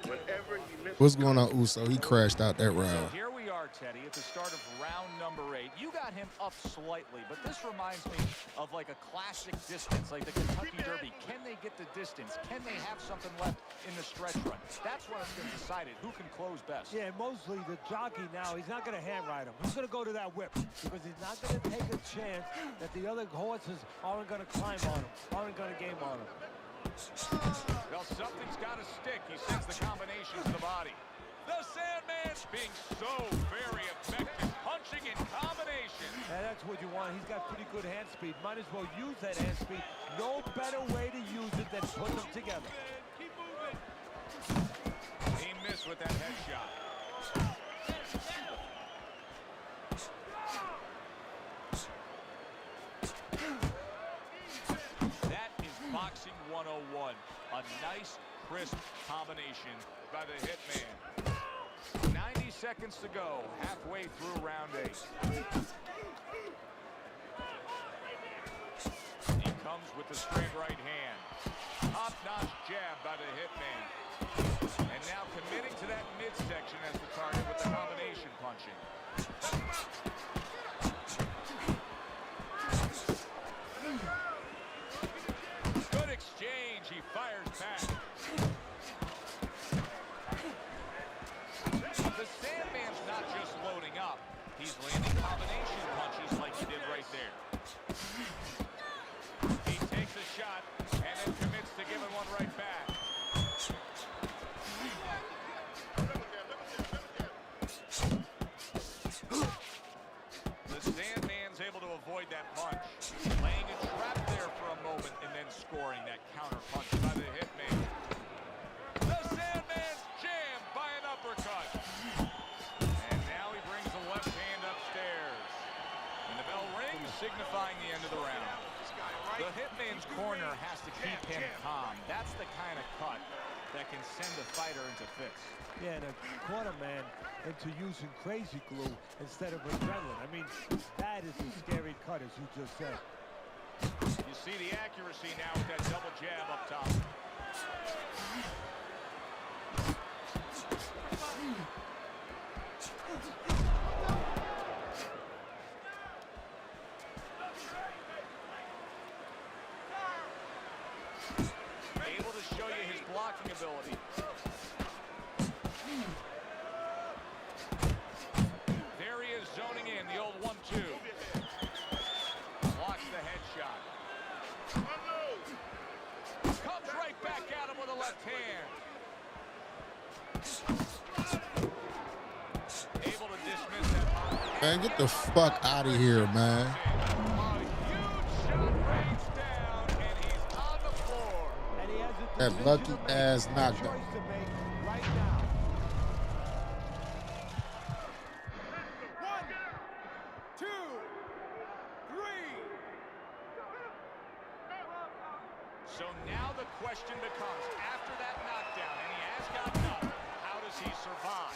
Whenever he misses What's going on, Uso? He crashed out that So round. here we are, Teddy, at the start of round number 8. You got him up slightly, but this reminds me of like a classic distance, like the Kentucky Derby. Can they get the distance? Can they have something left in the stretch run? That's when it's been decided. Who can close best? Yeah, mostly the jockey now, he's not going to hand ride him. He's going to go to that whip because he's not going to take a chance that the other horses aren't going to climb on him, aren't going to game on him. Well, something's got to stick. He sends the combination to the body. The Sandman's being so very effective, punching in combination. And that's what you want. He's got pretty good hand speed. Might as well use that hand speed. No better way to use it than put them together. Keep moving. He missed with that headshot. That is boxing 101. A nice, crisp combination by the Hitman. 90 seconds to go, halfway through round 8. He comes with the straight right hand. Top-notch jab by the Hitman. And now committing to that midsection as the target with the combination punching. Good exchange. He fires back. The Sandman's not just loading up. He's landing combination punches like he did right there. He takes a shot and then commits to giving one right back. The Sandman's able to avoid that punch, laying a trap there for a moment and then scoring that counter punch by the Hitman. The Sandman's jammed by an uppercut. And now he brings the left hand upstairs. And the bell rings, signifying the end of the round. The Hitman's corner has to keep him calm. That's the kind of cut that can send a fighter into fits. Yeah, and a corner man into using crazy glue instead of adrenaline. I mean, that is a scary cut, as you just said. You see the accuracy now with that double jab up top. Able to show you his blocking ability. There he is zoning in, the old 1-2. Blocks the headshot. Comes right back at him with a left hand. Able to dismiss that. Man, get the fuck out of here, man. That lucky ass knockdown. So now the question becomes, after that knockdown, and he has gotten up, how does he survive?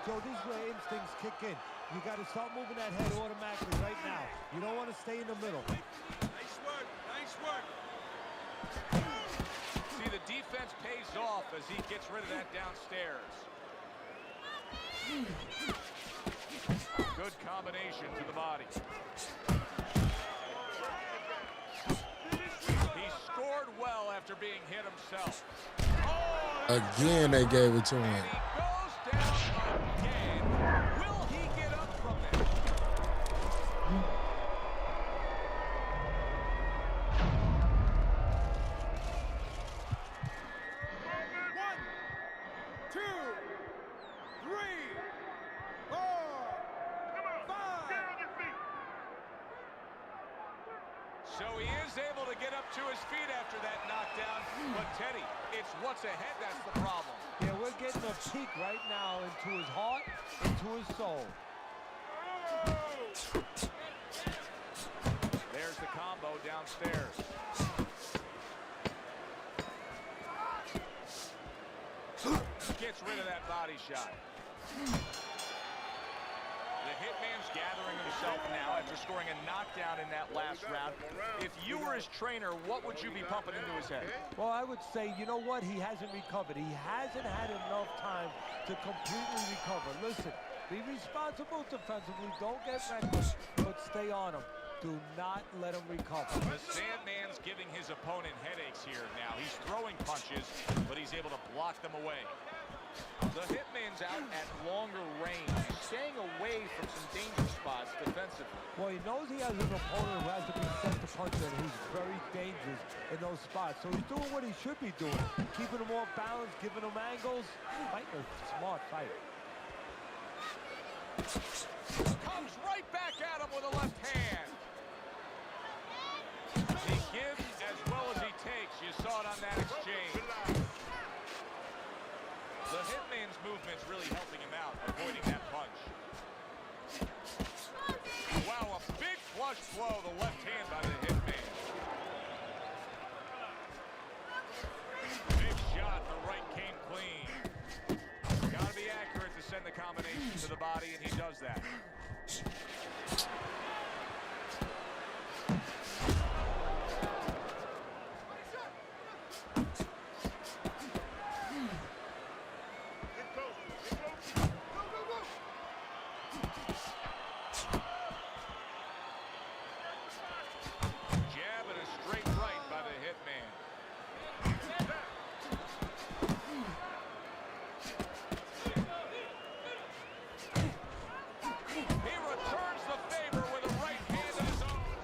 So this is where instincts kick in. You got to start moving that head automatically right now. You don't want to stay in the middle. Nice work. Nice work. See, the defense pays off as he gets rid of that downstairs. Good combination to the body. He scored well after being hit himself. Again, they gave it to him. Goes down again. Will he get up from there? So he is able to get up to his feet after that knockdown. But Teddy, it's what's ahead that's the problem. Yeah, we're getting a peek right now into his heart, into his soul. There's the combo downstairs. Gets rid of that body shot. The Hitman's gathering himself now after scoring a knockdown in that last round. If you were his trainer, what would you be pumping into his head? Well, I would say, you know what? He hasn't recovered. He hasn't had enough time to completely recover. Listen, be responsible defensively. Don't get reckless, but stay on him. Do not let him recover. The Sandman's giving his opponent headaches here now. He's throwing punches, but he's able to block them away. The Hitman's out at longer range, staying away from some danger spots defensively. Well, he knows he has an opponent who has to be sent to punch, and he's very dangerous in those spots. So he's doing what he should be doing, keeping him off balance, giving him angles. Fighting a smart fighter. Comes right back at him with a left hand. He gives as well as he takes. You saw it on that exchange. The Hitman's movement's really helping him out, avoiding that punch. Wow, a big flush blow, the left hand by the Hitman. Big shot, the right came clean. Gotta be accurate to send the combination to the body, and he does that.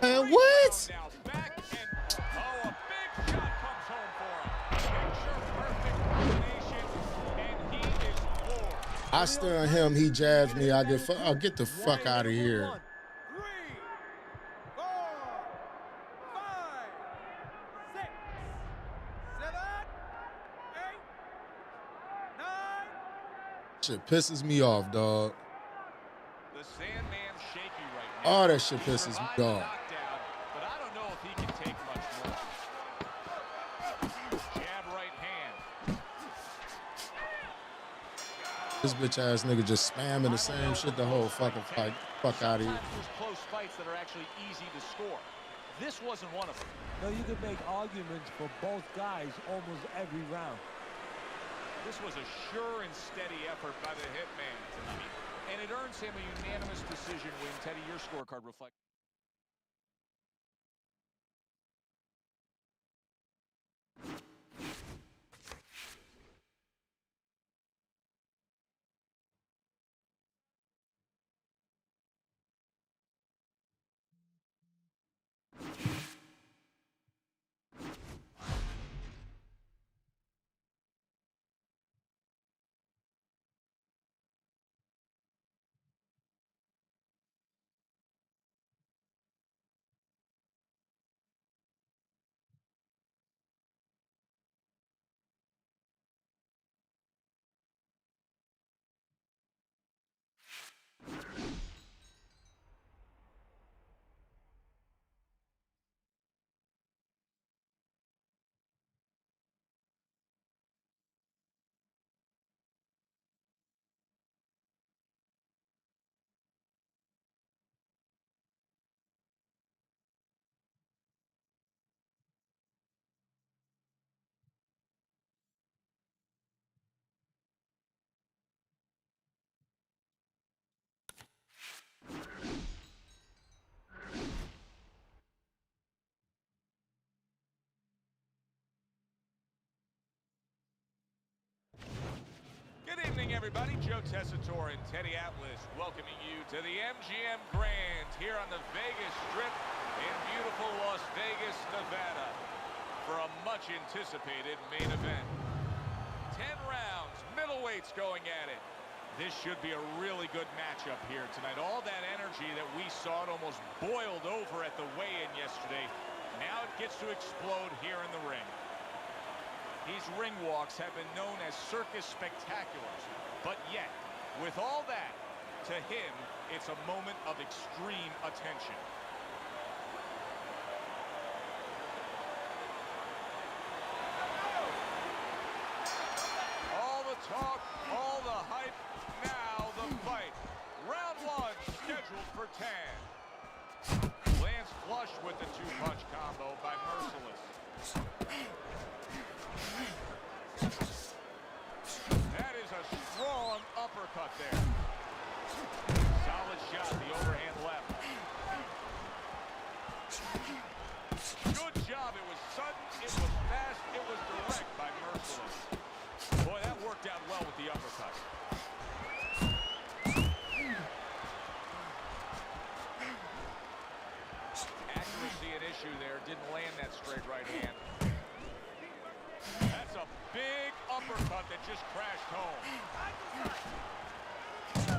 What? I stun him, he jabs me, I get the fuck out of here. Shit pisses me off, dog. The Sandman's shaky right now. All that shit pisses me off. But I don't know if he can take much more. Jab right hand. This bitch ass nigga just spamming the same shit the whole fucking fight. Fuck out of here. There's close fights that are actually easy to score. This wasn't one of them. No, you could make arguments for both guys almost every round. This was a sure and steady effort by the Hitman tonight. And it earns him a unanimous decision win. Teddy, your scorecard reflects. Good evening, everybody. Joe Tessitore and Teddy Atlas welcoming you to the MGM Grand here on the Vegas Strip in beautiful Las Vegas, Nevada for a much-anticipated main event. 10 rounds, middleweights going at it. This should be a really good matchup here tonight. All that energy that we saw, it almost boiled over at the weigh-in yesterday. Now it gets to explode here in the ring. These ring walks have been known as circus spectaculars, but yet, with all that, to him, it's a moment of extreme attention. All the talk, all the hype, now the fight. Round one, scheduled uppercut there. Solid shot, the overhand left. Good job. It was sudden, it was fast, it was direct by Merciless. Boy, that worked out well with the uppercut. Accuracy an issue there. Didn't land that straight right hand. That's a big uppercut that just crashed home.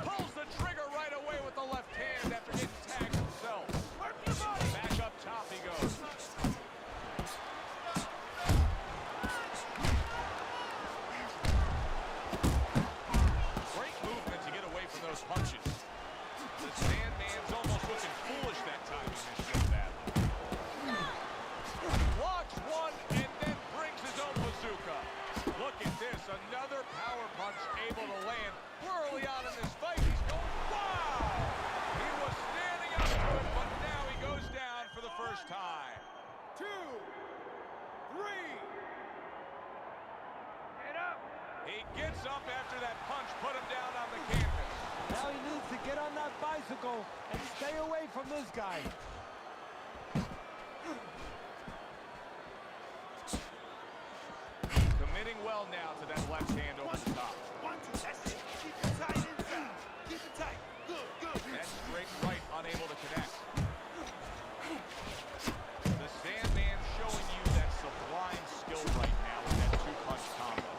Pulls the trigger right away with the left hand after getting tagged himself. Back up top he goes. Great movement to get away from those punches. The Sandman's almost looking foolish that time in this show battle. Blocks one and then brings his own bazooka. Look at this, another power punch able to land. Early on in this fight, he's going, wow! He was standing up to it, but now he goes down for the first time. 2, 3. Get up! He gets up after that punch, put him down on the canvas. Now he needs to get on that bicycle and stay away from this guy. Committing well now to that left hand over the top. 1, 2, that's it. Keep it tight inside. Keep it tight. Good, good. That straight right, unable to connect. The Sandman showing you that sublime skill right now with that two-punch combo.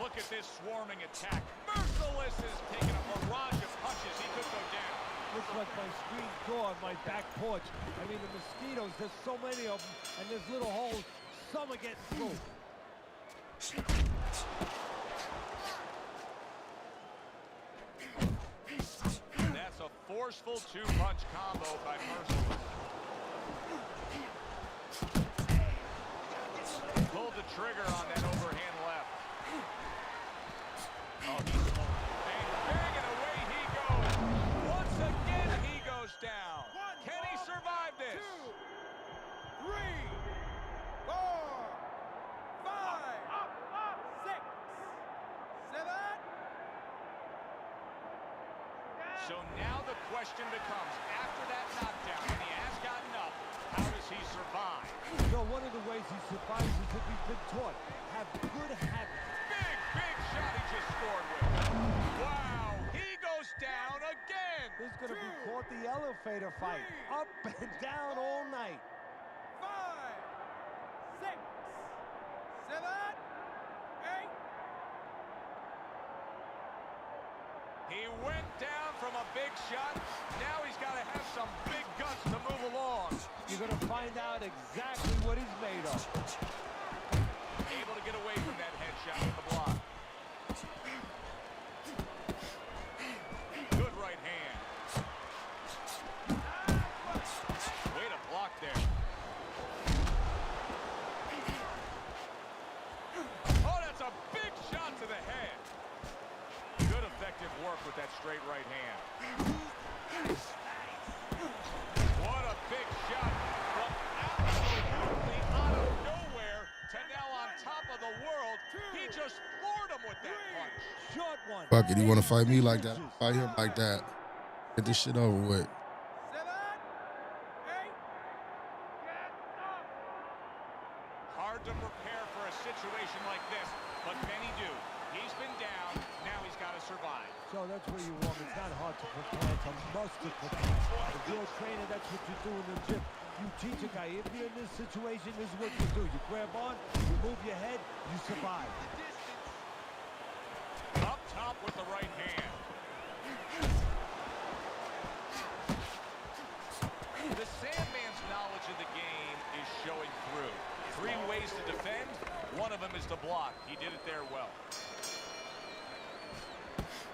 Look at this swarming attack. Merciless is taking a barrage of punches. He could go down. Looks like my screen door on my back porch. I mean, the mosquitoes, there's so many of them, and there's little holes. Some are getting through. That's a forceful two-punch combo by Merciless. Pulled the trigger on that overhand left. Oh, he's bang, and away he goes. Once again, he goes down. Can he survive this? 2, 3, 4, 5, 6, 7. So now the question becomes, after that knockdown, when he has gotten up, how does he survive? So one of the ways he survives is if he's been taught. Have good habits. Big shot he just scored with. Wow, he goes down again. This is going to be called the elevator fight. Up and down all night. 5, 6, 7, 8. He went down from a big shot. Now he's got to have some big guts to move along. You're going to find out exactly what he's made of. Able to get away from that headshot with the block. Good right hand. Way to block there. Oh, that's a big shot to the head. Good effective work with that straight right hand. What a big shot from absolutely out of nowhere to now on top of the world. He just floored him with that punch. Short one. Fuck it, he want to fight me like that. Fight him like that. Get this shit over with. 7, 8. Hard to prepare for a situation like this, but can he do? He's been down, now he's got to survive. So that's where you walk. It's not hard to prepare. It's a must to prepare. If you're a trainer, that's what you do in the gym. You teach a guy, if you're in this situation, this is what you do. You grab on, you move your head, you survive. Up top with the right hand. The Sandman's knowledge of the game is showing through. 3 ways to defend, one of them is to block. He did it there well.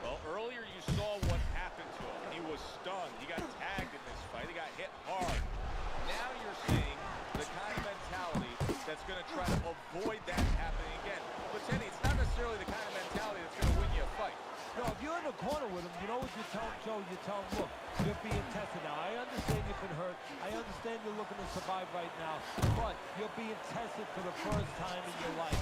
Well, earlier you saw what happened to him. He was stunned. He got tagged in this fight. He got hit hard. Now you're seeing the kind of mentality that's going to try to avoid that happening again. But Teddy, it's not necessarily the kind of mentality that's going to win you a fight. No, if you're in the corner with him, you know what you tell him, Joe? You tell him, look, you're being tested now. I understand you've been hurt. I understand you're looking to survive right now. But you're being tested for the first time in your life.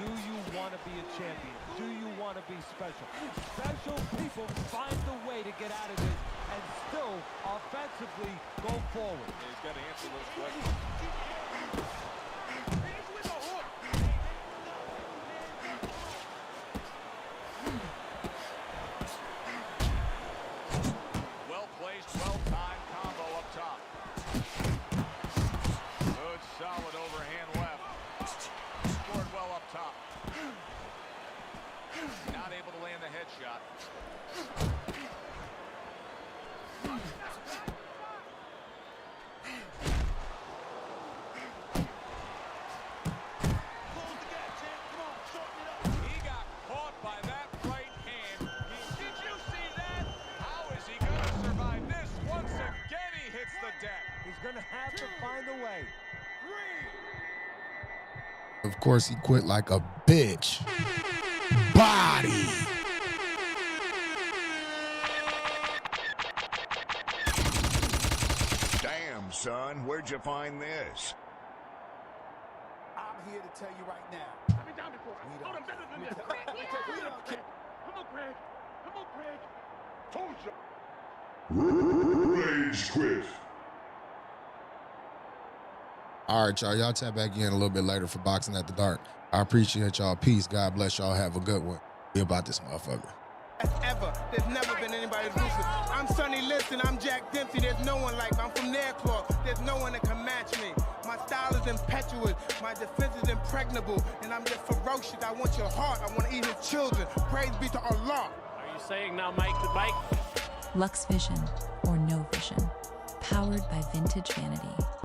Do you want to be a champion? Do you want to be special? Special people find the way to get out of this and still offensively go forward. He's got to answer those questions. Well placed, well timed combo up top. Good, solid overhand left. Scored well up top. Not able to land the headshot. He got caught by that right hand. Did you see that? How is he going to survive this? Once again, he hits the deck. He's going to have to find a way. Of course, he quit like a bitch. Body. Damn, son, where'd you find this? I'm here to tell you right now. I've been down before. Oh, I'm better than this. Come on, Greg. Come on, Greg. Told you. Rage quit. All right, y'all. Y'all tap back in a little bit later for Boxing at the Dark. I appreciate y'all. Peace. God bless y'all. Have a good one. We about this motherfucker. Ever. There's never been anybody ruthless. I'm Sonny Liston. I'm Jack Dempsey. There's no one like me. I'm from their claw. There's no one that can match me. My style is impetuous. My defense is impregnable. And I'm just ferocious. I want your heart. I want to eat his children. Praise be to Allah. Are you saying now, Mike the Bike? Lux Vision or No Vision. Powered by Vintage Vanity.